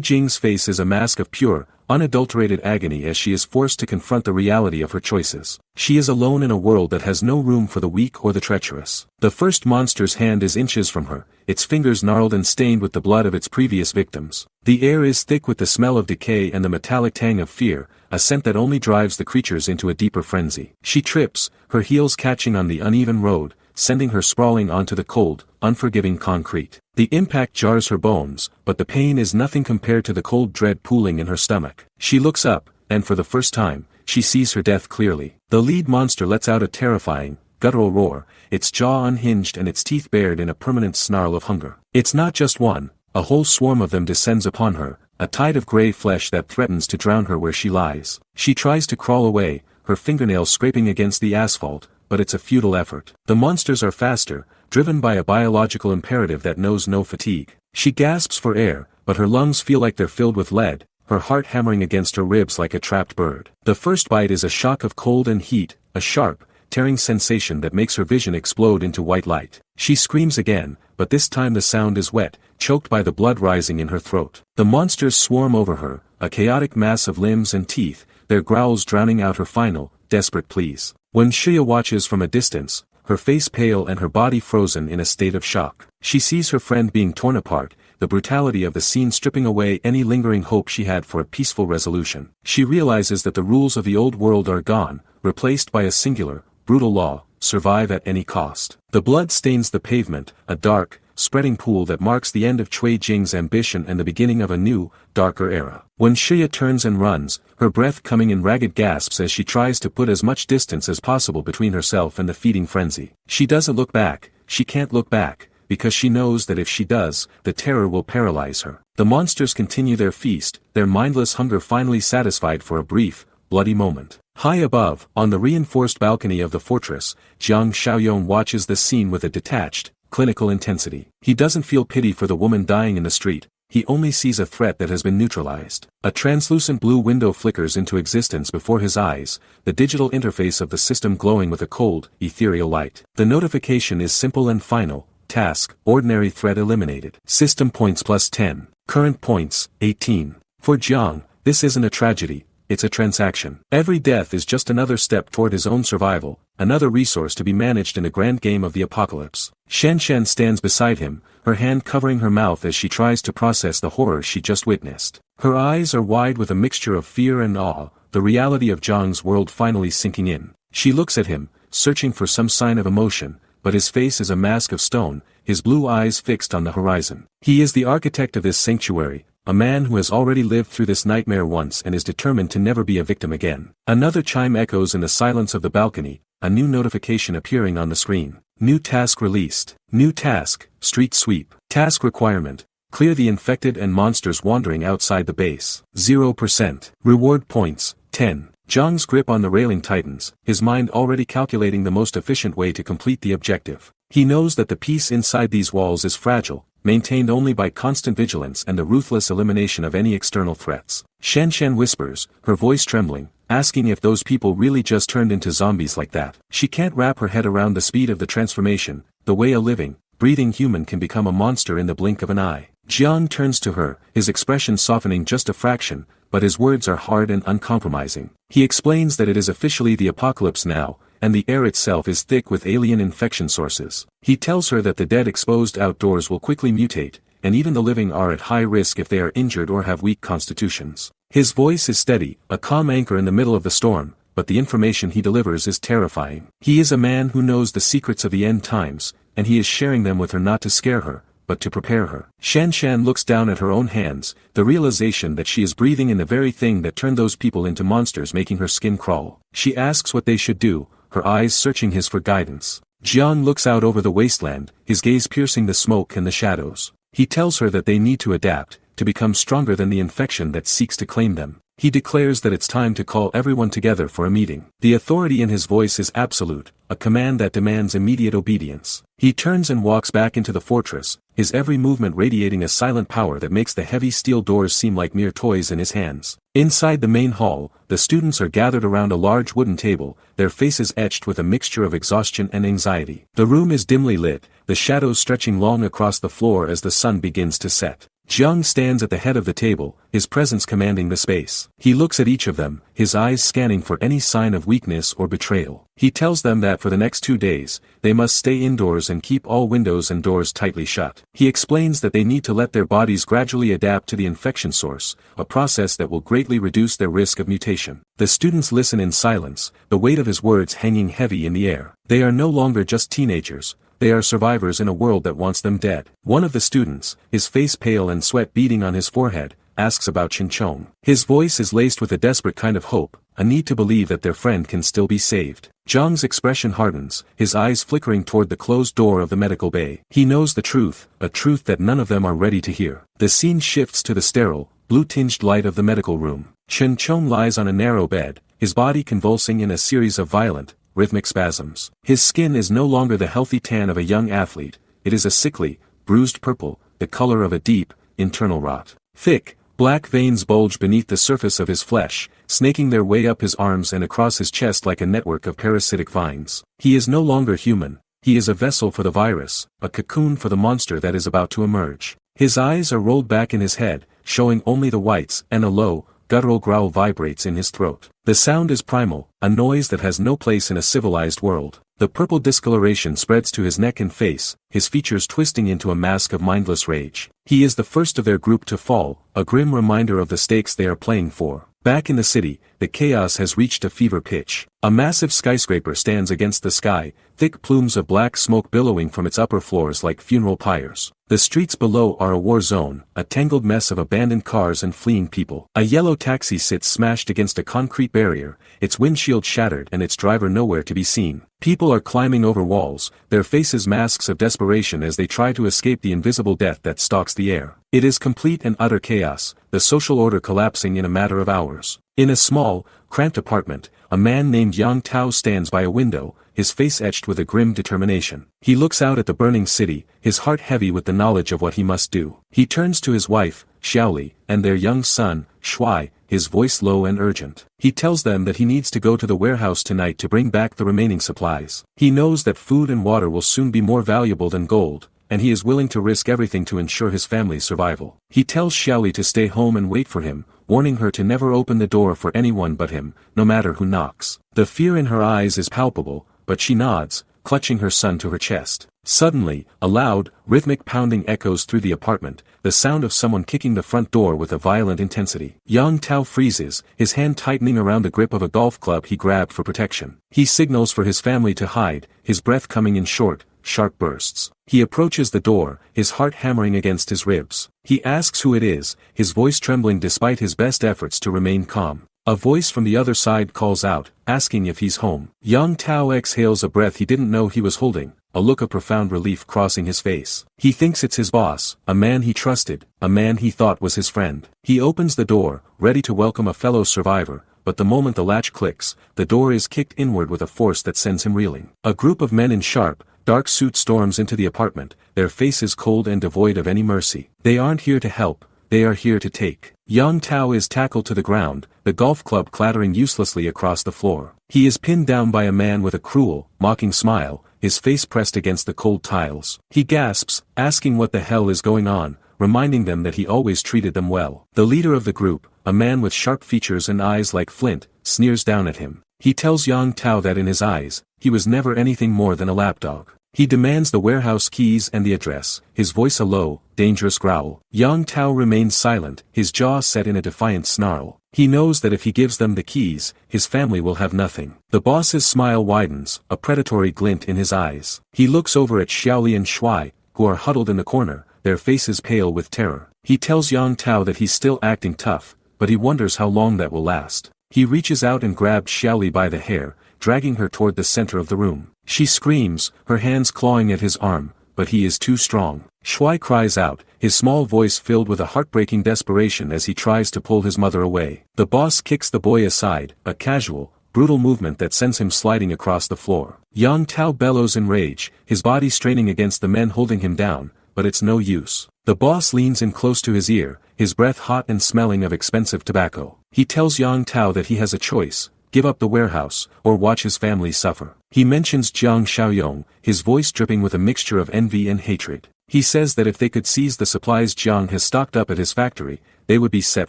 Jing's face is a mask of pure, unadulterated agony as she is forced to confront the reality of her choices. She is alone in a world that has no room for the weak or the treacherous. The first monster's hand is inches from her, its fingers gnarled and stained with the blood of its previous victims. The air is thick with the smell of decay and the metallic tang of fear, a scent that only drives the creatures into a deeper frenzy. She trips, her heels catching on the uneven road, sending her sprawling onto the cold, unforgiving concrete. The impact jars her bones, but the pain is nothing compared to the cold dread pooling in her stomach. She looks up, and for the first time, she sees her death clearly. The lead monster lets out a terrifying, guttural roar, its jaw unhinged and its teeth bared in a permanent snarl of hunger. It's not just one, a whole swarm of them descends upon her, a tide of gray flesh that threatens to drown her where she lies. She tries to crawl away, her fingernails scraping against the asphalt, but it's a futile effort. The monsters are faster, driven by a biological imperative that knows no fatigue. She gasps for air, but her lungs feel like they're filled with lead, her heart hammering against her ribs like a trapped bird. The first bite is a shock of cold and heat, a sharp, tearing sensation that makes her vision explode into white light. She screams again, but this time the sound is wet, choked by the blood rising in her throat. The monsters swarm over her, a chaotic mass of limbs and teeth, their growls drowning out her final, desperate pleas. When Shia watches from a distance, her face pale and her body frozen in a state of shock. She sees her friend being torn apart, the brutality of the scene stripping away any lingering hope she had for a peaceful resolution. She realizes that the rules of the old world are gone, replaced by a singular, brutal law: survive at any cost. The blood stains the pavement, a dark, spreading pool that marks the end of Cui Jing's ambition and the beginning of a new, darker era. When Shia turns and runs, her breath coming in ragged gasps as she tries to put as much distance as possible between herself and the feeding frenzy. She doesn't look back, she can't look back, because she knows that if she does, the terror will paralyze her. The monsters continue their feast, their mindless hunger finally satisfied for a brief, bloody moment. High above, on the reinforced balcony of the fortress, Jiang Xiaoyong watches the scene with a detached, clinical intensity. He doesn't feel pity for the woman dying in the street, he only sees a threat that has been neutralized. A translucent blue window flickers into existence before his eyes, the digital interface of the system glowing with a cold, ethereal light. The notification is simple and final: task, ordinary threat eliminated. System points plus 10. Current points, 18. For Jiang, this isn't a tragedy, it's a transaction. Every death is just another step toward his own survival, another resource to be managed in a grand game of the apocalypse. Shen stands beside him, her hand covering her mouth as she tries to process the horror she just witnessed. Her eyes are wide with a mixture of fear and awe, the reality of Jiang's world finally sinking in. She looks at him, searching for some sign of emotion, but his face is a mask of stone, his blue eyes fixed on the horizon. He is the architect of this sanctuary, a man who has already lived through this nightmare once and is determined to never be a victim again. Another chime echoes in the silence of the balcony, a new notification appearing on the screen. New task released. New task, street sweep. Task requirement: clear the infected and monsters wandering outside the base. 0%. Reward points, 10. Zhang's grip on the railing tightens, his mind already calculating the most efficient way to complete the objective. He knows that the peace inside these walls is fragile, maintained only by constant vigilance and the ruthless elimination of any external threats. Shen whispers, her voice trembling, asking if those people really just turned into zombies like that. She can't wrap her head around the speed of the transformation, the way a living, breathing human can become a monster in the blink of an eye. Jiang turns to her, his expression softening just a fraction, but his words are hard and uncompromising. He explains that it is officially the apocalypse now, and the air itself is thick with alien infection sources. He tells her that the dead exposed outdoors will quickly mutate, and even the living are at high risk if they are injured or have weak constitutions. His voice is steady, a calm anchor in the middle of the storm, but the information he delivers is terrifying. He is a man who knows the secrets of the end times, and he is sharing them with her not to scare her, but to prepare her. Shan looks down at her own hands, the realization that she is breathing in the very thing that turned those people into monsters making her skin crawl. She asks what they should do, her eyes searching his for guidance. Jiang looks out over the wasteland, his gaze piercing the smoke and the shadows. He tells her that they need to adapt, to become stronger than the infection that seeks to claim them. He declares that it's time to call everyone together for a meeting. The authority in his voice is absolute, a command that demands immediate obedience. He turns and walks back into the fortress, his every movement radiating a silent power that makes the heavy steel doors seem like mere toys in his hands. Inside the main hall, the students are gathered around a large wooden table, their faces etched with a mixture of exhaustion and anxiety. The room is dimly lit, the shadows stretching long across the floor as the sun begins to set. Jiang stands at the head of the table, his presence commanding the space. He looks at each of them, his eyes scanning for any sign of weakness or betrayal. He tells them that for the next 2 days, they must stay indoors and keep all windows and doors tightly shut. He explains that they need to let their bodies gradually adapt to the infection source, a process that will greatly reduce their risk of mutation. The students listen in silence, the weight of his words hanging heavy in the air. They are no longer just teenagers. They are survivors in a world that wants them dead. One of the students, his face pale and sweat beading on his forehead, asks about Chinchong. His voice is laced with a desperate kind of hope, a need to believe that their friend can still be saved. Zhang's expression hardens, his eyes flickering toward the closed door of the medical bay. He knows the truth, a truth that none of them are ready to hear. The scene shifts to the sterile, blue-tinged light of the medical room. Chinchong lies on a narrow bed, his body convulsing in a series of violent, rhythmic spasms. His skin is no longer the healthy tan of a young athlete, it is a sickly, bruised purple, the color of a deep, internal rot. Thick, black veins bulge beneath the surface of his flesh, snaking their way up his arms and across his chest like a network of parasitic vines. He is no longer human, he is a vessel for the virus, a cocoon for the monster that is about to emerge. His eyes are rolled back in his head, showing only the whites, and a low, guttural growl vibrates in his throat. The sound is primal, a noise that has no place in a civilized world. The purple discoloration spreads to his neck and face, his features twisting into a mask of mindless rage. He is the first of their group to fall, a grim reminder of the stakes they are playing for. Back in the city, the chaos has reached a fever pitch. A massive skyscraper stands against the sky, thick plumes of black smoke billowing from its upper floors like funeral pyres. The streets below are a war zone, a tangled mess of abandoned cars and fleeing people. A yellow taxi sits smashed against a concrete barrier, its windshield shattered and its driver nowhere to be seen. People are climbing over walls, their faces masks of desperation as they try to escape the invisible death that stalks the air. It is complete and utter chaos, the social order collapsing in a matter of hours. In a small, cramped apartment, a man named Yang Tao stands by a window, his face etched with a grim determination. He looks out at the burning city, his heart heavy with the knowledge of what he must do. He turns to his wife, Xiaoli, and their young son, Shuai, his voice low and urgent. He tells them that he needs to go to the warehouse tonight to bring back the remaining supplies. He knows that food and water will soon be more valuable than gold, and he is willing to risk everything to ensure his family's survival. He tells Xiaoli to stay home and wait for him, warning her to never open the door for anyone but him, no matter who knocks. The fear in her eyes is palpable, but she nods, clutching her son to her chest. Suddenly, a loud, rhythmic pounding echoes through the apartment, the sound of someone kicking the front door with a violent intensity. Yang Tao freezes, his hand tightening around the grip of a golf club he grabbed for protection. He signals for his family to hide, his breath coming in short, sharp bursts. He approaches the door, his heart hammering against his ribs. He asks who it is, his voice trembling despite his best efforts to remain calm. A voice from the other side calls out, asking if he's home. Yang Tao exhales a breath he didn't know he was holding, a look of profound relief crossing his face. He thinks it's his boss, a man he trusted, a man he thought was his friend. He opens the door, ready to welcome a fellow survivor, but the moment the latch clicks, the door is kicked inward with a force that sends him reeling. A group of men in sharp, dark suits storms into the apartment, their faces cold and devoid of any mercy. They aren't here to help, they are here to take. Yang Tao is tackled to the ground, the golf club clattering uselessly across the floor. He is pinned down by a man with a cruel, mocking smile, his face pressed against the cold tiles. He gasps, asking what the hell is going on, reminding them that he always treated them well. The leader of the group, a man with sharp features and eyes like flint, sneers down at him. He tells Yang Tao that in his eyes, he was never anything more than a lapdog. He demands the warehouse keys and the address, his voice a low, dangerous growl. Yang Tao remains silent, his jaw set in a defiant snarl. He knows that if he gives them the keys, his family will have nothing. The boss's smile widens, a predatory glint in his eyes. He looks over at Xiaoli and Shuai, who are huddled in the corner, their faces pale with terror. He tells Yang Tao that he's still acting tough, but he wonders how long that will last. He reaches out and grabs Xiaoli by the hair, dragging her toward the center of the room. She screams, her hands clawing at his arm, but he is too strong. Shuai cries out, his small voice filled with a heartbreaking desperation as he tries to pull his mother away. The boss kicks the boy aside, a casual, brutal movement that sends him sliding across the floor. Yang Tao bellows in rage, his body straining against the men holding him down, but it's no use. The boss leans in close to his ear, his breath hot and smelling of expensive tobacco. He tells Yang Tao that he has a choice: give up the warehouse, or watch his family suffer. He mentions Jiang Xiaoyong, his voice dripping with a mixture of envy and hatred. He says that if they could seize the supplies Jiang has stocked up at his factory, they would be set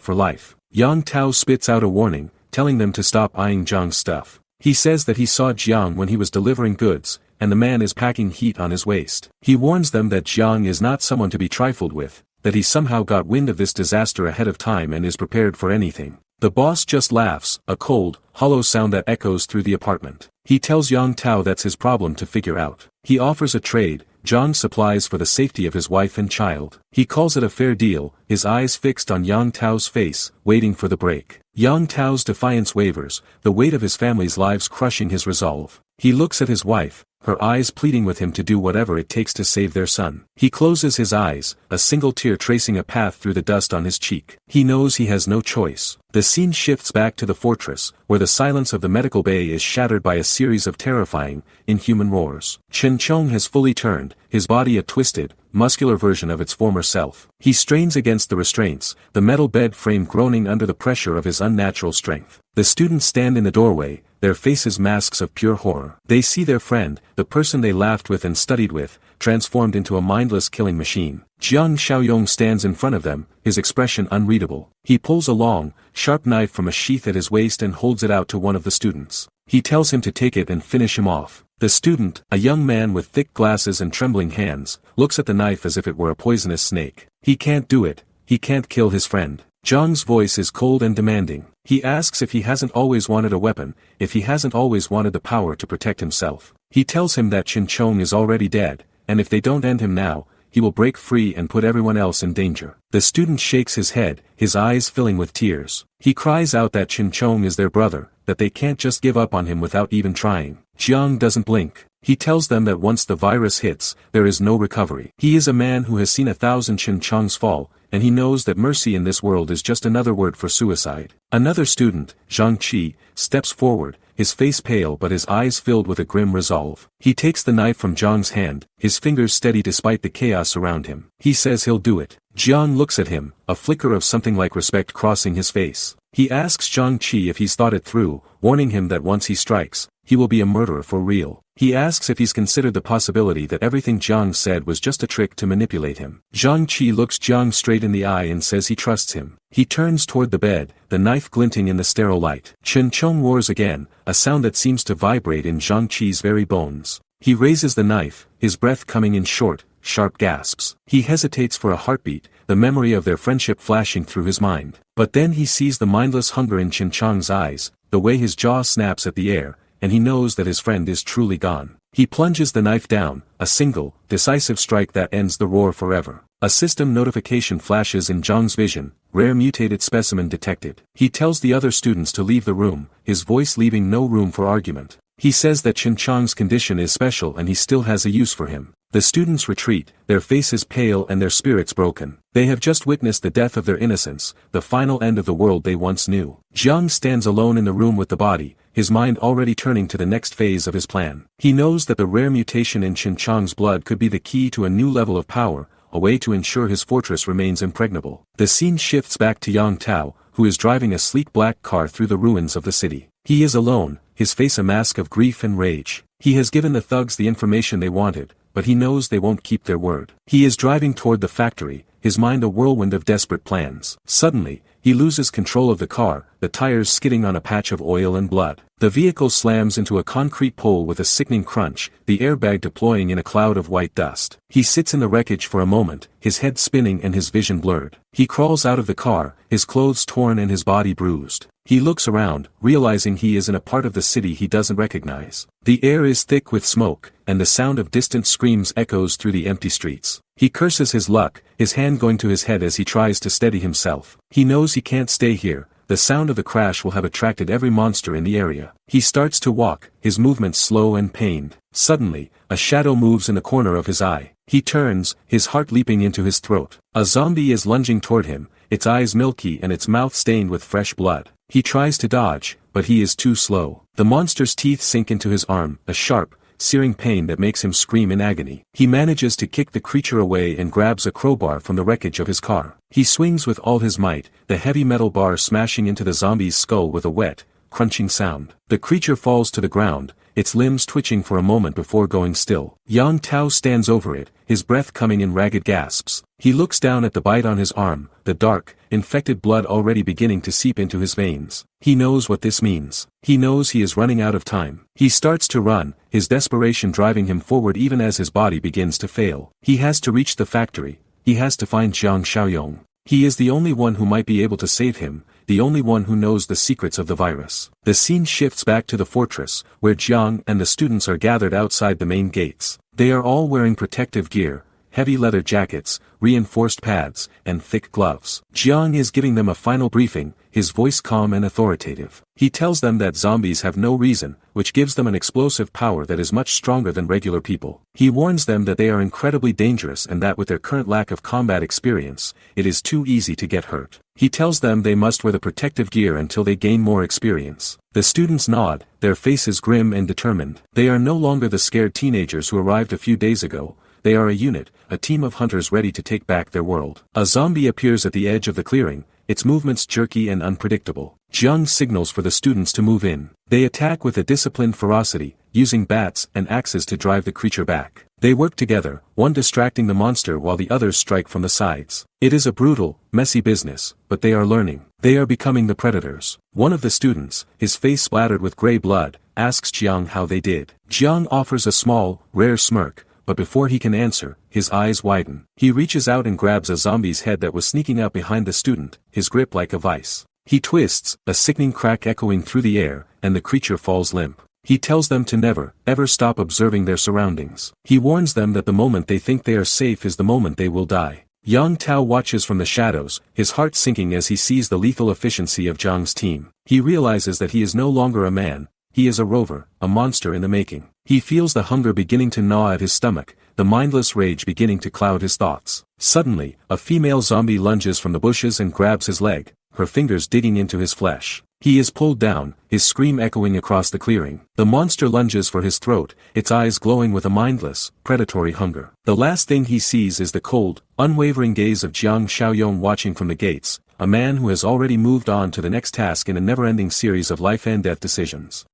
for life. Yang Tao spits out a warning, telling them to stop eyeing Jiang's stuff. He says that he saw Jiang when he was delivering goods, and the man is packing heat on his waist. He warns them that Jiang is not someone to be trifled with, that he somehow got wind of this disaster ahead of time and is prepared for anything. The boss just laughs, a cold, hollow sound that echoes through the apartment. He tells Yang Tao that's his problem to figure out. He offers a trade, Jiang's supplies for the safety of his wife and child. He calls it a fair deal, his eyes fixed on Yang Tao's face, waiting for the break. Yang Tao's defiance wavers, the weight of his family's lives crushing his resolve. He looks at his wife, her eyes pleading with him to do whatever it takes to save their son. He closes his eyes, a single tear tracing a path through the dust on his cheek. He knows he has no choice. The scene shifts back to the fortress, where the silence of the medical bay is shattered by a series of terrifying, inhuman roars. Chen Chong has fully turned, his body a twisted, muscular version of its former self. He strains against the restraints, the metal bed frame groaning under the pressure of his unnatural strength. The students stand in the doorway, their faces masks of pure horror. They see their friend, the person they laughed with and studied with, transformed into a mindless killing machine. Jiang Xiaoyong stands in front of them, his expression unreadable. He pulls a long, sharp knife from a sheath at his waist and holds it out to one of the students. He tells him to take it and finish him off. The student, a young man with thick glasses and trembling hands, looks at the knife as if it were a poisonous snake. He can't do it, he can't kill his friend. Jiang's voice is cold and demanding. He asks if he hasn't always wanted a weapon, if he hasn't always wanted the power to protect himself. He tells him that Chen Chong is already dead, and if they don't end him now, he will break free and put everyone else in danger. The student shakes his head, his eyes filling with tears. He cries out that Chen Chong is their brother, that they can't just give up on him without even trying. Jiang doesn't blink. He tells them that once the virus hits, there is no recovery. He is a man who has seen 1,000 Chen Chongs fall, and he knows that mercy in this world is just another word for suicide. Another student, Zhang Qi, steps forward, his face pale but his eyes filled with a grim resolve. He takes the knife from Zhang's hand, his fingers steady despite the chaos around him. He says he'll do it. Jiang looks at him, a flicker of something like respect crossing his face. He asks Zhang Qi if he's thought it through, warning him that once he strikes, he will be a murderer for real. He asks if he's considered the possibility that everything Jiang said was just a trick to manipulate him. Zhang Qi looks Jiang straight in the eye and says he trusts him. He turns toward the bed, the knife glinting in the sterile light. Chen Chong roars again, a sound that seems to vibrate in Zhang Qi's very bones. He raises the knife, his breath coming in short, sharp gasps. He hesitates for a heartbeat, the memory of their friendship flashing through his mind. But then he sees the mindless hunger in Chen Chong's eyes, the way his jaw snaps at the air, and he knows that his friend is truly gone. He plunges the knife down, a single, decisive strike that ends the roar forever. A system notification flashes in Zhang's vision, rare mutated specimen detected. He tells the other students to leave the room, his voice leaving no room for argument. He says that Chen Chong's condition is special and he still has a use for him. The students retreat, their faces pale and their spirits broken. They have just witnessed the death of their innocence, the final end of the world they once knew. Jiang stands alone in the room with the body, his mind already turning to the next phase of his plan. He knows that the rare mutation in Qin Chang's blood could be the key to a new level of power, a way to ensure his fortress remains impregnable. The scene shifts back to Yang Tao, who is driving a sleek black car through the ruins of the city. He is alone, his face a mask of grief and rage. He has given the thugs the information they wanted, but he knows they won't keep their word. He is driving toward the factory, his mind a whirlwind of desperate plans. Suddenly, he loses control of the car, the tires skidding on a patch of oil and blood. The vehicle slams into a concrete pole with a sickening crunch, the airbag deploying in a cloud of white dust. He sits in the wreckage for a moment, his head spinning and his vision blurred. He crawls out of the car, his clothes torn and his body bruised. He looks around, realizing he is in a part of the city he doesn't recognize. The air is thick with smoke, and the sound of distant screams echoes through the empty streets. He curses his luck, his hand going to his head as he tries to steady himself. He knows he can't stay here. The sound of the crash will have attracted every monster in the area. He starts to walk, his movements slow and pained. Suddenly, a shadow moves in the corner of his eye. He turns, his heart leaping into his throat. A zombie is lunging toward him, its eyes milky and its mouth stained with fresh blood. He tries to dodge, but he is too slow. The monster's teeth sink into his arm, a sharp, searing pain that makes him scream in agony. He manages to kick the creature away and grabs a crowbar from the wreckage of his car. He swings with all his might, the heavy metal bar smashing into the zombie's skull with a wet, crunching sound. The creature falls to the ground, its limbs twitching for a moment before going still. Yang Tao stands over it, his breath coming in ragged gasps. He looks down at the bite on his arm, the dark, infected blood already beginning to seep into his veins. He knows what this means. He knows he is running out of time. He starts to run, his desperation driving him forward even as his body begins to fail. He has to reach the factory. He has to find Jiang Xiaoyong. He is the only one who might be able to save him, the only one who knows the secrets of the virus. The scene shifts back to the fortress, where Jiang and the students are gathered outside the main gates. They are all wearing protective gear, heavy leather jackets, reinforced pads, and thick gloves. Jiang is giving them a final briefing, his voice calm and authoritative. He tells them that zombies have no reason, which gives them an explosive power that is much stronger than regular people. He warns them that they are incredibly dangerous and that with their current lack of combat experience, it is too easy to get hurt. He tells them they must wear the protective gear until they gain more experience. The students nod, their faces grim and determined. They are no longer the scared teenagers who arrived a few days ago. They are a unit, a team of hunters ready to take back their world. A zombie appears at the edge of the clearing, its movements jerky and unpredictable. Jiang signals for the students to move in. They attack with a disciplined ferocity, using bats and axes to drive the creature back. They work together, one distracting the monster while the others strike from the sides. It is a brutal, messy business, but they are learning. They are becoming the predators. One of the students, his face splattered with gray blood, asks Jiang how they did. Jiang offers a small, rare smirk, but before he can answer, his eyes widen. He reaches out and grabs a zombie's head that was sneaking up behind the student, his grip like a vice. He twists, a sickening crack echoing through the air, and the creature falls limp. He tells them to never, ever stop observing their surroundings. He warns them that the moment they think they are safe is the moment they will die. Yang Tao watches from the shadows, his heart sinking as he sees the lethal efficiency of Jiang's team. He realizes that he is no longer a man, he is a rover, a monster in the making. He feels the hunger beginning to gnaw at his stomach, the mindless rage beginning to cloud his thoughts. Suddenly, a female zombie lunges from the bushes and grabs his leg, her fingers digging into his flesh. He is pulled down, his scream echoing across the clearing. The monster lunges for his throat, its eyes glowing with a mindless, predatory hunger. The last thing he sees is the cold, unwavering gaze of Jiang Xiaoyong watching from the gates, a man who has already moved on to the next task in a never-ending series of life and death decisions.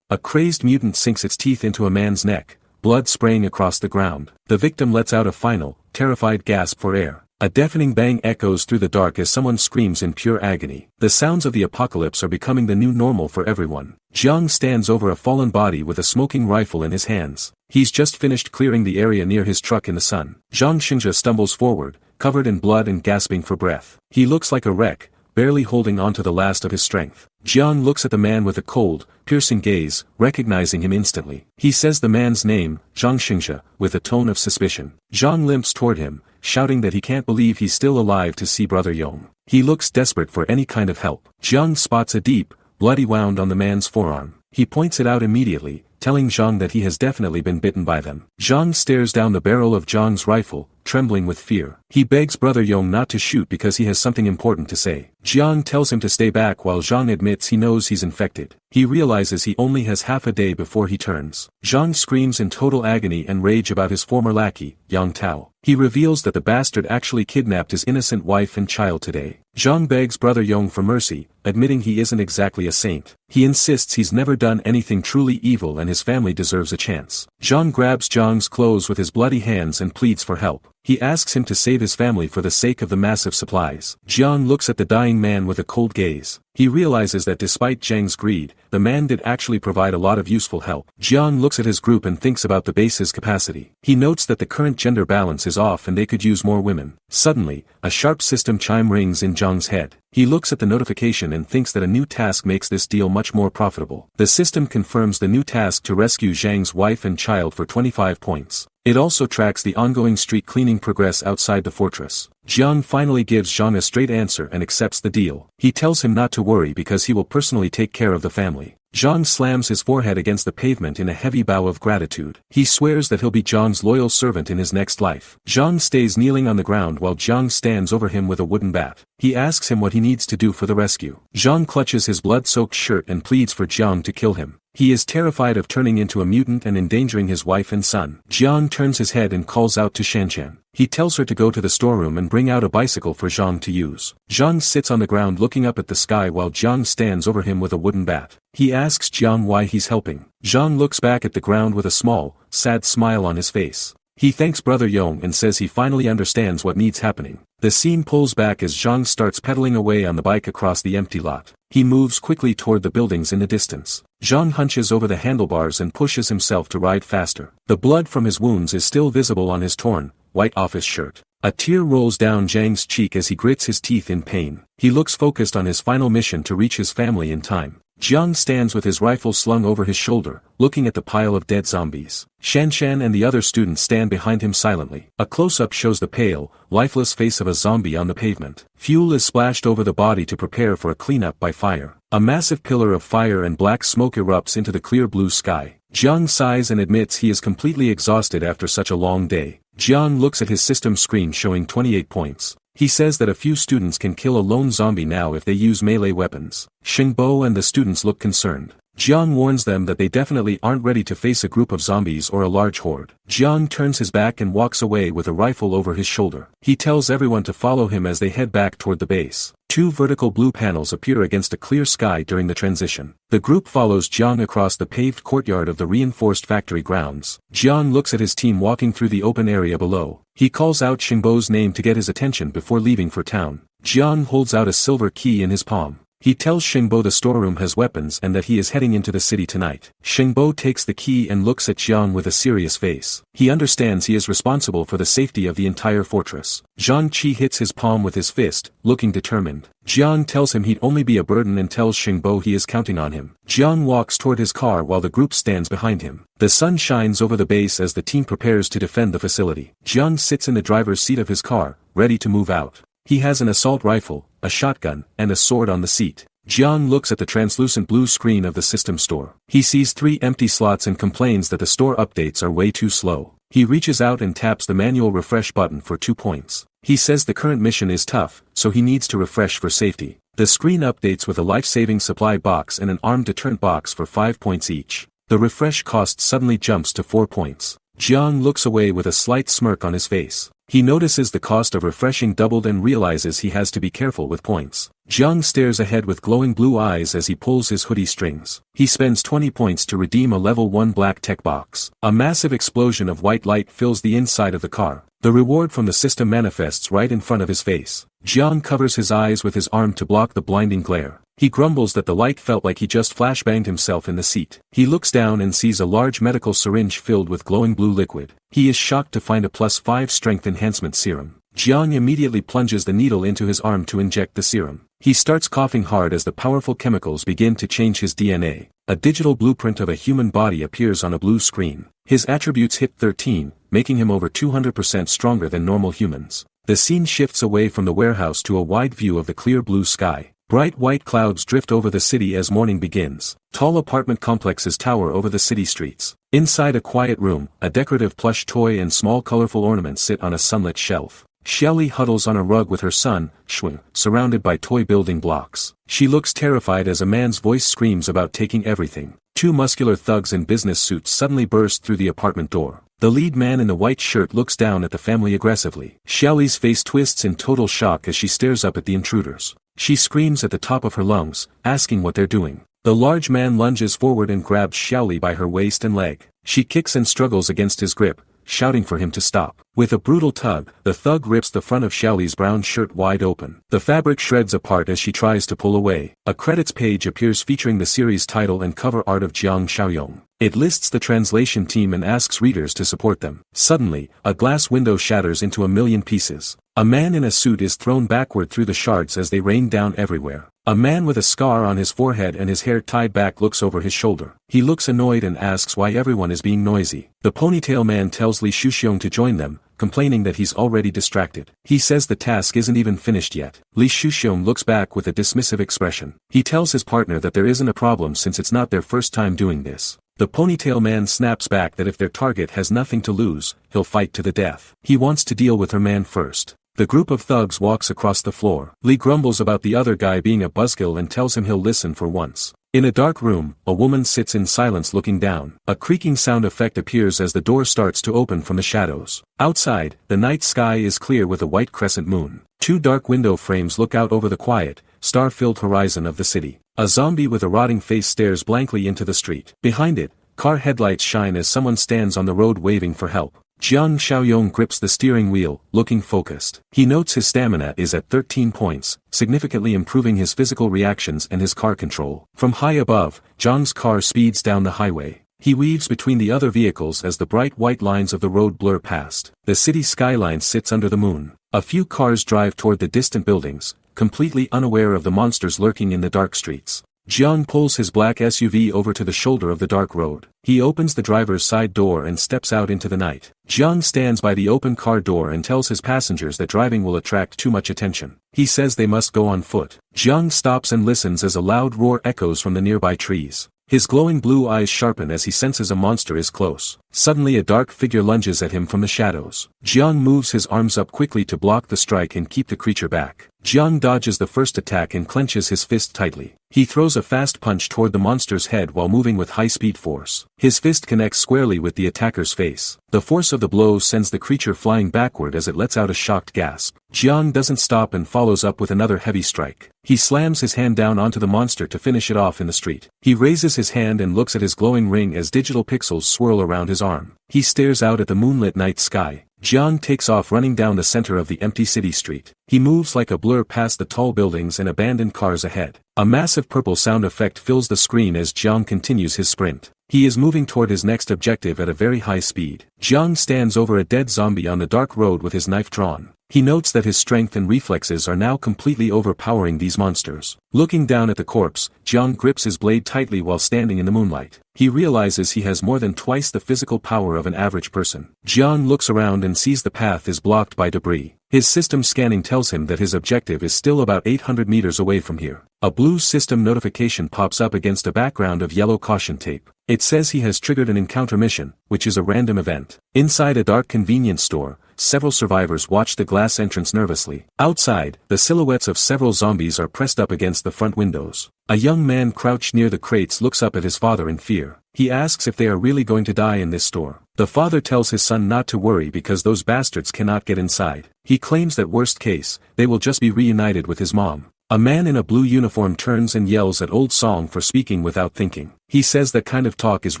A crazed mutant sinks its teeth into a man's neck, blood spraying across the ground. The victim lets out a final, terrified gasp for air. A deafening bang echoes through the dark as someone screams in pure agony. The sounds of the apocalypse are becoming the new normal for everyone. Jiang stands over a fallen body with a smoking rifle in his hands. He's just finished clearing the area near his truck in the sun. Zhang Xingzhe stumbles forward, covered in blood and gasping for breath. He looks like a wreck, barely holding on to the last of his strength. Jiang looks at the man with a cold, piercing gaze, recognizing him instantly. He says the man's name, Zhang Xingzhe, with a tone of suspicion. Jiang limps toward him, shouting that he can't believe he's still alive to see Brother Yong. He looks desperate for any kind of help. Jiang spots a deep, bloody wound on the man's forearm. He points it out immediately, telling Zhang that he has definitely been bitten by them. Zhang stares down the barrel of Zhang's rifle, trembling with fear. He begs Brother Yong not to shoot because he has something important to say. Jiang tells him to stay back while Zhang admits he knows he's infected. He realizes he only has half a day before he turns. Zhang screams in total agony and rage about his former lackey, Yang Tao. He reveals that the bastard actually kidnapped his innocent wife and child today. Zhang begs Brother Yong for mercy, admitting he isn't exactly a saint. He insists he's never done anything truly evil and his family deserves a chance. Zhang grabs Zhang's clothes with his bloody hands and pleads for help. He asks him to save his family for the sake of the massive supplies. Jiang looks at the dying man with a cold gaze. He realizes that despite Zhang's greed, the man did actually provide a lot of useful help. Jiang looks at his group and thinks about the base's capacity. He notes that the current gender balance is off and they could use more women. Suddenly, a sharp system chime rings in Zhang's head. He looks at the notification and thinks that a new task makes this deal much more profitable. The system confirms the new task to rescue Zhang's wife and child for 25 points. It also tracks the ongoing street cleaning progress outside the fortress. Jiang finally gives Zhang a straight answer and accepts the deal. He tells him not to worry because he will personally take care of the family. Zhang slams his forehead against the pavement in a heavy bow of gratitude. He swears that he'll be Zhang's loyal servant in his next life. Zhang stays kneeling on the ground while Jiang stands over him with a wooden bat. He asks him what he needs to do for the rescue. Zhang clutches his blood-soaked shirt and pleads for Jiang to kill him. He is terrified of turning into a mutant and endangering his wife and son. Jiang turns his head and calls out to Shanshan. He tells her to go to the storeroom and bring out a bicycle for Zhang to use. Zhang sits on the ground looking up at the sky while Jiang stands over him with a wooden bat. He asks Jiang why he's helping. Zhang looks back at the ground with a small, sad smile on his face. He thanks Brother Yong and says he finally understands what needs happening. The scene pulls back as Zhang starts pedaling away on the bike across the empty lot. He moves quickly toward the buildings in the distance. Zhang hunches over the handlebars and pushes himself to ride faster. The blood from his wounds is still visible on his torn, white office shirt. A tear rolls down Zhang's cheek as he grits his teeth in pain. He looks focused on his final mission to reach his family in time. Jiang stands with his rifle slung over his shoulder, looking at the pile of dead zombies. Shanshan and the other students stand behind him silently. A close-up shows the pale, lifeless face of a zombie on the pavement. Fuel is splashed over the body to prepare for a cleanup by fire. A massive pillar of fire and black smoke erupts into the clear blue sky. Jiang sighs and admits he is completely exhausted after such a long day. Jiang looks at his system screen showing 28 points. He says that a few students can kill a lone zombie now if they use melee weapons. Xingbo and the students look concerned. Jiang warns them that they definitely aren't ready to face a group of zombies or a large horde. Jiang turns his back and walks away with a rifle over his shoulder. He tells everyone to follow him as they head back toward the base. Two vertical blue panels appear against a clear sky during the transition. The group follows Jiang across the paved courtyard of the reinforced factory grounds. Jiang looks at his team walking through the open area below. He calls out Xingbo's name to get his attention before leaving for town. Jiang holds out a silver key in his palm. He tells Xingbo the storeroom has weapons and that he is heading into the city tonight. Xingbo takes the key and looks at Jiang with a serious face. He understands he is responsible for the safety of the entire fortress. Zhang Qi hits his palm with his fist, looking determined. Jiang tells him he'd only be a burden and tells Xingbo he is counting on him. Jiang walks toward his car while the group stands behind him. The sun shines over the base as the team prepares to defend the facility. Jiang sits in the driver's seat of his car, ready to move out. He has an assault rifle, a shotgun, and a sword on the seat. Jiang looks at the translucent blue screen of the system store. He sees 3 empty slots and complains that the store updates are way too slow. He reaches out and taps the manual refresh button for 2 points. He says the current mission is tough, so he needs to refresh for safety. The screen updates with a life-saving supply box and an armed deterrent box for 5 points each. The refresh cost suddenly jumps to 4 points. Jiang looks away with a slight smirk on his face. He notices the cost of refreshing doubled and realizes he has to be careful with points. Jiang stares ahead with glowing blue eyes as he pulls his hoodie strings. He spends 20 points to redeem a level 1 black tech box. A massive explosion of white light fills the inside of the car. The reward from the system manifests right in front of his face. Jiang covers his eyes with his arm to block the blinding glare. He grumbles that the light felt like he just flashbanged himself in the seat. He looks down and sees a large medical syringe filled with glowing blue liquid. He is shocked to find a +5 strength enhancement serum. Jiang immediately plunges the needle into his arm to inject the serum. He starts coughing hard as the powerful chemicals begin to change his DNA. A digital blueprint of a human body appears on a blue screen. His attributes hit 13, making him over 200% stronger than normal humans. The scene shifts away from the warehouse to a wide view of the clear blue sky. Bright white clouds drift over the city as morning begins. Tall apartment complexes tower over the city streets. Inside a quiet room, a decorative plush toy and small colorful ornaments sit on a sunlit shelf. Xiaoli huddles on a rug with her son, Shui, surrounded by toy building blocks. She looks terrified as a man's voice screams about taking everything. Two muscular thugs in business suits suddenly burst through the apartment door. The lead man in the white shirt looks down at the family aggressively. Xiaoli's face twists in total shock as she stares up at the intruders. She screams at the top of her lungs, asking what they're doing. The large man lunges forward and grabs Xiaoli by her waist and leg. She kicks and struggles against his grip, shouting for him to stop. With a brutal tug, the thug rips the front of Xiaoli's brown shirt wide open. The fabric shreds apart as she tries to pull away. A credits page appears featuring the series title and cover art of Jiang Xiaoyong. It lists the translation team and asks readers to support them. Suddenly, a glass window shatters into a million pieces. A man in a suit is thrown backward through the shards as they rain down everywhere. A man with a scar on his forehead and his hair tied back looks over his shoulder. He looks annoyed and asks why everyone is being noisy. The ponytail man tells Li Shuxiong to join them, complaining that he's already distracted. He says the task isn't even finished yet. Li Shuxiong looks back with a dismissive expression. He tells his partner that there isn't a problem since it's not their first time doing this. The ponytail man snaps back that if their target has nothing to lose, he'll fight to the death. He wants to deal with her man first. The group of thugs walks across the floor. Li grumbles about the other guy being a buzzkill and tells him he'll listen for once. In a dark room, a woman sits in silence looking down. A creaking sound effect appears as the door starts to open from the shadows. Outside, the night sky is clear with a white crescent moon. Two dark window frames look out over the quiet, star-filled horizon of the city. A zombie with a rotting face stares blankly into the street. Behind it, car headlights shine as someone stands on the road waving for help. Jiang Xiaoyong grips the steering wheel, looking focused. He notes his stamina is at 13 points, significantly improving his physical reactions and his car control. From high above, Jiang's car speeds down the highway. He weaves between the other vehicles as the bright white lines of the road blur past. The city skyline sits under the moon. A few cars drive toward the distant buildings, completely unaware of the monsters lurking in the dark streets. Jiang pulls his black SUV over to the shoulder of the dark road. He opens the driver's side door and steps out into the night. Jiang stands by the open car door and tells his passengers that driving will attract too much attention. He says they must go on foot. Jiang stops and listens as a loud roar echoes from the nearby trees. His glowing blue eyes sharpen as he senses a monster is close. Suddenly a dark figure lunges at him from the shadows. Jiang moves his arms up quickly to block the strike and keep the creature back. Jiang dodges the first attack and clenches his fist tightly. He throws a fast punch toward the monster's head while moving with high-speed force. His fist connects squarely with the attacker's face. The force of the blow sends the creature flying backward as it lets out a shocked gasp. Jiang doesn't stop and follows up with another heavy strike. He slams his hand down onto the monster to finish it off in the street. He raises his hand and looks at his glowing ring as digital pixels swirl around his arm. He stares out at the moonlit night sky. Jiang takes off running down the center of the empty city street. He moves like a blur past the tall buildings and abandoned cars ahead. A massive purple sound effect fills the screen as Jiang continues his sprint. He is moving toward his next objective at a very high speed. Jiang stands over a dead zombie on the dark road with his knife drawn. He notes that his strength and reflexes are now completely overpowering these monsters. Looking down at the corpse, Jiang grips his blade tightly while standing in the moonlight. He realizes he has more than twice the physical power of an average person. Jiang looks around and sees the path is blocked by debris. His system scanning tells him that his objective is still about 800 meters away from here. A blue system notification pops up against a background of yellow caution tape. It says he has triggered an encounter mission, which is a random event. Inside a dark convenience store, several survivors watch the glass entrance nervously. Outside, the silhouettes of several zombies are pressed up against the front windows. A young man crouched near the crates looks up at his father in fear. He asks if they are really going to die in this store. The father tells his son not to worry because those bastards cannot get inside. He claims that worst case, they will just be reunited with his mom. A man in a blue uniform turns and yells at Old Song for speaking without thinking. He says that kind of talk is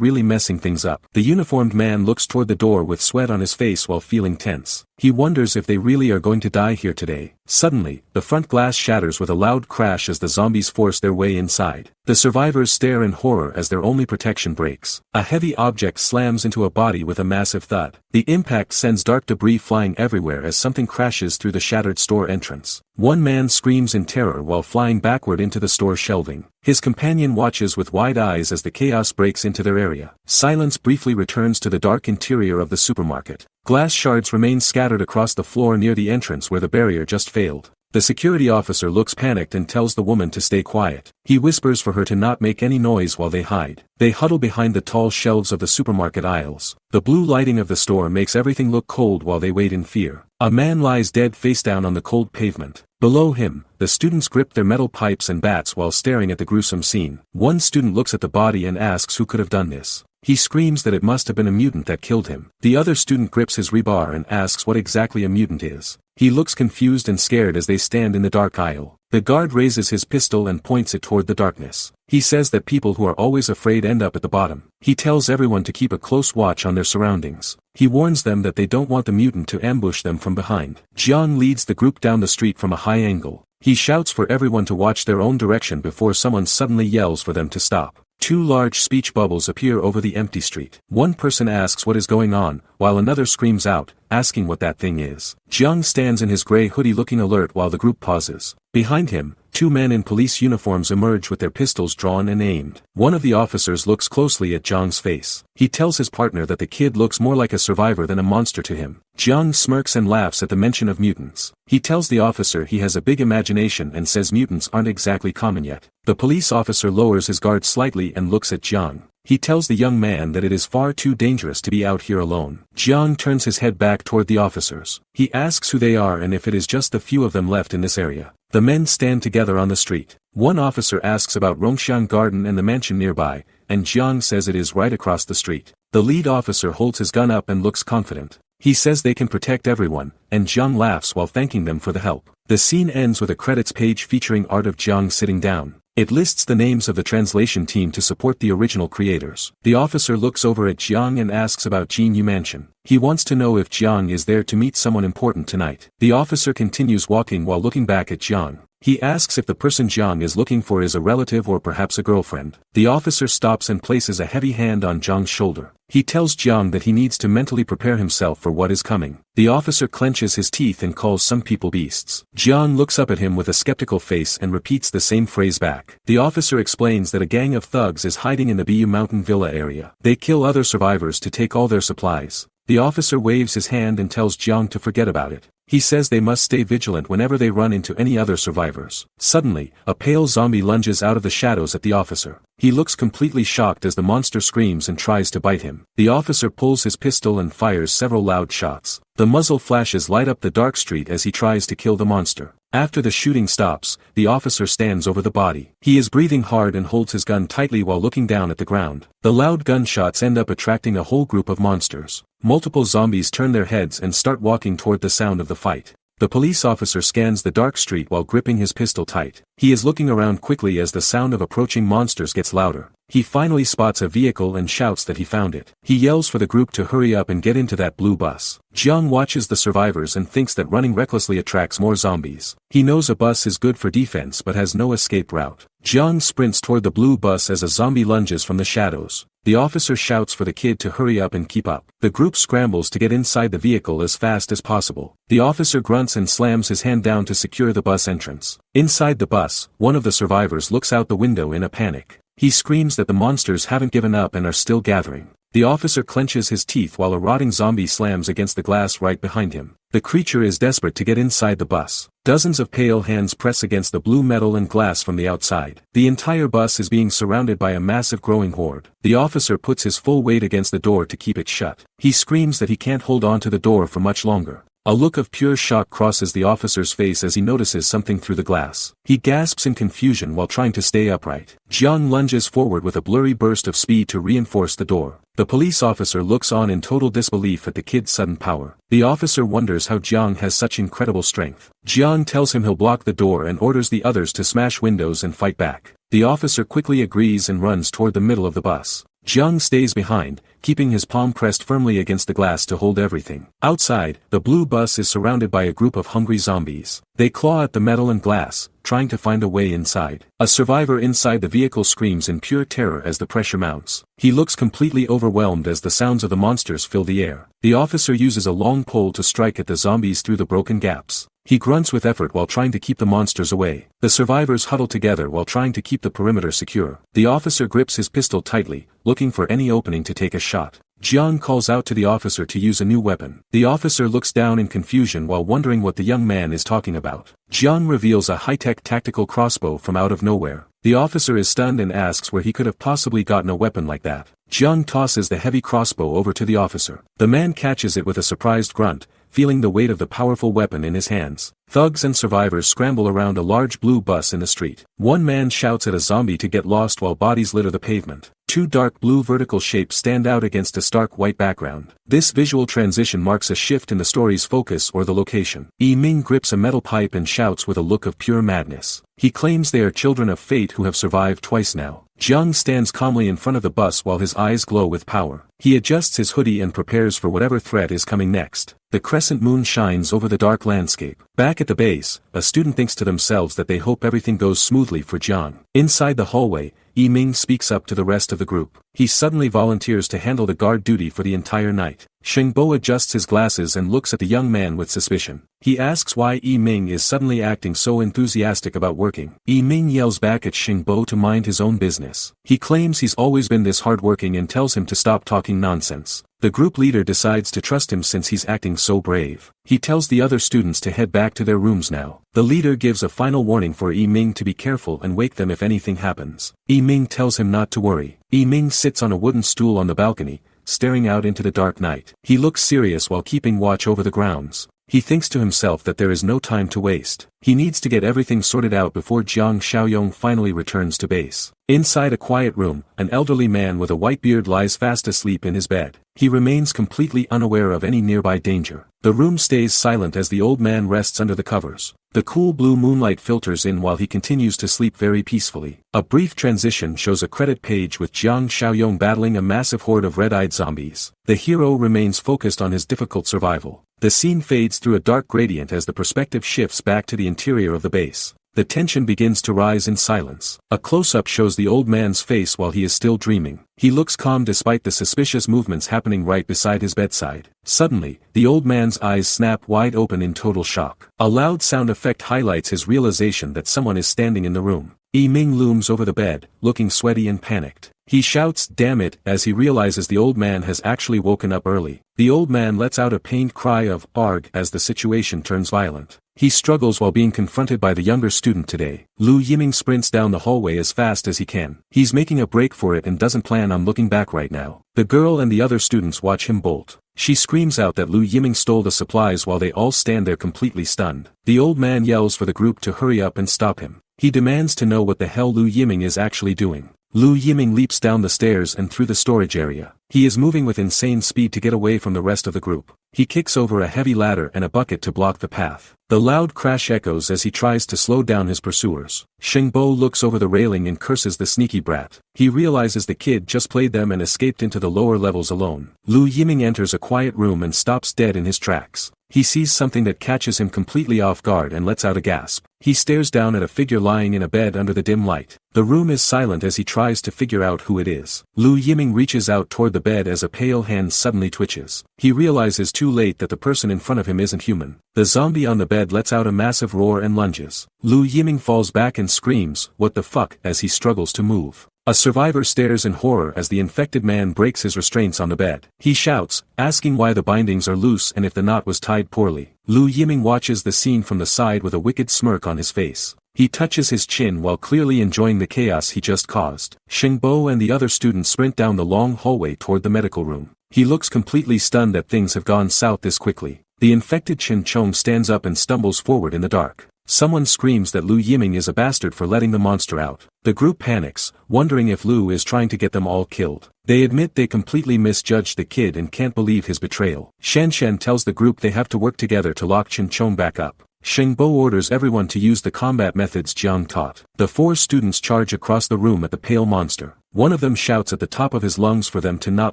really messing things up. The uniformed man looks toward the door with sweat on his face while feeling tense. He wonders if they really are going to die here today. Suddenly, the front glass shatters with a loud crash as the zombies force their way inside. The survivors stare in horror as their only protection breaks. A heavy object slams into a body with a massive thud. The impact sends dark debris flying everywhere as something crashes through the shattered store entrance. One man screams in terror while flying backward into the store shelving. His companion watches with wide eyes as the chaos breaks into their area. Silence briefly returns to the dark interior of the supermarket. Glass shards remain scattered across the floor near the entrance where the barrier just failed. The security officer looks panicked and tells the woman to stay quiet. He whispers for her to not make any noise while they hide. They huddle behind the tall shelves of the supermarket aisles. The blue lighting of the store makes everything look cold while they wait in fear. A man lies dead face down on the cold pavement. Below him, the students grip their metal pipes and bats while staring at the gruesome scene. One student looks at the body and asks who could have done this. He screams that it must have been a mutant that killed him. The other student grips his rebar and asks what exactly a mutant is. He looks confused and scared as they stand in the dark aisle. The guard raises his pistol and points it toward the darkness. He says that people who are always afraid end up at the bottom. He tells everyone to keep a close watch on their surroundings. He warns them that they don't want the mutant to ambush them from behind. Jiang leads the group down the street from a high angle. He shouts for everyone to watch their own direction before someone suddenly yells for them to stop. Two large speech bubbles appear over the empty street. One person asks what is going on, while another screams out, asking what that thing is. Jiang stands in his gray hoodie looking alert while the group pauses. Behind him, two men in police uniforms emerge with their pistols drawn and aimed. One of the officers looks closely at Jiang's face. He tells his partner that the kid looks more like a survivor than a monster to him. Jiang smirks and laughs at the mention of mutants. He tells the officer he has a big imagination and says mutants aren't exactly common yet. The police officer lowers his guard slightly and looks at Jiang. He tells the young man that it is far too dangerous to be out here alone. Jiang turns his head back toward the officers. He asks who they are and if it is just a few of them left in this area. The men stand together on the street. One officer asks about Rongxiang Garden and the mansion nearby, and Jiang says it is right across the street. The lead officer holds his gun up and looks confident. He says they can protect everyone, and Jiang laughs while thanking them for the help. The scene ends with a credits page featuring art of Jiang sitting down. It lists the names of the translation team to support the original creators. The officer looks over at Jiang and asks about Jinyu Mansion. He wants to know if Jiang is there to meet someone important tonight. The officer continues walking while looking back at Jiang. He asks if the person Jiang is looking for is a relative or perhaps a girlfriend. The officer stops and places a heavy hand on Jiang's shoulder. He tells Jiang that he needs to mentally prepare himself for what is coming. The officer clenches his teeth and calls some people beasts. Jiang looks up at him with a skeptical face and repeats the same phrase back. The officer explains that a gang of thugs is hiding in the Bu Mountain Villa area. They kill other survivors to take all their supplies. The officer waves his hand and tells Jiang to forget about it. He says they must stay vigilant whenever they run into any other survivors. Suddenly, a pale zombie lunges out of the shadows at the officer. He looks completely shocked as the monster screams and tries to bite him. The officer pulls his pistol and fires several loud shots. The muzzle flashes light up the dark street as he tries to kill the monster. After the shooting stops, the officer stands over the body. He is breathing hard and holds his gun tightly while looking down at the ground. The loud gunshots end up attracting a whole group of monsters. Multiple zombies turn their heads and start walking toward the sound of the fight. The police officer scans the dark street while gripping his pistol tight. He is looking around quickly as the sound of approaching monsters gets louder. He finally spots a vehicle and shouts that he found it. He yells for the group to hurry up and get into that blue bus. Jiang watches the survivors and thinks that running recklessly attracts more zombies. He knows a bus is good for defense but has no escape route. Jiang sprints toward the blue bus as a zombie lunges from the shadows. The officer shouts for the kid to hurry up and keep up. The group scrambles to get inside the vehicle as fast as possible. The officer grunts and slams his hand down to secure the bus entrance. Inside the bus, one of the survivors looks out the window in a panic. He screams that the monsters haven't given up and are still gathering. The officer clenches his teeth while a rotting zombie slams against the glass right behind him. The creature is desperate to get inside the bus. Dozens of pale hands press against the blue metal and glass from the outside. The entire bus is being surrounded by a massive growing horde. The officer puts his full weight against the door to keep it shut. He screams that he can't hold on to the door for much longer. A look of pure shock crosses the officer's face as he notices something through the glass. He gasps in confusion while trying to stay upright. Jiang lunges forward with a blurry burst of speed to reinforce the door. The police officer looks on in total disbelief at the kid's sudden power. The officer wonders how Jiang has such incredible strength. Jiang tells him he'll block the door and orders the others to smash windows and fight back. The officer quickly agrees and runs toward the middle of the bus. Jiang stays behind, keeping his palm pressed firmly against the glass to hold everything. Outside, the blue bus is surrounded by a group of hungry zombies. They claw at the metal and glass, trying to find a way inside. A survivor inside the vehicle screams in pure terror as the pressure mounts. He looks completely overwhelmed as the sounds of the monsters fill the air. The officer uses a long pole to strike at the zombies through the broken gaps. He grunts with effort while trying to keep the monsters away. The survivors huddle together while trying to keep the perimeter secure. The officer grips his pistol tightly, looking for any opening to take a shot. Jiang calls out to the officer to use a new weapon. The officer looks down in confusion while wondering what the young man is talking about. Jiang reveals a high-tech tactical crossbow from out of nowhere. The officer is stunned and asks where he could have possibly gotten a weapon like that. Jiang tosses the heavy crossbow over to the officer. The man catches it with a surprised grunt, feeling the weight of the powerful weapon in his hands. Thugs and survivors scramble around a large blue bus in the street. One man shouts at a zombie to get lost while bodies litter the pavement. Two dark blue vertical shapes stand out against a stark white background. This visual transition marks a shift in the story's focus or the location. Yi Ming grips a metal pipe and shouts with a look of pure madness. He claims they are children of fate who have survived twice now. Jiang stands calmly in front of the bus while his eyes glow with power. He adjusts his hoodie and prepares for whatever threat is coming next. The crescent moon shines over the dark landscape. Back at the base, a student thinks to themselves that they hope everything goes smoothly for Jiang. Inside the hallway, Yi Ming speaks up to the rest of the group. He suddenly volunteers to handle the guard duty for the entire night. Shengbo adjusts his glasses and looks at the young man with suspicion. He asks why Yi Ming is suddenly acting so enthusiastic about working. Yi Ming yells back at Shengbo to mind his own business. He claims he's always been this hardworking and tells him to stop talking nonsense. The group leader decides to trust him since he's acting so brave. He tells the other students to head back to their rooms now. The leader gives a final warning for Yi Ming to be careful and wake them if anything happens. Yi Ming tells him not to worry. Yi Ming sits on a wooden stool on the balcony, staring out into the dark night. He looks serious while keeping watch over the grounds. He thinks to himself that there is no time to waste. He needs to get everything sorted out before Jiang Xiaoyong finally returns to base. Inside a quiet room, an elderly man with a white beard lies fast asleep in his bed. He remains completely unaware of any nearby danger. The room stays silent as the old man rests under the covers. The cool blue moonlight filters in while he continues to sleep very peacefully. A brief transition shows a credit page with Jiang Xiaoyong battling a massive horde of red-eyed zombies. The hero remains focused on his difficult survival. The scene fades through a dark gradient as the perspective shifts back to the interior of the base. The tension begins to rise in silence. A close-up shows the old man's face while he is still dreaming. He looks calm despite the suspicious movements happening right beside his bedside. Suddenly, the old man's eyes snap wide open in total shock. A loud sound effect highlights his realization that someone is standing in the room. Yi Ming looms over the bed, looking sweaty and panicked. He shouts, "Damn it," as he realizes the old man has actually woken up early. The old man lets out a pained cry of "Arg" as the situation turns violent. He struggles while being confronted by the younger student today. Lu Yiming sprints down the hallway as fast as he can. He's making a break for it and doesn't plan on looking back right now. The girl and the other students watch him bolt. She screams out that Lu Yiming stole the supplies while they all stand there completely stunned. The old man yells for the group to hurry up and stop him. He demands to know what the hell Lu Yiming is actually doing. Lu Yiming leaps down the stairs and through the storage area. He is moving with insane speed to get away from the rest of the group. He kicks over a heavy ladder and a bucket to block the path. The loud crash echoes as he tries to slow down his pursuers. Shengbo looks over the railing and curses the sneaky brat. He realizes the kid just played them and escaped into the lower levels alone. Lu Yiming enters a quiet room and stops dead in his tracks. He sees something that catches him completely off guard and lets out a gasp. He stares down at a figure lying in a bed under the dim light. The room is silent as he tries to figure out who it is. Lu Yiming reaches out toward the bed as a pale hand suddenly twitches. He realizes too late that the person in front of him isn't human. The zombie on the bed lets out a massive roar and lunges. Lu Yiming falls back and screams, "What the fuck?" as he struggles to move. A survivor stares in horror as the infected man breaks his restraints on the bed. He shouts, asking why the bindings are loose and if the knot was tied poorly. Lu Yiming watches the scene from the side with a wicked smirk on his face. He touches his chin while clearly enjoying the chaos he just caused. Shengbo and the other students sprint down the long hallway toward the medical room. He looks completely stunned that things have gone south this quickly. The infected Chen Chong stands up and stumbles forward in the dark. Someone screams that Lu Yiming is a bastard for letting the monster out. The group panics, wondering if Lu is trying to get them all killed. They admit they completely misjudged the kid and can't believe his betrayal. Shan Shan tells the group they have to work together to lock Chen Chong back up. Shengbo orders everyone to use the combat methods Jiang taught. The four students charge across the room at the pale monster. One of them shouts at the top of his lungs for them to not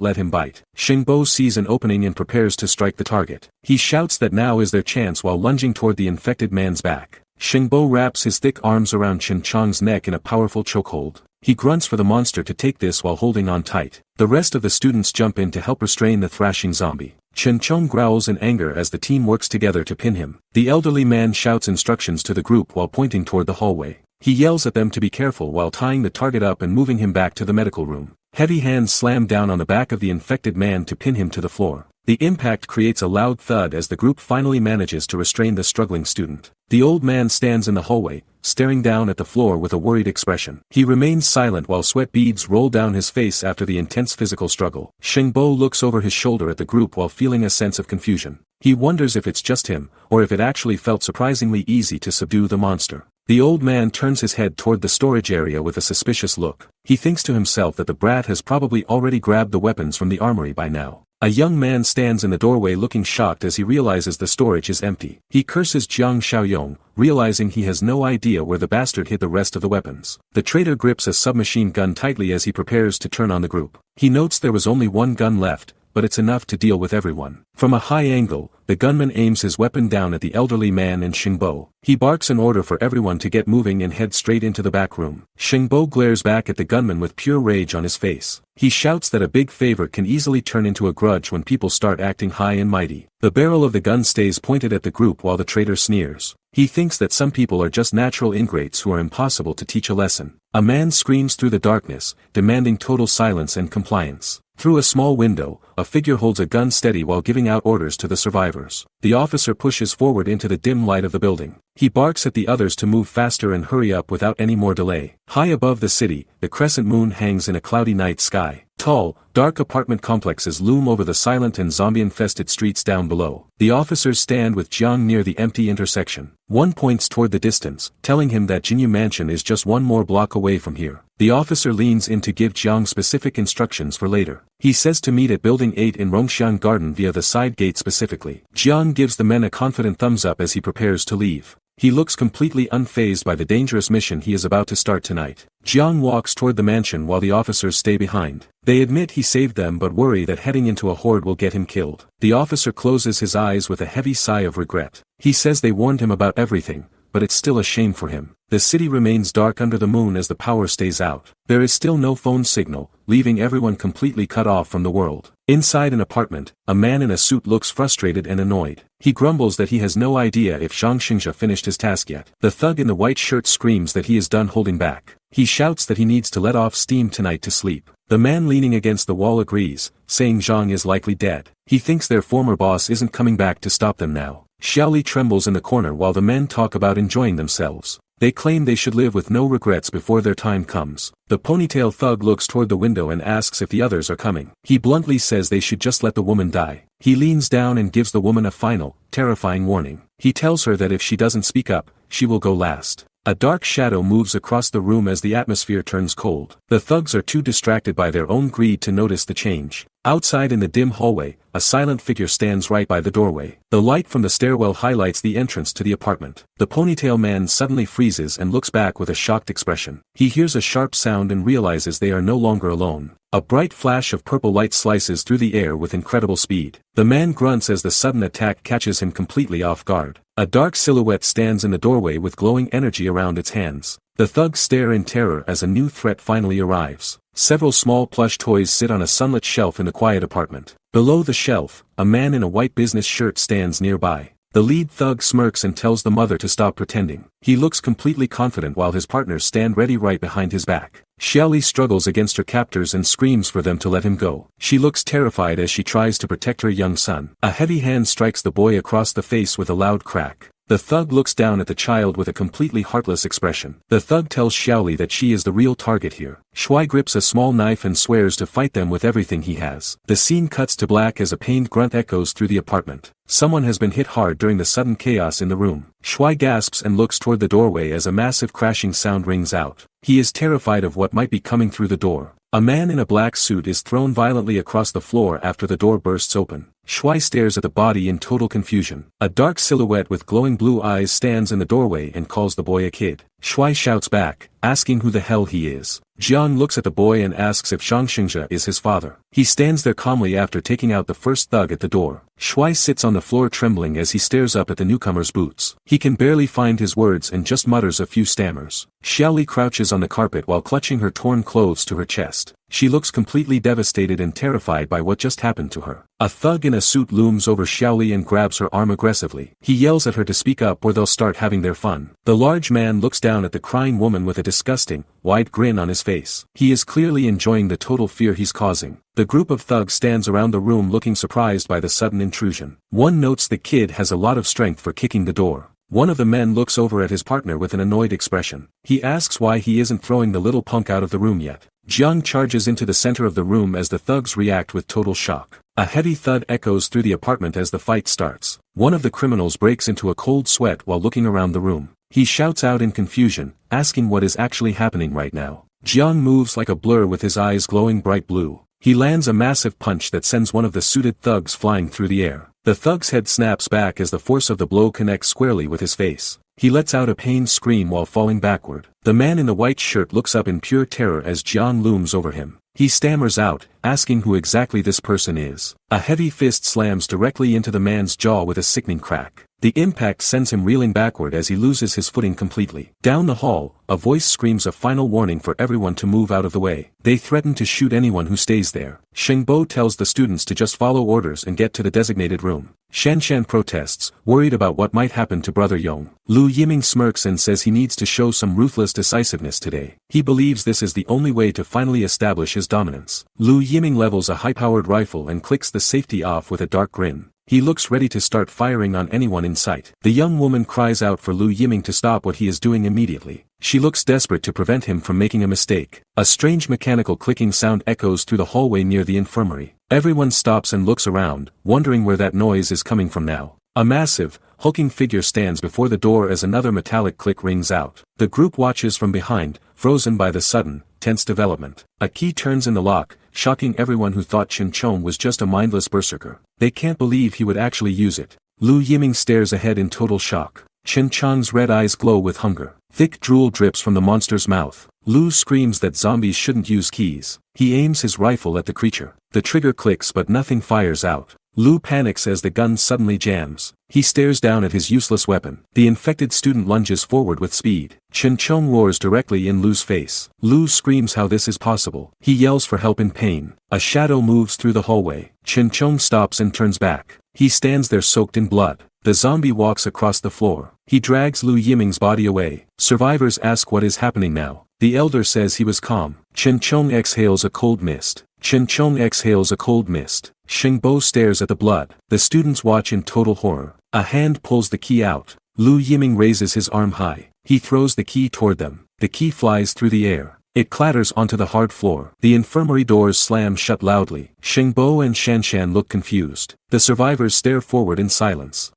let him bite. Shengbo sees an opening and prepares to strike the target. He shouts that now is their chance while lunging toward the infected man's back. Shengbo wraps his thick arms around Chen Chong's neck in a powerful chokehold. He grunts for the monster to take this while holding on tight. The rest of the students jump in to help restrain the thrashing zombie. Chen Chong growls in anger as the team works together to pin him. The elderly man shouts instructions to the group while pointing toward the hallway. He yells at them to be careful while tying the target up and moving him back to the medical room. Heavy hands slam down on the back of the infected man to pin him to the floor. The impact creates a loud thud as the group finally manages to restrain the struggling student. The old man stands in the hallway, staring down at the floor with a worried expression. He remains silent while sweat beads roll down his face after the intense physical struggle. Shengbo looks over his shoulder at the group while feeling a sense of confusion. He wonders if it's just him, or if it actually felt surprisingly easy to subdue the monster. The old man turns his head toward the storage area with a suspicious look. He thinks to himself that the brat has probably already grabbed the weapons from the armory by now. A young man stands in the doorway looking shocked as he realizes the storage is empty. He curses Jiang Xiaoyong, realizing he has no idea where the bastard hid the rest of the weapons. The traitor grips a submachine gun tightly as he prepares to turn on the group. He notes there was only one gun left, but it's enough to deal with everyone. From a high angle, the gunman aims his weapon down at the elderly man and Shengbo. He barks an order for everyone to get moving and head straight into the back room. Shengbo glares back at the gunman with pure rage on his face. He shouts that a big favor can easily turn into a grudge when people start acting high and mighty. The barrel of the gun stays pointed at the group while the traitor sneers. He thinks that some people are just natural ingrates who are impossible to teach a lesson. A man screams through the darkness, demanding total silence and compliance. Through a small window, a figure holds a gun steady while giving out orders to the survivors. The officer pushes forward into the dim light of the building. He barks at the others to move faster and hurry up without any more delay. High above the city, the crescent moon hangs in a cloudy night sky. Tall, dark apartment complexes loom over the silent and zombie-infested streets down below. The officers stand with Jiang near the empty intersection. One points toward the distance, telling him that Jinyu Mansion is just one more block away from here. The officer leans in to give Jiang specific instructions for later. He says to meet at Building 8 in Rongxiang Garden via the side gate specifically. Jiang gives the men a confident thumbs up as he prepares to leave. He looks completely unfazed by the dangerous mission he is about to start tonight. Jiang walks toward the mansion while the officers stay behind. They admit he saved them but worry that heading into a horde will get him killed. The officer closes his eyes with a heavy sigh of regret. He says they warned him about everything, but it's still a shame for him. The city remains dark under the moon as the power stays out. There is still no phone signal, leaving everyone completely cut off from the world. Inside an apartment, a man in a suit looks frustrated and annoyed. He grumbles that he has no idea if Zhang Xingzhe finished his task yet. The thug in the white shirt screams that he is done holding back. He shouts that he needs to let off steam tonight to sleep. The man leaning against the wall agrees, saying Zhang is likely dead. He thinks their former boss isn't coming back to stop them now. Xiaoli trembles in the corner while the men talk about enjoying themselves. They claim they should live with no regrets before their time comes. The ponytail thug looks toward the window and asks if the others are coming. He bluntly says they should just let the woman die. He leans down and gives the woman a final, terrifying warning. He tells her that if she doesn't speak up, she will go last. A dark shadow moves across the room as the atmosphere turns cold. The thugs are too distracted by their own greed to notice the change. Outside in the dim hallway, a silent figure stands right by the doorway. The light from the stairwell highlights the entrance to the apartment. The ponytail man suddenly freezes and looks back with a shocked expression. He hears a sharp sound and realizes they are no longer alone. A bright flash of purple light slices through the air with incredible speed. The man grunts as the sudden attack catches him completely off guard. A dark silhouette stands in the doorway with glowing energy around its hands. The thugs stare in terror as a new threat finally arrives. Several small plush toys sit on a sunlit shelf in the quiet apartment. Below the shelf, a man in a white business shirt stands nearby. The lead thug smirks and tells the mother to stop pretending. He looks completely confident while his partners stand ready right behind his back. Xiaoli struggles against her captors and screams for them to let him go. She looks terrified as she tries to protect her young son. A heavy hand strikes the boy across the face with a loud crack. The thug looks down at the child with a completely heartless expression. The thug tells Xiaoli that she is the real target here. Shuai grips a small knife and swears to fight them with everything he has. The scene cuts to black as a pained grunt echoes through the apartment. Someone has been hit hard during the sudden chaos in the room. Shuai gasps and looks toward the doorway as a massive crashing sound rings out. He is terrified of what might be coming through the door. A man in a black suit is thrown violently across the floor after the door bursts open. Shuai stares at the body in total confusion. A dark silhouette with glowing blue eyes stands in the doorway and calls the boy a kid. Shuai shouts back, asking who the hell he is. Jiang looks at the boy and asks if Zhang Xingzhe is his father. He stands there calmly after taking out the first thug at the door. Shuai sits on the floor trembling as he stares up at the newcomer's boots. He can barely find his words and just mutters a few stammers. Xiaoli crouches on the carpet while clutching her torn clothes to her chest. She looks completely devastated and terrified by what just happened to her. A thug in a suit looms over Xiaoli and grabs her arm aggressively. He yells at her to speak up or they'll start having their fun. The large man looks down at the crying woman with a disgusting, wide grin on his face. He is clearly enjoying the total fear he's causing. The group of thugs stands around the room looking surprised by the sudden intrusion. One notes the kid has a lot of strength for kicking the door. One of the men looks over at his partner with an annoyed expression. He asks why he isn't throwing the little punk out of the room yet. Jiang charges into the center of the room as the thugs react with total shock. A heavy thud echoes through the apartment as the fight starts. One of the criminals breaks into a cold sweat while looking around the room. He shouts out in confusion, asking what is actually happening right now. Jiang moves like a blur with his eyes glowing bright blue. He lands a massive punch that sends one of the suited thugs flying through the air. The thug's head snaps back as the force of the blow connects squarely with his face. He lets out a pained scream while falling backward. The man in the white shirt looks up in pure terror as Jiang looms over him. He stammers out, asking who exactly this person is. A heavy fist slams directly into the man's jaw with a sickening crack. The impact sends him reeling backward as he loses his footing completely. Down the hall, a voice screams a final warning for everyone to move out of the way. They threaten to shoot anyone who stays there. Shengbo tells the students to just follow orders and get to the designated room. Shanshan protests, worried about what might happen to Brother Yong. Lu Yiming smirks and says he needs to show some ruthless decisiveness today. He believes this is the only way to finally establish his dominance. Lu Yiming levels a high-powered rifle and clicks the safety off with a dark grin. He looks ready to start firing on anyone in sight. The young woman cries out for Lu Yiming to stop what he is doing immediately. She looks desperate to prevent him from making a mistake. A strange mechanical clicking sound echoes through the hallway near the infirmary. Everyone stops and looks around, wondering where that noise is coming from now. A massive, hulking figure stands before the door as another metallic click rings out. The group watches from behind, frozen by the sudden, tense development. A key turns in the lock, shocking everyone who thought Chen Chong was just a mindless berserker. They can't believe he would actually use it. Lu Yiming stares ahead in total shock. Chen Chong's red eyes glow with hunger. Thick drool drips from the monster's mouth. Lu screams that zombies shouldn't use keys. He aims his rifle at the creature. The trigger clicks but nothing fires out. Lu panics as the gun suddenly jams. He stares down at his useless weapon. The infected student lunges forward with speed. Chen Chong roars directly in Lu's face. Lu screams how this is possible. He yells for help in pain. A shadow moves through the hallway. Chen Chong stops and turns back. He stands there soaked in blood. The zombie walks across the floor. He drags Lu Yiming's body away. Survivors ask what is happening now. The elder says he was calm. Chen Chong exhales a cold mist. Chen Chong exhales a cold mist. Shengbo stares at the blood. The students watch in total horror. A hand pulls the key out. Lu Yiming raises his arm high. He throws the key toward them. The key flies through the air. It clatters onto the hard floor. The infirmary doors slam shut loudly. Shengbo and Shanshan look confused. The survivors stare forward in silence.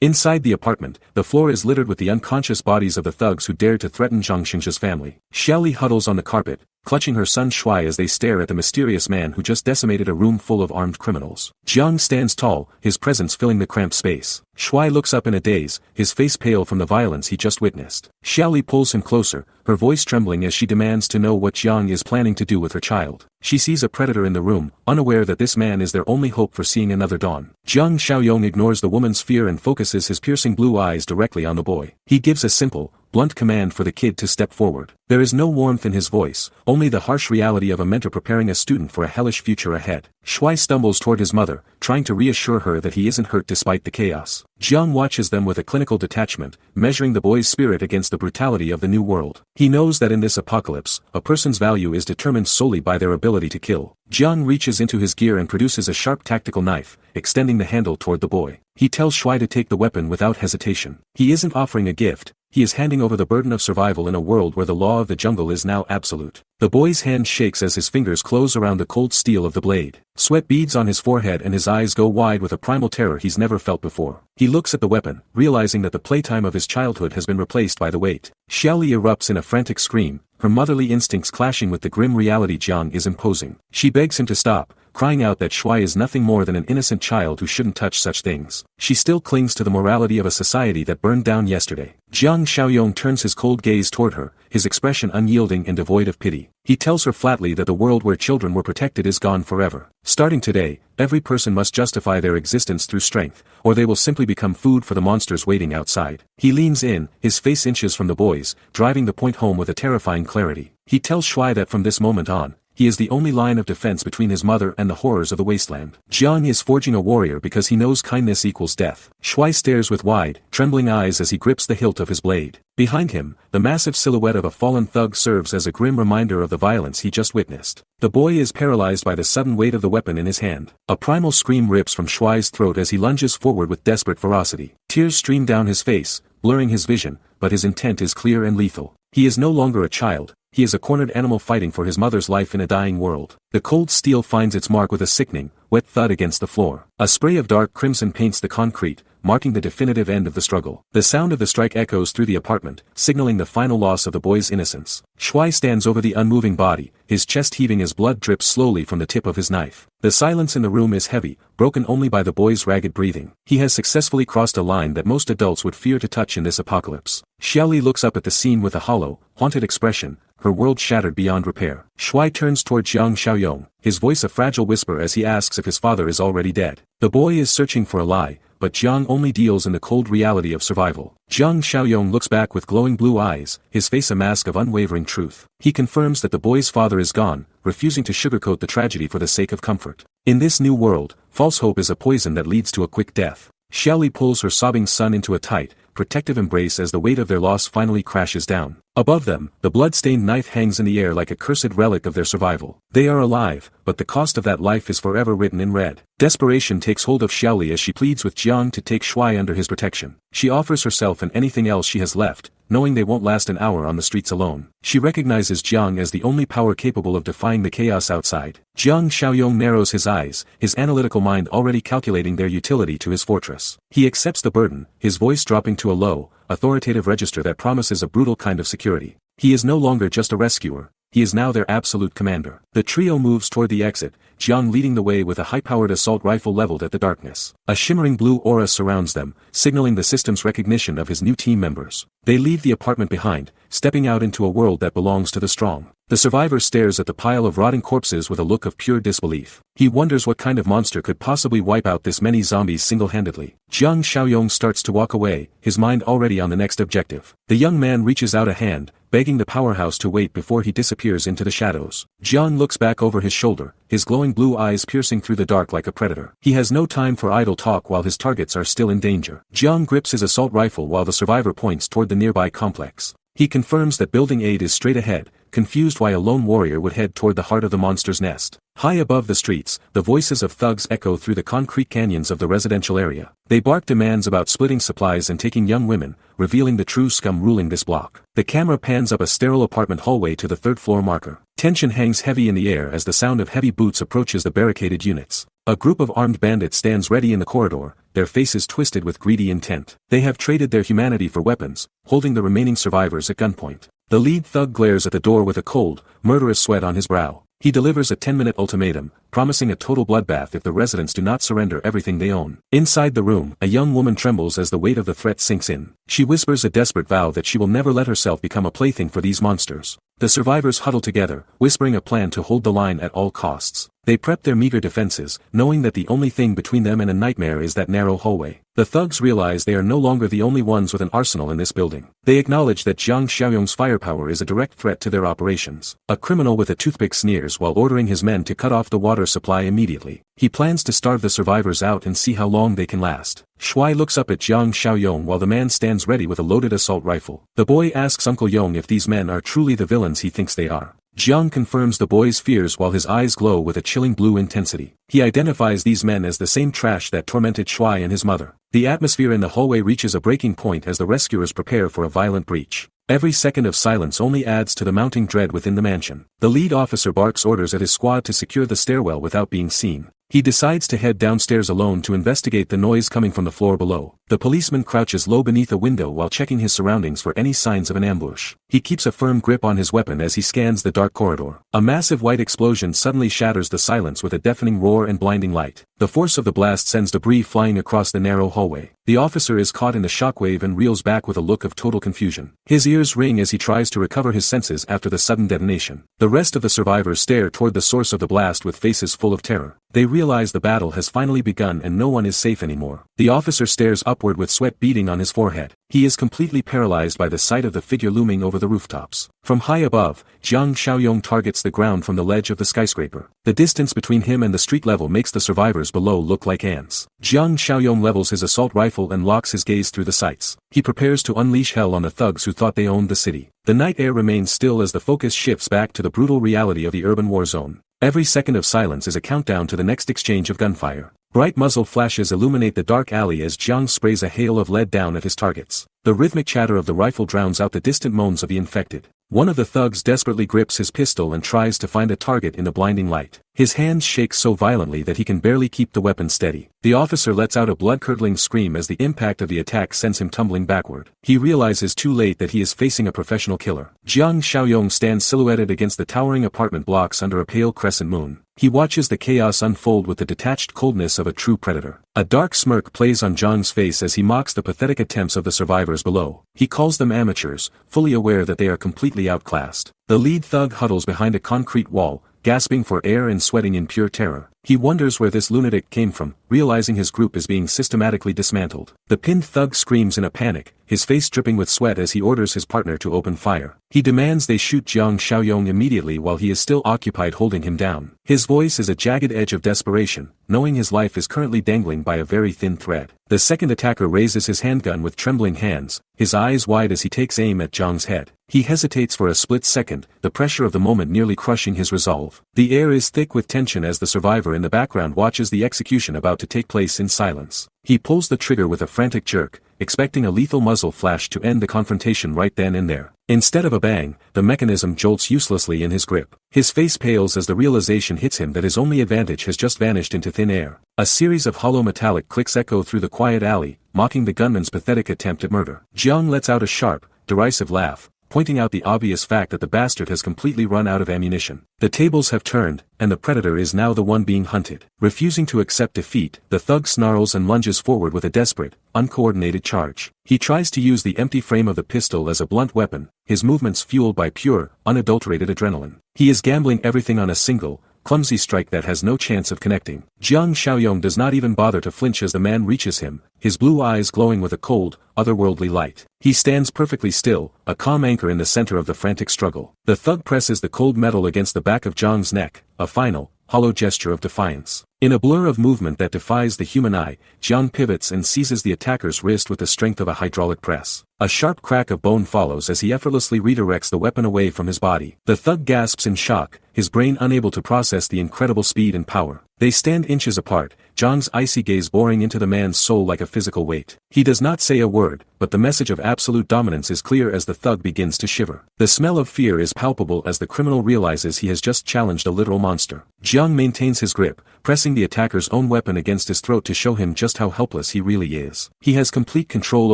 Inside the apartment, the floor is littered with the unconscious bodies of the thugs who dared to threaten Zhang Xingzhe's family. Xiaoli huddles on the carpet, clutching her son Shuai as they stare at the mysterious man who just decimated a room full of armed criminals. Jiang stands tall, his presence filling the cramped space. Shuai looks up in a daze, his face pale from the violence he just witnessed. Xiaoli pulls him closer, her voice trembling as she demands to know what Jiang is planning to do with her child. She sees a predator in the room, unaware that this man is their only hope for seeing another dawn. Jiang Xiaoyong ignores the woman's fear and focuses his piercing blue eyes directly on the boy. He gives a simple, blunt command for the kid to step forward. There is no warmth in his voice, only the harsh reality of a mentor preparing a student for a hellish future ahead. Shuai stumbles toward his mother, trying to reassure her that he isn't hurt despite the chaos. Jiang watches them with a clinical detachment, measuring the boy's spirit against the brutality of the new world. He knows that in this apocalypse, a person's value is determined solely by their ability to kill. Jiang reaches into his gear and produces a sharp tactical knife, extending the handle toward the boy. He tells Shuai to take the weapon without hesitation. He isn't offering a gift, he is handing over the burden of survival in a world where the law of the jungle is now absolute. The boy's hand shakes as his fingers close around the cold steel of the blade. Sweat beads on his forehead and his eyes go wide with a primal terror he's never felt before. He looks at the weapon, realizing that the playtime of his childhood has been replaced by the weight. Xiaoli erupts in a frantic scream, her motherly instincts clashing with the grim reality Jiang is imposing. She begs him to stop, crying out that Shuai is nothing more than an innocent child who shouldn't touch such things. She still clings to the morality of a society that burned down yesterday. Jiang Xiaoyong turns his cold gaze toward her, his expression unyielding and devoid of pity. He tells her flatly that the world where children were protected is gone forever. Starting today, every person must justify their existence through strength, or they will simply become food for the monsters waiting outside. He leans in, his face inches from the boy's, driving the point home with a terrifying clarity. He tells Shuai that from this moment on, he is the only line of defense between his mother and the horrors of the wasteland. Jiang is forging a warrior because he knows kindness equals death. Shuai stares with wide, trembling eyes as he grips the hilt of his blade. Behind him, the massive silhouette of a fallen thug serves as a grim reminder of the violence he just witnessed. The boy is paralyzed by the sudden weight of the weapon in his hand. A primal scream rips from Shuai's throat as he lunges forward with desperate ferocity. Tears stream down his face, blurring his vision, but his intent is clear and lethal. He is no longer a child. He is a cornered animal fighting for his mother's life in a dying world. The cold steel finds its mark with a sickening, wet thud against the floor. A spray of dark crimson paints the concrete, marking the definitive end of the struggle. The sound of the strike echoes through the apartment, signaling the final loss of the boy's innocence. Shuai stands over the unmoving body, his chest heaving as blood drips slowly from the tip of his knife. The silence in the room is heavy, broken only by the boy's ragged breathing. He has successfully crossed a line that most adults would fear to touch in this apocalypse. Xiaoli looks up at the scene with a hollow, haunted expression, her world shattered beyond repair. Shuai turns toward Jiang Xiaoyong, his voice a fragile whisper as he asks if his father is already dead. The boy is searching for a lie, but Jiang only deals in the cold reality of survival. Jiang Xiaoyong looks back with glowing blue eyes, his face a mask of unwavering truth. He confirms that the boy's father is gone, refusing to sugarcoat the tragedy for the sake of comfort. In this new world, false hope is a poison that leads to a quick death. Xiaoli pulls her sobbing son into a tight, protective embrace as the weight of their loss finally crashes down. Above them, the blood-stained knife hangs in the air like a cursed relic of their survival. They are alive, but the cost of that life is forever written in red. Desperation takes hold of Xiaoli as she pleads with Jiang to take Shuai under his protection. She offers herself and anything else she has left, knowing they won't last an hour on the streets alone. She recognizes Jiang as the only power capable of defying the chaos outside. Jiang Xiaoyong narrows his eyes, his analytical mind already calculating their utility to his fortress. He accepts the burden, his voice dropping to a low, authoritative register that promises a brutal kind of security. He is no longer just a rescuer, he is now their absolute commander. The trio moves toward the exit, Jiang leading the way with a high-powered assault rifle leveled at the darkness. A shimmering blue aura surrounds them, signaling the system's recognition of his new team members. They leave the apartment behind, stepping out into a world that belongs to the strong. The survivor stares at the pile of rotting corpses with a look of pure disbelief. He wonders what kind of monster could possibly wipe out this many zombies single-handedly. Jiang Xiaoyong starts to walk away, his mind already on the next objective. The young man reaches out a hand, begging the powerhouse to wait before he disappears into the shadows. Jiang looks back over his shoulder, his glowing blue eyes piercing through the dark like a predator. He has no time for idle talk while his targets are still in danger. Jiang grips his assault rifle while the survivor points toward the nearby complex. He confirms that Building 8 is straight ahead, confused why a lone warrior would head toward the heart of the monster's nest. High above the streets, the voices of thugs echo through the concrete canyons of the residential area. They bark demands about splitting supplies and taking young women, revealing the true scum ruling this block. The camera pans up a sterile apartment hallway to the third-floor marker. Tension hangs heavy in the air as the sound of heavy boots approaches the barricaded units. A group of armed bandits stands ready in the corridor, their faces twisted with greedy intent. They have traded their humanity for weapons, holding the remaining survivors at gunpoint. The lead thug glares at the door with a cold, murderous sweat on his brow. He delivers a 10-minute ultimatum, promising a total bloodbath if the residents do not surrender everything they own. Inside the room, a young woman trembles as the weight of the threat sinks in. She whispers a desperate vow that she will never let herself become a plaything for these monsters. The survivors huddle together, whispering a plan to hold the line at all costs. They prep their meager defenses, knowing that the only thing between them and a nightmare is that narrow hallway. The thugs realize they are no longer the only ones with an arsenal in this building. They acknowledge that Jiang Xiaoyong's firepower is a direct threat to their operations. A criminal with a toothpick sneers while ordering his men to cut off the water supply immediately. He plans to starve the survivors out and see how long they can last. Shuai looks up at Jiang Xiaoyong while the man stands ready with a loaded assault rifle. The boy asks Uncle Yong if these men are truly the villains he thinks they are. Jiang confirms the boy's fears while his eyes glow with a chilling blue intensity. He identifies these men as the same trash that tormented Shuai and his mother. The atmosphere in the hallway reaches a breaking point as the rescuers prepare for a violent breach. Every second of silence only adds to the mounting dread within the mansion. The lead officer barks orders at his squad to secure the stairwell without being seen. He decides to head downstairs alone to investigate the noise coming from the floor below. The policeman crouches low beneath a window while checking his surroundings for any signs of an ambush. He keeps a firm grip on his weapon as he scans the dark corridor. A massive white explosion suddenly shatters the silence with a deafening roar and blinding light. The force of the blast sends debris flying across the narrow hallway. The officer is caught in the shockwave and reels back with a look of total confusion. His ears ring as he tries to recover his senses after the sudden detonation. The rest of the survivors stare toward the source of the blast with faces full of terror. They realize the battle has finally begun and no one is safe anymore. The officer stares upward with sweat beading on his forehead. He is completely paralyzed by the sight of the figure looming over the rooftops. From high above, Jiang Xiaoyong targets the ground from the ledge of the skyscraper. The distance between him and the street level makes the survivors below look like ants. Jiang Xiaoyong levels his assault rifle and locks his gaze through the sights. He prepares to unleash hell on the thugs who thought they owned the city. The night air remains still as the focus shifts back to the brutal reality of the urban war zone. Every second of silence is a countdown to the next exchange of gunfire. Bright muzzle flashes illuminate the dark alley as Jiang sprays a hail of lead down at his targets. The rhythmic chatter of the rifle drowns out the distant moans of the infected. One of the thugs desperately grips his pistol and tries to find a target in the blinding light. His hands shake so violently that he can barely keep the weapon steady. The officer lets out a blood-curdling scream as the impact of the attack sends him tumbling backward. He realizes too late that he is facing a professional killer. Jiang Xiaoyong stands silhouetted against the towering apartment blocks under a pale crescent moon. He watches the chaos unfold with the detached coldness of a true predator. A dark smirk plays on Jiang's face as he mocks the pathetic attempts of the survivors below. He calls them amateurs, fully aware that they are completely outclassed. The lead thug huddles behind a concrete wall, gasping for air and sweating in pure terror. He wonders where this lunatic came from, realizing his group is being systematically dismantled. The pinned thug screams in a panic, his face dripping with sweat as he orders his partner to open fire. He demands they shoot Jiang Xiaoyong immediately while he is still occupied holding him down. His voice is a jagged edge of desperation, knowing his life is currently dangling by a very thin thread. The second attacker raises his handgun with trembling hands, his eyes wide as he takes aim at Jiang's head. He hesitates for a split second, the pressure of the moment nearly crushing his resolve. The air is thick with tension as the survivor in the background watches the execution about to take place in silence. He pulls the trigger with a frantic jerk, expecting a lethal muzzle flash to end the confrontation right then and there. Instead of a bang, the mechanism jolts uselessly in his grip. His face pales as the realization hits him that his only advantage has just vanished into thin air. A series of hollow metallic clicks echo through the quiet alley, mocking the gunman's pathetic attempt at murder. Jiang lets out a sharp, derisive laugh, pointing out the obvious fact that the bastard has completely run out of ammunition. The tables have turned, and the predator is now the one being hunted. Refusing to accept defeat, the thug snarls and lunges forward with a desperate, uncoordinated charge. He tries to use the empty frame of the pistol as a blunt weapon, his movements fueled by pure, unadulterated adrenaline. He is gambling everything on a single, clumsy strike that has no chance of connecting. Jiang Xiaoyong does not even bother to flinch as the man reaches him, his blue eyes glowing with a cold, otherworldly light. He stands perfectly still, a calm anchor in the center of the frantic struggle. The thug presses the cold metal against the back of Jiang's neck, a final, hollow gesture of defiance. In a blur of movement that defies the human eye, Jiang pivots and seizes the attacker's wrist with the strength of a hydraulic press. A sharp crack of bone follows as he effortlessly redirects the weapon away from his body. The thug gasps in shock, his brain unable to process the incredible speed and power. They stand inches apart, Jiang's icy gaze boring into the man's soul like a physical weight. He does not say a word, but the message of absolute dominance is clear as the thug begins to shiver. The smell of fear is palpable as the criminal realizes he has just challenged a literal monster. Jiang maintains his grip, pressing the attacker's own weapon against his throat to show him just how helpless he really is. He has complete control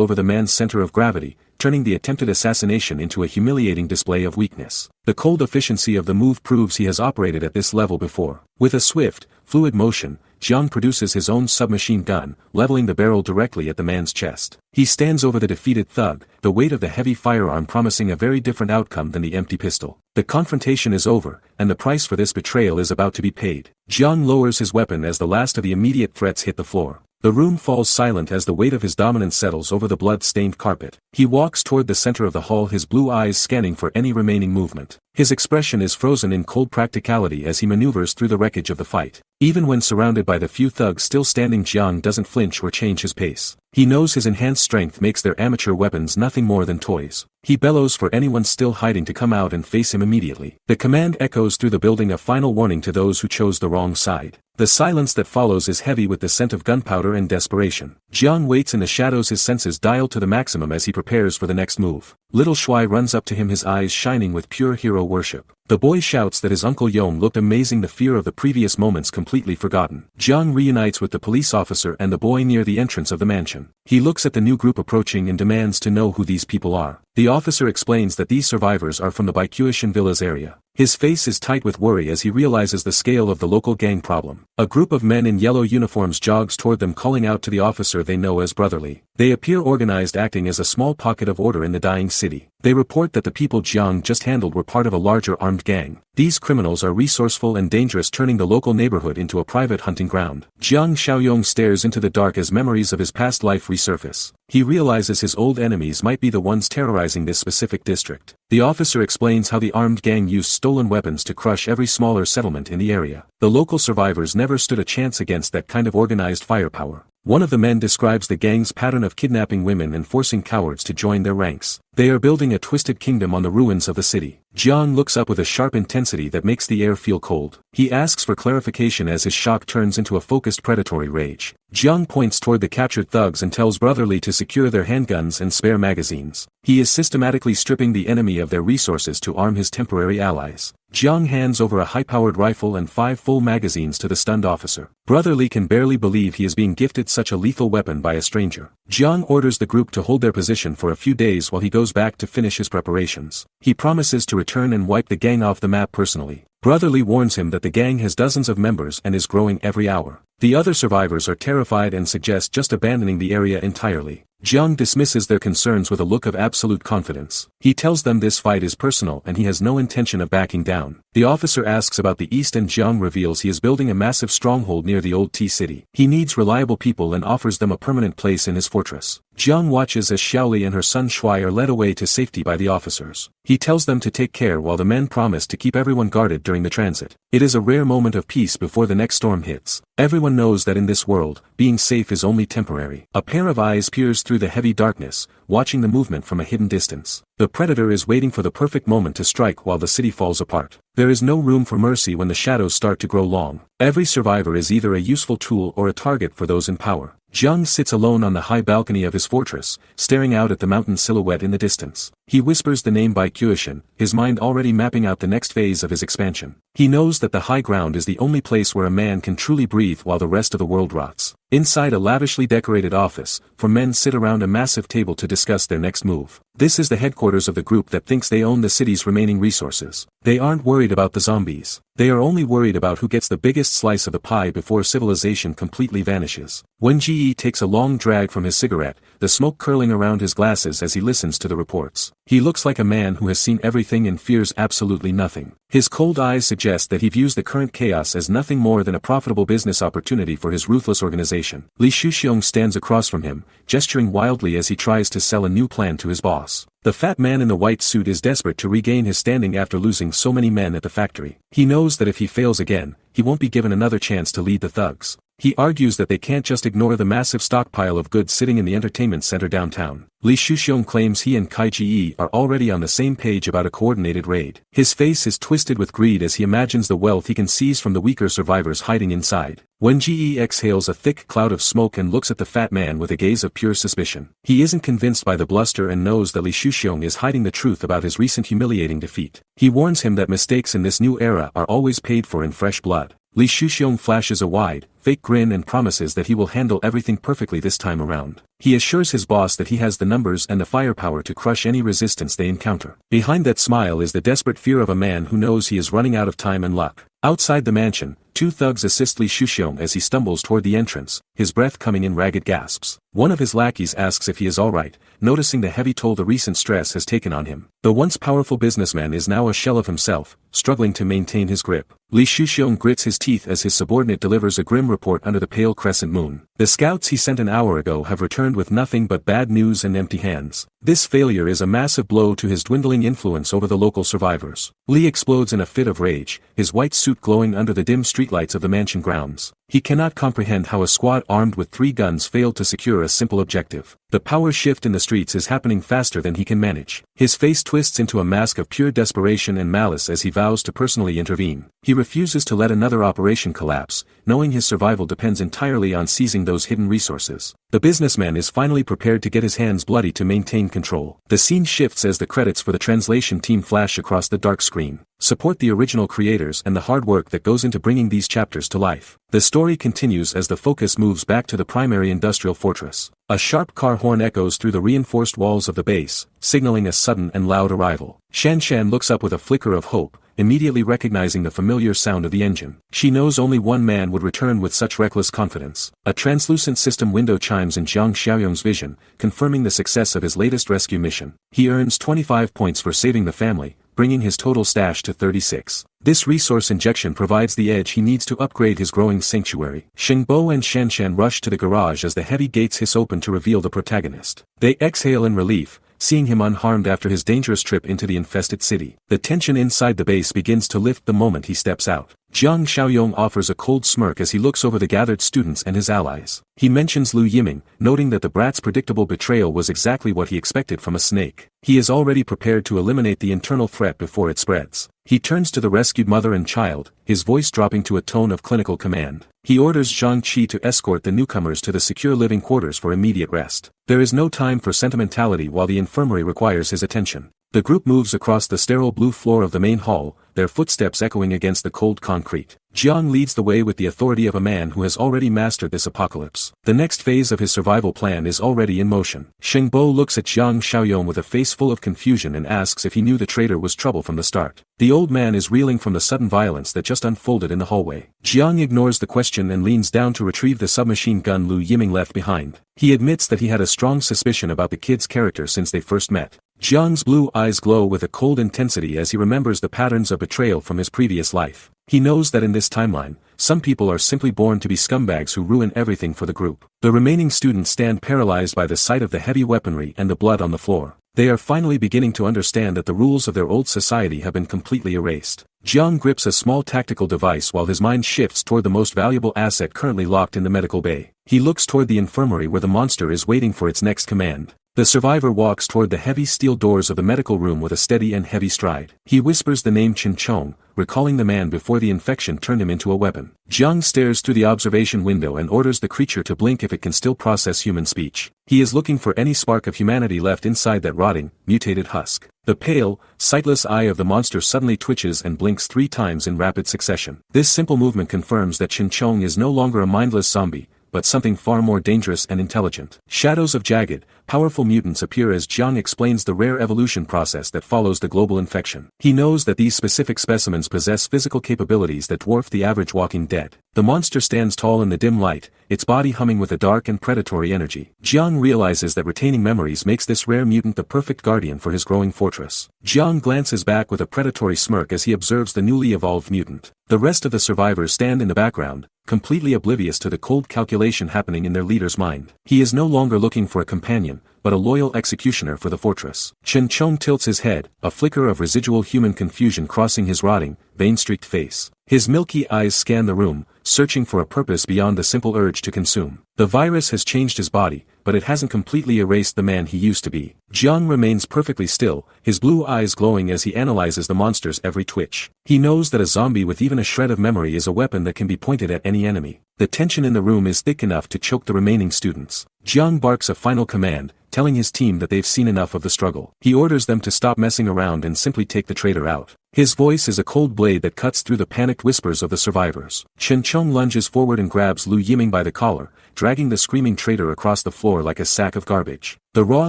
over the man's center of gravity, turning the attempted assassination into a humiliating display of weakness. The cold efficiency of the move proves he has operated at this level before. With a swift, fluid motion, Jiang produces his own submachine gun, leveling the barrel directly at the man's chest. He stands over the defeated thug, the weight of the heavy firearm promising a very different outcome than the empty pistol. The confrontation is over, and the price for this betrayal is about to be paid. Jiang lowers his weapon as the last of the immediate threats hit the floor. The room falls silent as the weight of his dominance settles over the blood-stained carpet. He walks toward the center of the hall, his blue eyes scanning for any remaining movement. His expression is frozen in cold practicality as he maneuvers through the wreckage of the fight. Even when surrounded by the few thugs still standing, Jiang doesn't flinch or change his pace. He knows his enhanced strength makes their amateur weapons nothing more than toys. He bellows for anyone still hiding to come out and face him immediately. The command echoes through the building, a final warning to those who chose the wrong side. The silence that follows is heavy with the scent of gunpowder and desperation. Jiang waits in the shadows, his senses dialed to the maximum as he prepares for the next move. Little Shuai runs up to him, his eyes shining with pure hero worship. The boy shouts that his Uncle Yong looked amazing, the fear of the previous moments completely forgotten. Jiang reunites with the police officer and the boy near the entrance of the mansion. He looks at the new group approaching and demands to know who these people are. The officer explains that these survivors are from the Baikuishan Villas area. His face is tight with worry as he realizes the scale of the local gang problem. A group of men in yellow uniforms jogs toward them, calling out to the officer they know as Brotherly. They appear organized, acting as a small pocket of order in the dying city. They report that the people Jiang just handled were part of a larger armed gang. These criminals are resourceful and dangerous, turning the local neighborhood into a private hunting ground. Jiang Xiaoyong stares into the dark as memories of his past life resurface. He realizes his old enemies might be the ones terrorizing this specific district. The officer explains how the armed gang used stolen weapons to crush every smaller settlement in the area. The local survivors never stood a chance against that kind of organized firepower. One of the men describes the gang's pattern of kidnapping women and forcing cowards to join their ranks. They are building a twisted kingdom on the ruins of the city. Jiang looks up with a sharp intensity that makes the air feel cold. He asks for clarification as his shock turns into a focused predatory rage. Jiang points toward the captured thugs and tells Brotherly to secure their handguns and spare magazines. He is systematically stripping the enemy of their resources to arm his temporary allies. Jiang hands over a high-powered rifle and 5 full magazines to the stunned officer. Brotherly can barely believe he is being gifted such a lethal weapon by a stranger. Jiang orders the group to hold their position for a few days while he goes back to finish his preparations. He promises to return and wipe the gang off the map personally. Brotherly warns him that the gang has dozens of members and is growing every hour. The other survivors are terrified and suggest just abandoning the area entirely. Jiang dismisses their concerns with a look of absolute confidence. He tells them this fight is personal and he has no intention of backing down. The officer asks about the east and Jiang reveals he is building a massive stronghold near the old tea city. He needs reliable people and offers them a permanent place in his fortress. Jiang watches as Xiaoli and her son Shui are led away to safety by the officers. He tells them to take care while the men promise to keep everyone guarded during the transit. It is a rare moment of peace before the next storm hits. Everyone knows that in this world, being safe is only temporary. A pair of eyes peers through the heavy darkness, watching the movement from a hidden distance. The predator is waiting for the perfect moment to strike while the city falls apart. There is no room for mercy when the shadows start to grow long. Every survivor is either a useful tool or a target for those in power. Jiang sits alone on the high balcony of his fortress, staring out at the mountain silhouette in the distance. He whispers the name by Kyushin, his mind already mapping out the next phase of his expansion. He knows that the high ground is the only place where a man can truly breathe while the rest of the world rots. Inside a lavishly decorated office, 4 men sit around a massive table to discuss their next move. This is the headquarters of the group that thinks they own the city's remaining resources. They aren't worried about the zombies. They are only worried about who gets the biggest slice of the pie before civilization completely vanishes. Wen Ji takes a long drag from his cigarette, the smoke curling around his glasses as he listens to the reports. He looks like a man who has seen everything and fears absolutely nothing. His cold eyes suggest that he views the current chaos as nothing more than a profitable business opportunity for his ruthless organization. Li Shuxiong stands across from him, gesturing wildly as he tries to sell a new plan to his boss. The fat man in the white suit is desperate to regain his standing after losing so many men at the factory. He knows that if he fails again, he won't be given another chance to lead the thugs. He argues that they can't just ignore the massive stockpile of goods sitting in the entertainment center downtown. Li Shuxiong claims he and Kai Ji are already on the same page about a coordinated raid. His face is twisted with greed as he imagines the wealth he can seize from the weaker survivors hiding inside. When Ji exhales a thick cloud of smoke and looks at the fat man with a gaze of pure suspicion. He isn't convinced by the bluster and knows that Li Shuxiong is hiding the truth about his recent humiliating defeat. He warns him that mistakes in this new era are always paid for in fresh blood. Li Shuxiong flashes a wide, fake grin and promises that he will handle everything perfectly this time around. He assures his boss that he has the numbers and the firepower to crush any resistance they encounter. Behind that smile is the desperate fear of a man who knows he is running out of time and luck. Outside the mansion, 2 thugs assist Li Shuxiong as he stumbles toward the entrance, his breath coming in ragged gasps. One of his lackeys asks if he is alright, noticing the heavy toll the recent stress has taken on him. The once powerful businessman is now a shell of himself, struggling to maintain his grip. Li Shuxiong grits his teeth as his subordinate delivers a grim report under the pale crescent moon. The scouts he sent an hour ago have returned with nothing but bad news and empty hands. This failure is a massive blow to his dwindling influence over the local survivors. Li explodes in a fit of rage, his white suit glowing under the dim streetlights of the mansion grounds. He cannot comprehend how a squad armed with 3 guns failed to secure a simple objective. The power shift in the streets is happening faster than he can manage. His face twists into a mask of pure desperation and malice as he vows to personally intervene. He refuses to let another operation collapse, knowing his survival depends entirely on seizing those hidden resources. The businessman is finally prepared to get his hands bloody to maintain control. The scene shifts as the credits for the translation team flash across the dark screen. screen. Support the original creators and the hard work that goes into bringing these chapters to life. The story continues as the focus moves back to the primary industrial fortress. A sharp car horn echoes through the reinforced walls of the base, signaling a sudden and loud arrival. Shanshan looks up with a flicker of hope, immediately recognizing the familiar sound of the engine. She knows only one man would return with such reckless confidence. A translucent system window chimes in Jiang Xiaoyong's vision, confirming the success of his latest rescue mission. He earns 25 points for saving the family, bringing his total stash to 36. This resource injection provides the edge he needs to upgrade his growing sanctuary. Xingbo and Shanshan rush to the garage as the heavy gates hiss open to reveal the protagonist. They exhale in relief, seeing him unharmed after his dangerous trip into the infested city. The tension inside the base begins to lift the moment he steps out. Jiang Xiaoyong offers a cold smirk as he looks over the gathered students and his allies. He mentions Lu Yiming, noting that the brat's predictable betrayal was exactly what he expected from a snake. He is already prepared to eliminate the internal threat before it spreads. He turns to the rescued mother and child, his voice dropping to a tone of clinical command. He orders Zhang Qi to escort the newcomers to the secure living quarters for immediate rest. There is no time for sentimentality while the infirmary requires his attention. The group moves across the sterile blue floor of the main hall, their footsteps echoing against the cold concrete. Jiang leads the way with the authority of a man who has already mastered this apocalypse. The next phase of his survival plan is already in motion. Xingbo looks at Jiang Xiaoyong with a face full of confusion and asks if he knew the traitor was trouble from the start. The old man is reeling from the sudden violence that just unfolded in the hallway. Jiang ignores the question and leans down to retrieve the submachine gun Lu Yiming left behind. He admits that he had a strong suspicion about the kid's character since they first met. Jiang's blue eyes glow with a cold intensity as he remembers the patterns of betrayal from his previous life. He knows that in this timeline, some people are simply born to be scumbags who ruin everything for the group. The remaining students stand paralyzed by the sight of the heavy weaponry and the blood on the floor. They are finally beginning to understand that the rules of their old society have been completely erased. Jiang grips a small tactical device while his mind shifts toward the most valuable asset currently locked in the medical bay. He looks toward the infirmary where the monster is waiting for its next command. The survivor walks toward the heavy steel doors of the medical room with a steady and heavy stride. He whispers the name Chen Chong, recalling the man before the infection turned him into a weapon. Jiang stares through the observation window and orders the creature to blink if it can still process human speech. He is looking for any spark of humanity left inside that rotting, mutated husk. The pale, sightless eye of the monster suddenly twitches and blinks 3 times in rapid succession. This simple movement confirms that Chen Chong is no longer a mindless zombie, but something far more dangerous and intelligent. Shadows of jagged, powerful mutants appear as Jiang explains the rare evolution process that follows the global infection. He knows that these specific specimens possess physical capabilities that dwarf the average walking dead. The monster stands tall in the dim light, its body humming with a dark and predatory energy. Jiang realizes that retaining memories makes this rare mutant the perfect guardian for his growing fortress. Jiang glances back with a predatory smirk as he observes the newly evolved mutant. The rest of the survivors stand in the background, completely oblivious to the cold calculation happening in their leader's mind. He is no longer looking for a companion, but a loyal executioner for the fortress. Chen Chong tilts his head, a flicker of residual human confusion crossing his rotting, vein-streaked face. His milky eyes scan the room, searching for a purpose beyond the simple urge to consume. The virus has changed his body, but it hasn't completely erased the man he used to be. Jiang remains perfectly still, his blue eyes glowing as he analyzes the monster's every twitch. He knows that a zombie with even a shred of memory is a weapon that can be pointed at any enemy. The tension in the room is thick enough to choke the remaining students. Jiang barks a final command, telling his team that they've seen enough of the struggle. He orders them to stop messing around and simply take the traitor out. His voice is a cold blade that cuts through the panicked whispers of the survivors. Chen Chong lunges forward and grabs Lu Yiming by the collar, dragging the screaming traitor across the floor like a sack of garbage. The raw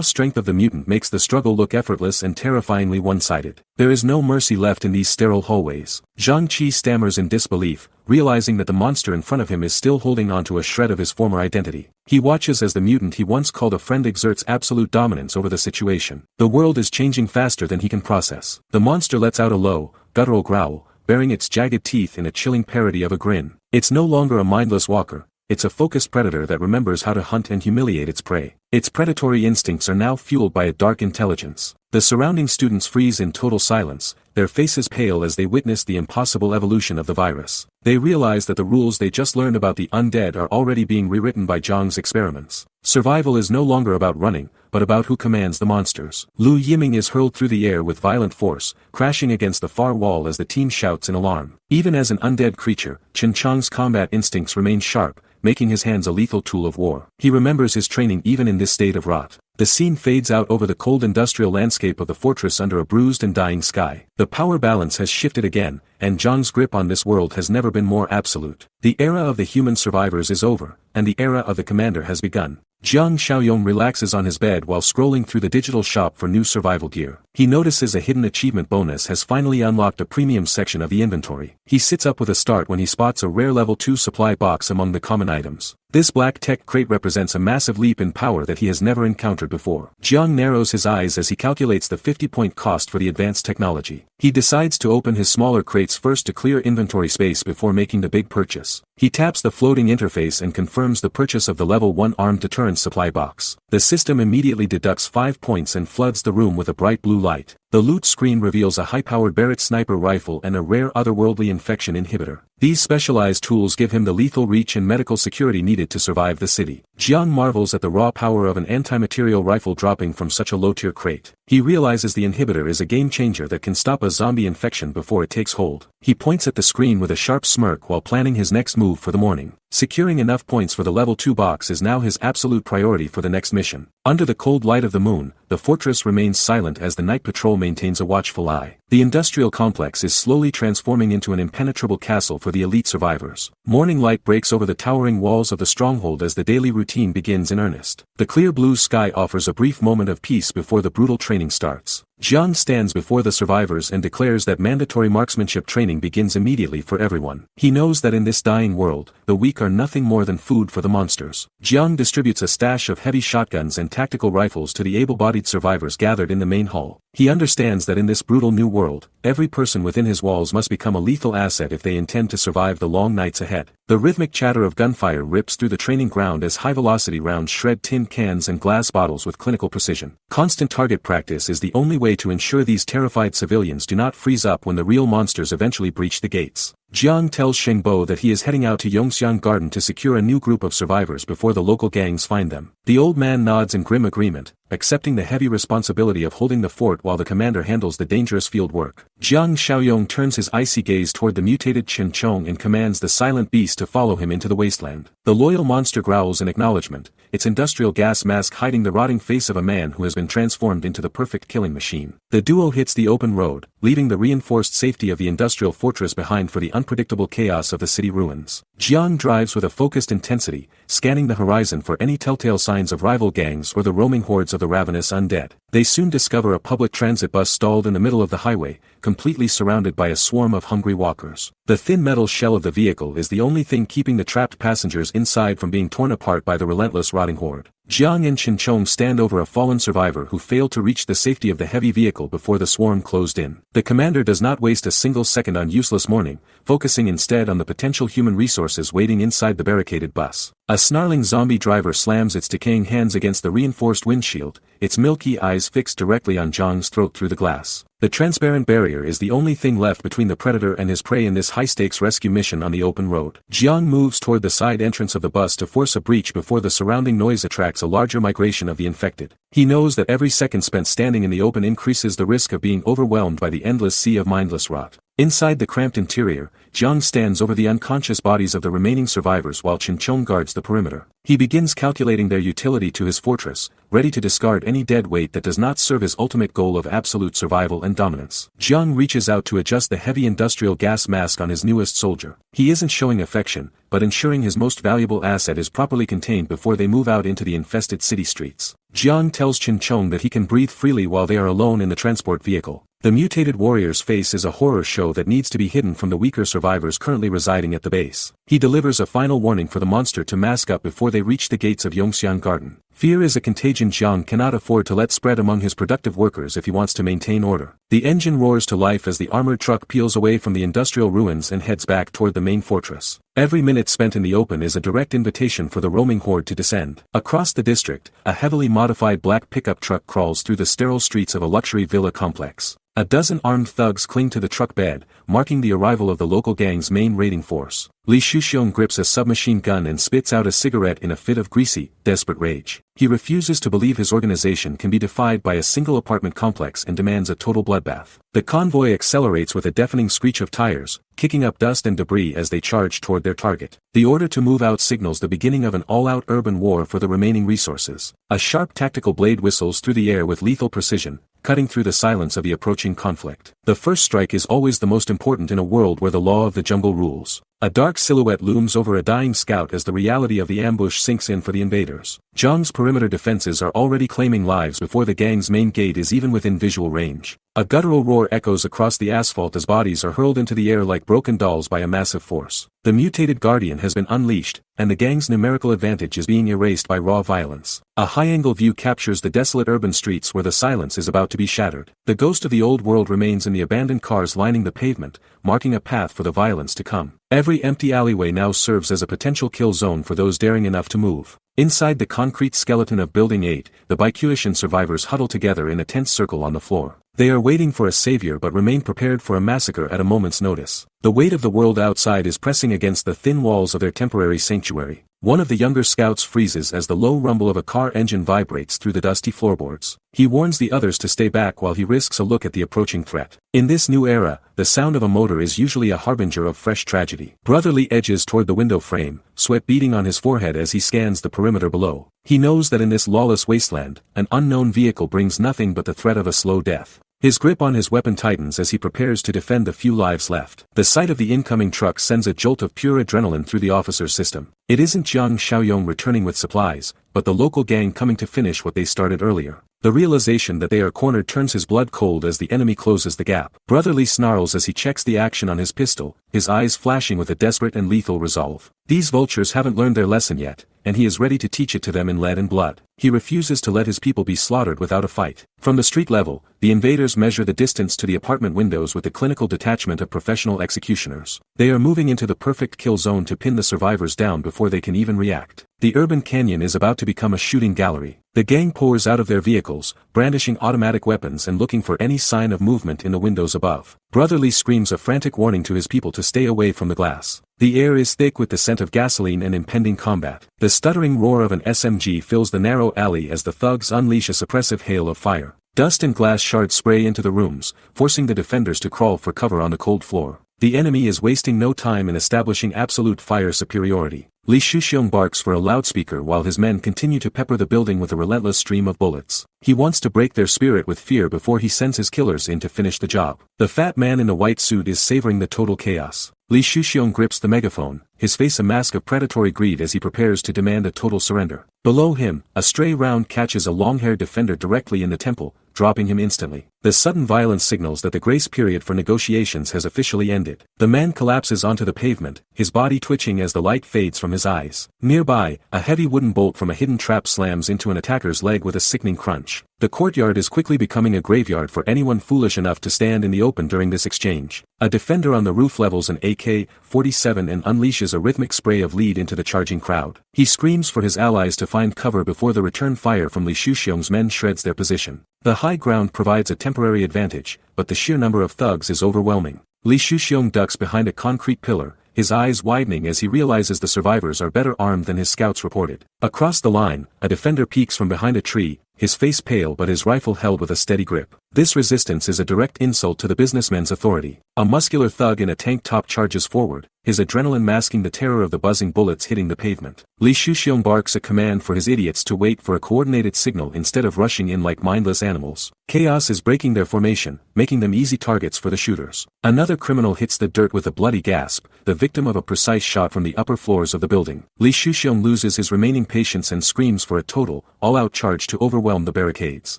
strength of the mutant makes the struggle look effortless and terrifyingly one-sided. There is no mercy left in these sterile hallways. Zhang Qi stammers in disbelief, realizing that the monster in front of him is still holding onto a shred of his former identity. He watches as the mutant he once called a friend exerts absolute dominance over the situation. The world is changing faster than he can process. The monster lets out a low, guttural growl, baring its jagged teeth in a chilling parody of a grin. It's no longer a mindless walker. It's a focused predator that remembers how to hunt and humiliate its prey. Its predatory instincts are now fueled by a dark intelligence. The surrounding students freeze in total silence, their faces pale as they witness the impossible evolution of the virus. They realize that the rules they just learned about the undead are already being rewritten by Zhang's experiments. Survival is no longer about running, but about who commands the monsters. Lu Yiming is hurled through the air with violent force, crashing against the far wall as the team shouts in alarm. Even as an undead creature, Chen Chong's combat instincts remain sharp, making his hands a lethal tool of war. He remembers his training even in this this state of rot. The scene fades out over the cold industrial landscape of the fortress under a bruised and dying sky. The power balance has shifted again, and Zhang's grip on this world has never been more absolute. The era of the human survivors is over, and the era of the commander has begun. Zhang Xiaoyong relaxes on his bed while scrolling through the digital shop for new survival gear. He notices a hidden achievement bonus has finally unlocked a premium section of the inventory. He sits up with a start when he spots a rare level 2 supply box among the common items. This black tech crate represents a massive leap in power that he has never encountered before. Zhang narrows his eyes as he calculates the 50-point cost for the advanced technology. He decides to open his smaller crates first to clear inventory space before making the big purchase. He taps the floating interface and confirms the purchase of the level 1 armed deterrent supply box. The system immediately deducts 5 points and floods the room with a bright blue light. The loot screen reveals a high-powered Barrett sniper rifle and a rare otherworldly infection inhibitor. These specialized tools give him the lethal reach and medical security needed to survive the city. Jiang marvels at the raw power of an anti-material rifle dropping from such a low-tier crate. He realizes the inhibitor is a game-changer that can stop a zombie infection before it takes hold. He points at the screen with a sharp smirk while planning his next move for the morning. Securing enough points for the level 2 box is now his absolute priority for the next mission. Under the cold light of the moon, the fortress remains silent as the night patrol maintains a watchful eye. The industrial complex is slowly transforming into an impenetrable castle for the elite survivors. Morning light breaks over the towering walls of the stronghold as the daily routine begins in earnest. The clear blue sky offers a brief moment of peace before the brutal training starts. Jiang stands before the survivors and declares that mandatory marksmanship training begins immediately for everyone. He knows that in this dying world, the weak are nothing more than food for the monsters. Jiang distributes a stash of heavy shotguns and tactical rifles to the able-bodied survivors gathered in the main hall. He understands that in this brutal new world, every person within his walls must become a lethal asset if they intend to survive the long nights ahead. The rhythmic chatter of gunfire rips through the training ground as high-velocity rounds shred tin cans and glass bottles with clinical precision. Constant target practice is the only way to ensure these terrified civilians do not freeze up when the real monsters eventually breach the gates. Jiang tells Shengbo that he is heading out to Yongxiang Garden to secure a new group of survivors before the local gangs find them. The old man nods in grim agreement, accepting the heavy responsibility of holding the fort while the commander handles the dangerous field work. Jiang Xiaoyong turns his icy gaze toward the mutated Chen Chong and commands the silent beast to follow him into the wasteland. The loyal monster growls in acknowledgement, its industrial gas mask hiding the rotting face of a man who has been transformed into the perfect killing machine. The duo hits the open road, leaving the reinforced safety of the industrial fortress behind for the unpredictable chaos of the city ruins. Jiang drives with a focused intensity, scanning the horizon for any telltale signs of rival gangs or the roaming hordes of the ravenous undead. They soon discover a public transit bus stalled in the middle of the highway, completely surrounded by a swarm of hungry walkers. The thin metal shell of the vehicle is the only thing keeping the trapped passengers inside from being torn apart by the relentless rotting horde. Jiang and Chinchong stand over a fallen survivor who failed to reach the safety of the heavy vehicle before the swarm closed in. The commander does not waste a single second on useless mourning, focusing instead on the potential human resources waiting inside the barricaded bus. A snarling zombie driver slams its decaying hands against the reinforced windshield, its milky eyes fixed directly on Zhang's throat through the glass. The transparent barrier is the only thing left between the predator and his prey in this high-stakes rescue mission on the open road. Jiang moves toward the side entrance of the bus to force a breach before the surrounding noise attracts a larger migration of the infected. He knows that every second spent standing in the open increases the risk of being overwhelmed by the endless sea of mindless rot. Inside the cramped interior, Jiang stands over the unconscious bodies of the remaining survivors while Chinchong guards the perimeter. He begins calculating their utility to his fortress, ready to discard any dead weight that does not serve his ultimate goal of absolute survival and dominance. Jiang reaches out to adjust the heavy industrial gas mask on his newest soldier. He isn't showing affection, but ensuring his most valuable asset is properly contained before they move out into the infested city streets. Jiang tells Chinchong that he can breathe freely while they are alone in the transport vehicle. The mutated warrior's face is a horror show that needs to be hidden from the weaker survivors currently residing at the base. He delivers a final warning for the monster to mask up before they reach the gates of Yongxiang Garden. Fear is a contagion Jiang cannot afford to let spread among his productive workers if he wants to maintain order. The engine roars to life as the armored truck peels away from the industrial ruins and heads back toward the main fortress. Every minute spent in the open is a direct invitation for the roaming horde to descend. Across the district, a heavily modified black pickup truck crawls through the sterile streets of a luxury villa complex. A dozen armed thugs cling to the truck bed, marking the arrival of the local gang's main raiding force. Li Shuxiong grips a submachine gun and spits out a cigarette in a fit of greasy, desperate rage. He refuses to believe his organization can be defied by a single apartment complex and demands a total bloodbath. The convoy accelerates with a deafening screech of tires, kicking up dust and debris as they charge toward their target. The order to move out signals the beginning of an all-out urban war for the remaining resources. A sharp tactical blade whistles through the air with lethal precision, cutting through the silence of the approaching conflict. The first strike is always the most important in a world where the law of the jungle rules. A dark silhouette looms over a dying scout as the reality of the ambush sinks in for the invaders. Zhang's perimeter defenses are already claiming lives before the gang's main gate is even within visual range. A guttural roar echoes across the asphalt as bodies are hurled into the air like broken dolls by a massive force. The mutated guardian has been unleashed, and the gang's numerical advantage is being erased by raw violence. A high-angle view captures the desolate urban streets where the silence is about to be shattered. The ghost of the old world remains in the abandoned cars lining the pavement, marking a path for the violence to come. Every empty alleyway now serves as a potential kill zone for those daring enough to move. Inside the concrete skeleton of Building 8, the Baikuishin survivors huddle together in a tense circle on the floor. They are waiting for a savior but remain prepared for a massacre at a moment's notice. The weight of the world outside is pressing against the thin walls of their temporary sanctuary. One of the younger scouts freezes as the low rumble of a car engine vibrates through the dusty floorboards. He warns the others to stay back while he risks a look at the approaching threat. In this new era, the sound of a motor is usually a harbinger of fresh tragedy. Brotherly edges toward the window frame, sweat beading on his forehead as he scans the perimeter below. He knows that in this lawless wasteland, an unknown vehicle brings nothing but the threat of a slow death. His grip on his weapon tightens as he prepares to defend the few lives left. The sight of the incoming truck sends a jolt of pure adrenaline through the officer's system. It isn't Jiang Xiaoyong returning with supplies, but the local gang coming to finish what they started earlier. The realization that they are cornered turns his blood cold as the enemy closes the gap. Brotherly snarls as he checks the action on his pistol, his eyes flashing with a desperate and lethal resolve. These vultures haven't learned their lesson yet, and he is ready to teach it to them in lead and blood. He refuses to let his people be slaughtered without a fight. From the street level, the invaders measure the distance to the apartment windows with the clinical detachment of professional executioners. They are moving into the perfect kill zone to pin the survivors down before they can even react. The urban canyon is about to become a shooting gallery. The gang pours out of their vehicles, brandishing automatic weapons and looking for any sign of movement in the windows above. Brotherly screams a frantic warning to his people to stay away from the glass. The air is thick with the scent of gasoline and impending combat. The stuttering roar of an SMG fills the narrow alley as the thugs unleash a suppressive hail of fire. Dust and glass shards spray into the rooms, forcing the defenders to crawl for cover on the cold floor. The enemy is wasting no time in establishing absolute fire superiority. Li Shuxiong barks for a loudspeaker while his men continue to pepper the building with a relentless stream of bullets. He wants to break their spirit with fear before he sends his killers in to finish the job. The fat man in the white suit is savoring the total chaos. Li Shuxiong grips the megaphone, his face a mask of predatory greed as he prepares to demand a total surrender. Below him, a stray round catches a long-haired defender directly in the temple, dropping him instantly. The sudden violence signals that the grace period for negotiations has officially ended. The man collapses onto the pavement, his body twitching as the light fades from his eyes. Nearby, a heavy wooden bolt from a hidden trap slams into an attacker's leg with a sickening crunch. The courtyard is quickly becoming a graveyard for anyone foolish enough to stand in the open during this exchange. A defender on the roof levels an AK-47 and unleashes a rhythmic spray of lead into the charging crowd. He screams for his allies to find cover before the return fire from Li Shuxiong's men shreds their position. The high ground provides a temporary advantage, but the sheer number of thugs is overwhelming. Li Shuxiong ducks behind a concrete pillar, his eyes widening as he realizes the survivors are better armed than his scouts reported. Across the line, a defender peeks from behind a tree, his face pale but his rifle held with a steady grip. This resistance is a direct insult to the businessman's authority. A muscular thug in a tank top charges forward, his adrenaline masking the terror of the buzzing bullets hitting the pavement. Li Shuxiong barks a command for his idiots to wait for a coordinated signal instead of rushing in like mindless animals. Chaos is breaking their formation, making them easy targets for the shooters. Another criminal hits the dirt with a bloody gasp, the victim of a precise shot from the upper floors of the building. Li Shuxiong loses his remaining patience and screams for a total, all-out charge to overwhelm the barricades.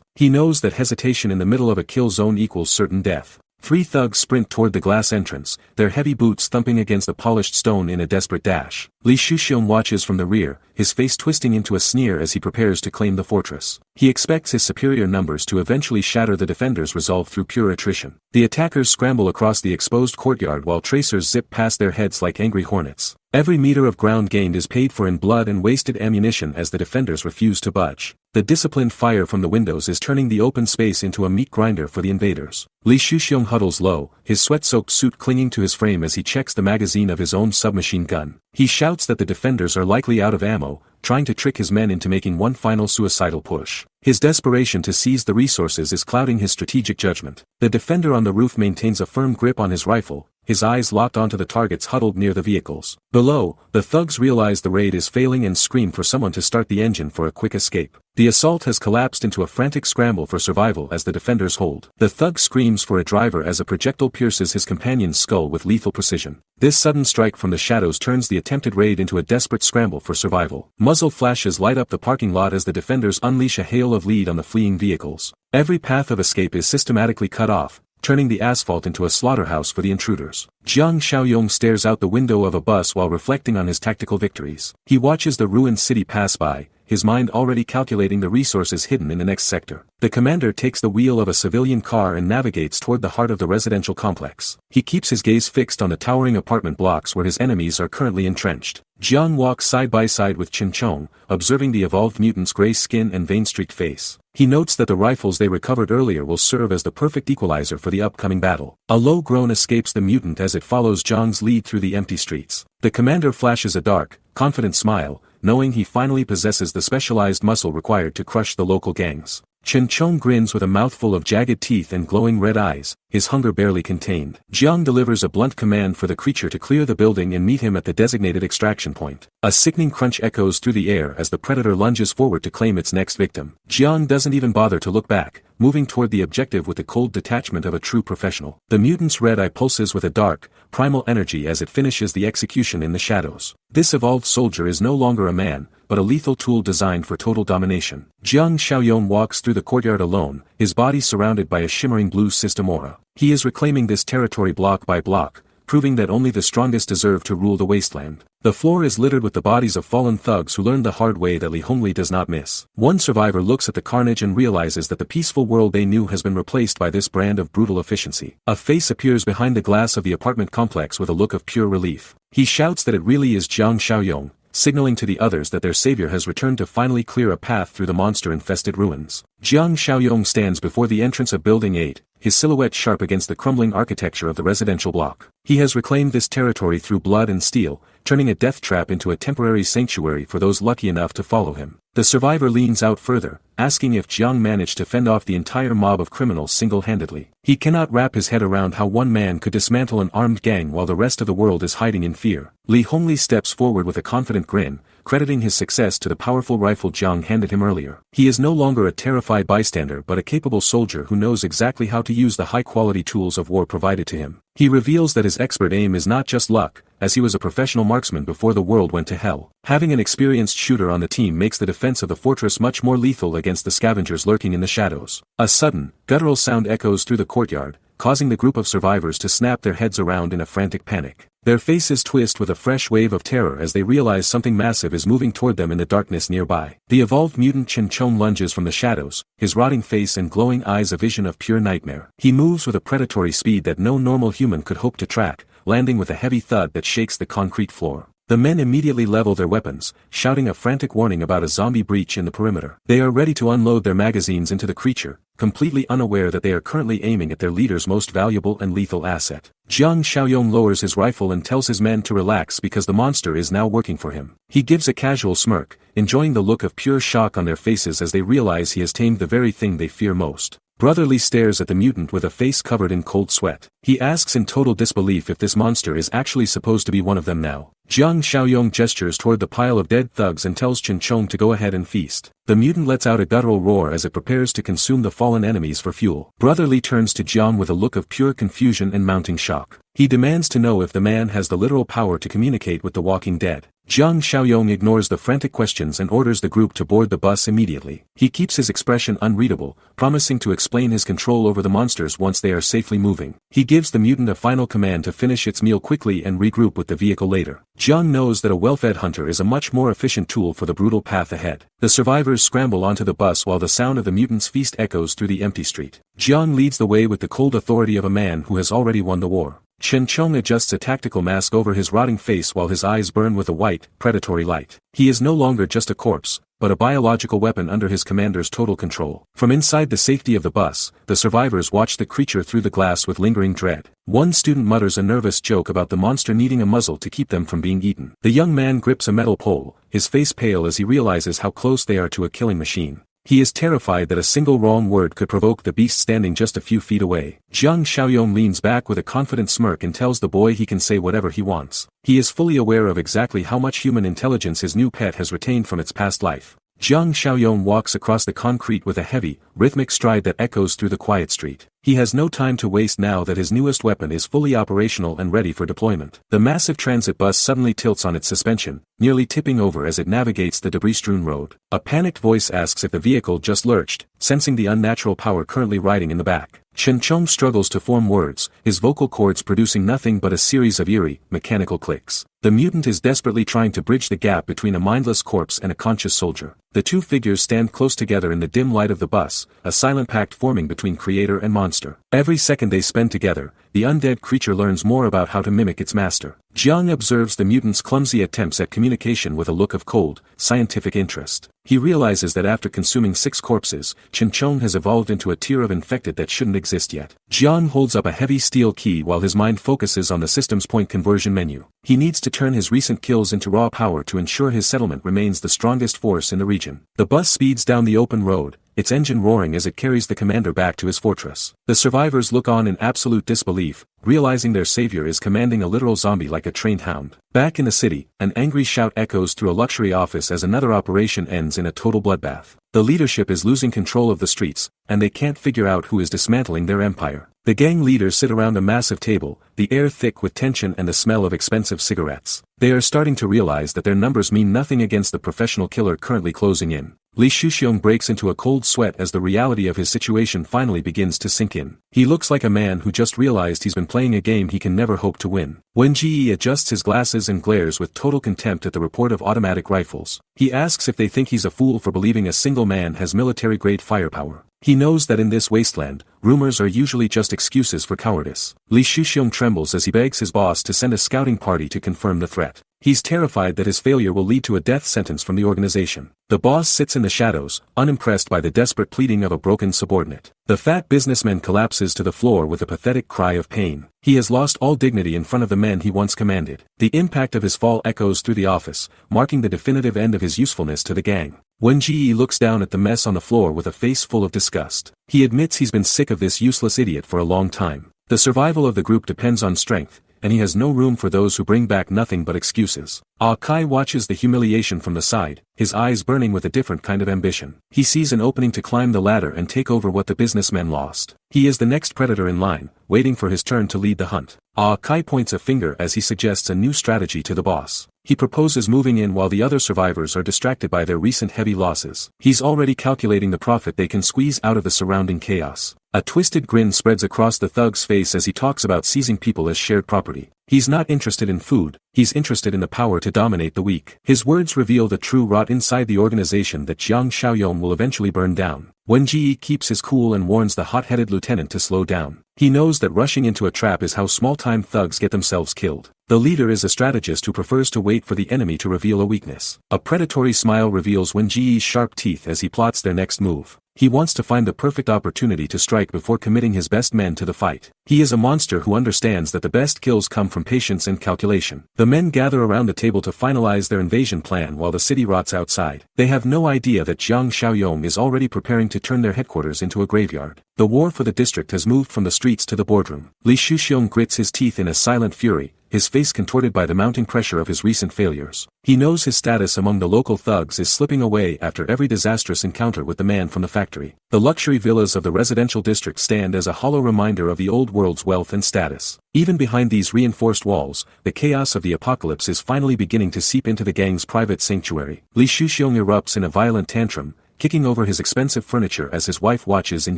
He knows that hesitation in the middle of a kill zone equals certain death. 3 thugs sprint toward the glass entrance, their heavy boots thumping against the polished stone in a desperate dash. Li Shuxiong watches from the rear, his face twisting into a sneer as he prepares to claim the fortress. He expects his superior numbers to eventually shatter the defenders' resolve through pure attrition. The attackers scramble across the exposed courtyard while tracers zip past their heads like angry hornets. Every meter of ground gained is paid for in blood and wasted ammunition as the defenders refuse to budge. The disciplined fire from the windows is turning the open space into a meat grinder for the invaders. Li Shuxiong huddles low, his sweat-soaked suit clinging to his frame as he checks the magazine of his own submachine gun. He shouts that the defenders are likely out of ammo, trying to trick his men into making one final suicidal push. His desperation to seize the resources is clouding his strategic judgment. The defender on the roof maintains a firm grip on his rifle, his eyes locked onto the targets huddled near the vehicles. Below, the thugs realize the raid is failing and scream for someone to start the engine for a quick escape. The assault has collapsed into a frantic scramble for survival as the defenders hold. The thug screams for a driver as a projectile pierces his companion's skull with lethal precision. This sudden strike from the shadows turns the attempted raid into a desperate scramble for survival. Muzzle flashes light up the parking lot as the defenders unleash a hail of lead on the fleeing vehicles. Every path of escape is systematically cut off, turning the asphalt into a slaughterhouse for the intruders. Jiang Xiaoyong stares out the window of a bus while reflecting on his tactical victories. He watches the ruined city pass by, his mind already calculating the resources hidden in the next sector. The commander takes the wheel of a civilian car and navigates toward the heart of the residential complex. He keeps his gaze fixed on the towering apartment blocks where his enemies are currently entrenched. Jiang walks side by side with Chen Chong, observing the evolved mutant's gray skin and vein-streaked face. He notes that the rifles they recovered earlier will serve as the perfect equalizer for the upcoming battle. A low groan escapes the mutant as it follows Jiang's lead through the empty streets. The commander flashes a dark, confident smile, knowing he finally possesses the specialized muscle required to crush the local gangs. Chen Chong grins with a mouthful of jagged teeth and glowing red eyes, his hunger barely contained. Jiang delivers a blunt command for the creature to clear the building and meet him at the designated extraction point. A sickening crunch echoes through the air as the predator lunges forward to claim its next victim. Jiang doesn't even bother to look back, moving toward the objective with the cold detachment of a true professional. The mutant's red eye pulses with a dark, primal energy as it finishes the execution in the shadows. This evolved soldier is no longer a man, but a lethal tool designed for total domination. Jiang Xiaoyong walks through the courtyard alone, his body surrounded by a shimmering blue system aura. He is reclaiming this territory block by block, proving that only the strongest deserve to rule the wasteland. The floor is littered with the bodies of fallen thugs who learned the hard way that Li Hongli does not miss. One survivor looks at the carnage and realizes that the peaceful world they knew has been replaced by this brand of brutal efficiency. A face appears behind the glass of the apartment complex with a look of pure relief. He shouts that it really is Jiang Xiaoyong, signaling to the others that their savior has returned to finally clear a path through the monster-infested ruins. Jiang Xiaoyong stands before the entrance of Building 8, his silhouette sharp against the crumbling architecture of the residential block. He has reclaimed this territory through blood and steel, turning a death trap into a temporary sanctuary for those lucky enough to follow him. The survivor leans out further, asking if Jiang managed to fend off the entire mob of criminals single-handedly. He cannot wrap his head around how one man could dismantle an armed gang while the rest of the world is hiding in fear. Li Hongli steps forward with a confident grin, crediting his success to the powerful rifle Jiang handed him earlier. He is no longer a terrified bystander but a capable soldier who knows exactly how to use the high-quality tools of war provided to him. He reveals that his expert aim is not just luck, as he was a professional marksman before the world went to hell. Having an experienced shooter on the team makes the defense of the fortress much more lethal against the scavengers lurking in the shadows. A sudden, guttural sound echoes through the courtyard, causing the group of survivors to snap their heads around in a frantic panic. Their faces twist with a fresh wave of terror as they realize something massive is moving toward them in the darkness nearby. The evolved mutant Chen Chong lunges from the shadows, his rotting face and glowing eyes a vision of pure nightmare. He moves with a predatory speed that no normal human could hope to track, landing with a heavy thud that shakes the concrete floor. The men immediately level their weapons, shouting a frantic warning about a zombie breach in the perimeter. They are ready to unload their magazines into the creature, completely unaware that they are currently aiming at their leader's most valuable and lethal asset. Jiang Xiaoyong lowers his rifle and tells his men to relax because the monster is now working for him. He gives a casual smirk, enjoying the look of pure shock on their faces as they realize he has tamed the very thing they fear most. Brotherly stares at the mutant with a face covered in cold sweat. He asks in total disbelief if this monster is actually supposed to be one of them now. Jiang Xiaoyong gestures toward the pile of dead thugs and tells Chen Chong to go ahead and feast. The mutant lets out a guttural roar as it prepares to consume the fallen enemies for fuel. Brotherly turns to Jiang with a look of pure confusion and mounting shock. He demands to know if the man has the literal power to communicate with the walking dead. Jiang Xiaoyong ignores the frantic questions and orders the group to board the bus immediately. He keeps his expression unreadable, promising to explain his control over the monsters once they are safely moving. He gives the mutant a final command to finish its meal quickly and regroup with the vehicle later. Jiang knows that a well-fed hunter is a much more efficient tool for the brutal path ahead. The survivors scramble onto the bus while the sound of the mutant's feast echoes through the empty street. Jiang leads the way with the cold authority of a man who has already won the war. Chen Chong adjusts a tactical mask over his rotting face while his eyes burn with a white, predatory light. He is no longer just a corpse, but a biological weapon under his commander's total control. From inside the safety of the bus, the survivors watch the creature through the glass with lingering dread. One student mutters a nervous joke about the monster needing a muzzle to keep them from being eaten. The young man grips a metal pole, his face pale as he realizes how close they are to a killing machine. He is terrified that a single wrong word could provoke the beast standing just a few feet away. Jiang Xiaoyong leans back with a confident smirk and tells the boy he can say whatever he wants. He is fully aware of exactly how much human intelligence his new pet has retained from its past life. Jiang Xiaoyong walks across the concrete with a heavy, rhythmic stride that echoes through the quiet street. He has no time to waste now that his newest weapon is fully operational and ready for deployment. The massive transit bus suddenly tilts on its suspension, nearly tipping over as it navigates the debris-strewn road. A panicked voice asks if the vehicle just lurched, sensing the unnatural power currently riding in the back. Chen Chong struggles to form words, his vocal cords producing nothing but a series of eerie, mechanical clicks. The mutant is desperately trying to bridge the gap between a mindless corpse and a conscious soldier. The two figures stand close together in the dim light of the bus, a silent pact forming between creator and monster. Every second they spend together, the undead creature learns more about how to mimic its master. Jiang observes the mutant's clumsy attempts at communication with a look of cold, scientific interest. He realizes that after consuming 6 corpses, Chen Chong has evolved into a tier of infected that shouldn't exist yet. Jiang holds up a heavy steel key while his mind focuses on the system's point conversion menu. He needs to turn his recent kills into raw power to ensure his settlement remains the strongest force in the region. The bus speeds down the open road, its engine roaring as it carries the commander back to his fortress. The survivors look on in absolute disbelief, realizing their savior is commanding a literal zombie like a trained hound. Back in the city, an angry shout echoes through a luxury office as another operation ends in a total bloodbath. The leadership is losing control of the streets, and they can't figure out who is dismantling their empire. The gang leaders sit around a massive table, the air thick with tension and the smell of expensive cigarettes. They are starting to realize that their numbers mean nothing against the professional killer currently closing in. Li Shuxiong breaks into a cold sweat as the reality of his situation finally begins to sink in. He looks like a man who just realized he's been playing a game he can never hope to win. Wen Ji adjusts his glasses and glares with total contempt at the report of automatic rifles. He asks if they think he's a fool for believing a single man has military-grade firepower. He knows that in this wasteland, rumors are usually just excuses for cowardice. Li Shuxiong trembles as he begs his boss to send a scouting party to confirm the threat. He's terrified that his failure will lead to a death sentence from the organization. The boss sits in the shadows, unimpressed by the desperate pleading of a broken subordinate. The fat businessman collapses to the floor with a pathetic cry of pain. He has lost all dignity in front of the men he once commanded. The impact of his fall echoes through the office, marking the definitive end of his usefulness to the gang. Wen Ji looks down at the mess on the floor with a face full of disgust. He admits he's been sick of this useless idiot for a long time. The survival of the group depends on strength, and he has no room for those who bring back nothing but excuses. Ah Kai watches the humiliation from the side, his eyes burning with a different kind of ambition. He sees an opening to climb the ladder and take over what the businessmen lost. He is the next predator in line, waiting for his turn to lead the hunt. Ah Kai points a finger as he suggests a new strategy to the boss. He proposes moving in while the other survivors are distracted by their recent heavy losses. He's already calculating the profit they can squeeze out of the surrounding chaos. A twisted grin spreads across the thug's face as he talks about seizing people as shared property. He's not interested in food, he's interested in the power to dominate the weak. His words reveal the true rot inside the organization that Jiang Xiaoyong will eventually burn down. Wen Ji keeps his cool and warns the hot-headed lieutenant to slow down. He knows that rushing into a trap is how small-time thugs get themselves killed. The leader is a strategist who prefers to wait for the enemy to reveal a weakness. A predatory smile reveals Wen Ji's sharp teeth as he plots their next move. He wants to find the perfect opportunity to strike before committing his best men to the fight. He is a monster who understands that the best kills come from patience and calculation. The men gather around the table to finalize their invasion plan while the city rots outside. They have no idea that Jiang Xiaoyong is already preparing to turn their headquarters into a graveyard. The war for the district has moved from the streets to the boardroom. Li Shuxiong grits his teeth in a silent fury, his face contorted by the mounting pressure of his recent failures. He knows his status among the local thugs is slipping away after every disastrous encounter with the man from the factory. The luxury villas of the residential district stand as a hollow reminder of the old world's wealth and status. Even behind these reinforced walls, the chaos of the apocalypse is finally beginning to seep into the gang's private sanctuary. Li Shuxiong erupts in a violent tantrum, kicking over his expensive furniture as his wife watches in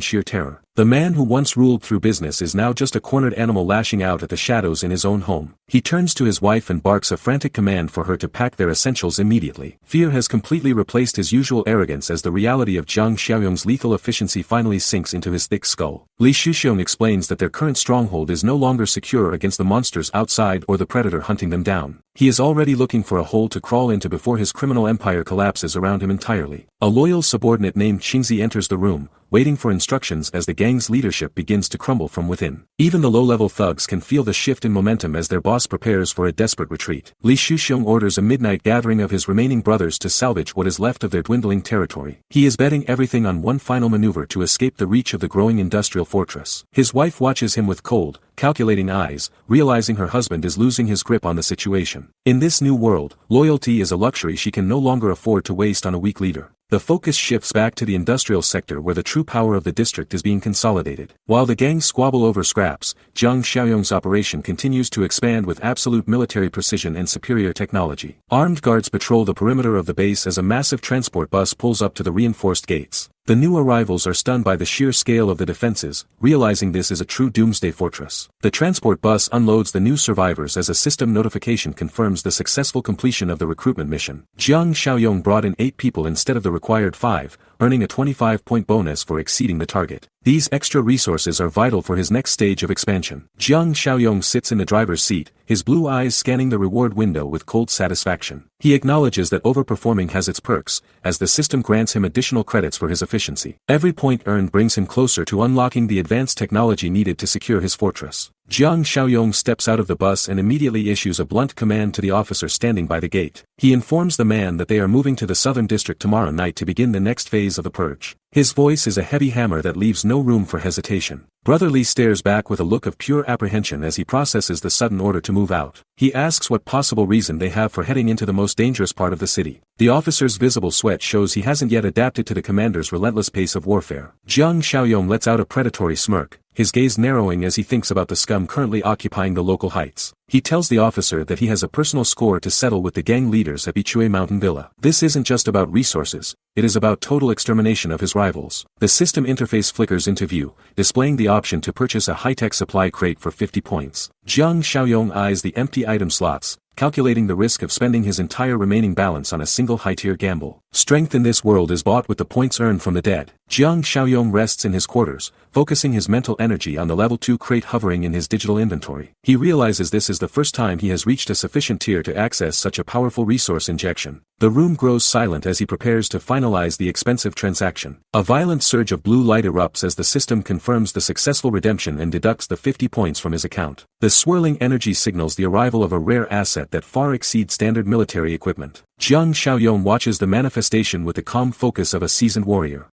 sheer terror. The man who once ruled through business is now just a cornered animal lashing out at the shadows in his own home. He turns to his wife and barks a frantic command for her to pack their essentials immediately. Fear has completely replaced his usual arrogance as the reality of Jiang Xiaoyong's lethal efficiency finally sinks into his thick skull. Li Shuxiong explains that their current stronghold is no longer secure against the monsters outside or the predator hunting them down. He is already looking for a hole to crawl into before his criminal empire collapses around him entirely. A loyal subordinate named Qingzi enters the room, waiting for instructions as the gang's leadership begins to crumble from within. Even the low-level thugs can feel the shift in momentum as their boss prepares for a desperate retreat. Li Shuxiong orders a midnight gathering of his remaining brothers to salvage what is left of their dwindling territory. He is betting everything on one final maneuver to escape the reach of the growing industrial fortress. His wife watches him with cold, calculating eyes, realizing her husband is losing his grip on the situation. In this new world, loyalty is a luxury she can no longer afford to waste on a weak leader. The focus shifts back to the industrial sector where the true power of the district is being consolidated. While the gangs squabble over scraps, Jiang Xiaoyong's operation continues to expand with absolute military precision and superior technology. Armed guards patrol the perimeter of the base as a massive transport bus pulls up to the reinforced gates. The new arrivals are stunned by the sheer scale of the defenses, realizing this is a true doomsday fortress. The transport bus unloads the new survivors as a system notification confirms the successful completion of the recruitment mission. Jiang Xiaoyong brought in 8 people instead of the required 5, earning a 25-point bonus for exceeding the target. These extra resources are vital for his next stage of expansion. Jiang Xiaoyong sits in the driver's seat, his blue eyes scanning the reward window with cold satisfaction. He acknowledges that overperforming has its perks, as the system grants him additional credits for his efficiency. Every point earned brings him closer to unlocking the advanced technology needed to secure his fortress. Jiang Xiaoyong steps out of the bus and immediately issues a blunt command to the officer standing by the gate. He informs the man that they are moving to the southern district tomorrow night to begin the next phase of the purge. His voice is a heavy hammer that leaves no room for hesitation. Brother Li stares back with a look of pure apprehension as he processes the sudden order to move out. He asks what possible reason they have for heading into the most dangerous part of the city. The officer's visible sweat shows he hasn't yet adapted to the commander's relentless pace of warfare. Jiang Xiaoyong lets out a predatory smirk, his gaze narrowing as he thinks about the scum currently occupying the local heights. He tells the officer that he has a personal score to settle with the gang leaders at Bichui Mountain Villa. This isn't just about resources, it is about total extermination of his rivals. The system interface flickers into view, displaying the option to purchase a high-tech supply crate for 50 points. Jiang Xiaoyong eyes the empty item slots, calculating the risk of spending his entire remaining balance on a single high-tier gamble. Strength in this world is bought with the points earned from the dead. Jiang Xiaoyong rests in his quarters, focusing his mental energy on the level 2 crate hovering in his digital inventory. He realizes this is the first time he has reached a sufficient tier to access such a powerful resource injection. The room grows silent as he prepares to finalize the expensive transaction. A violent surge of blue light erupts as the system confirms the successful redemption and deducts the 50 points from his account. The swirling energy signals the arrival of a rare asset that far exceeds standard military equipment. Jiang Xiaoyong watches the manifestation with the calm focus of a seasoned warrior.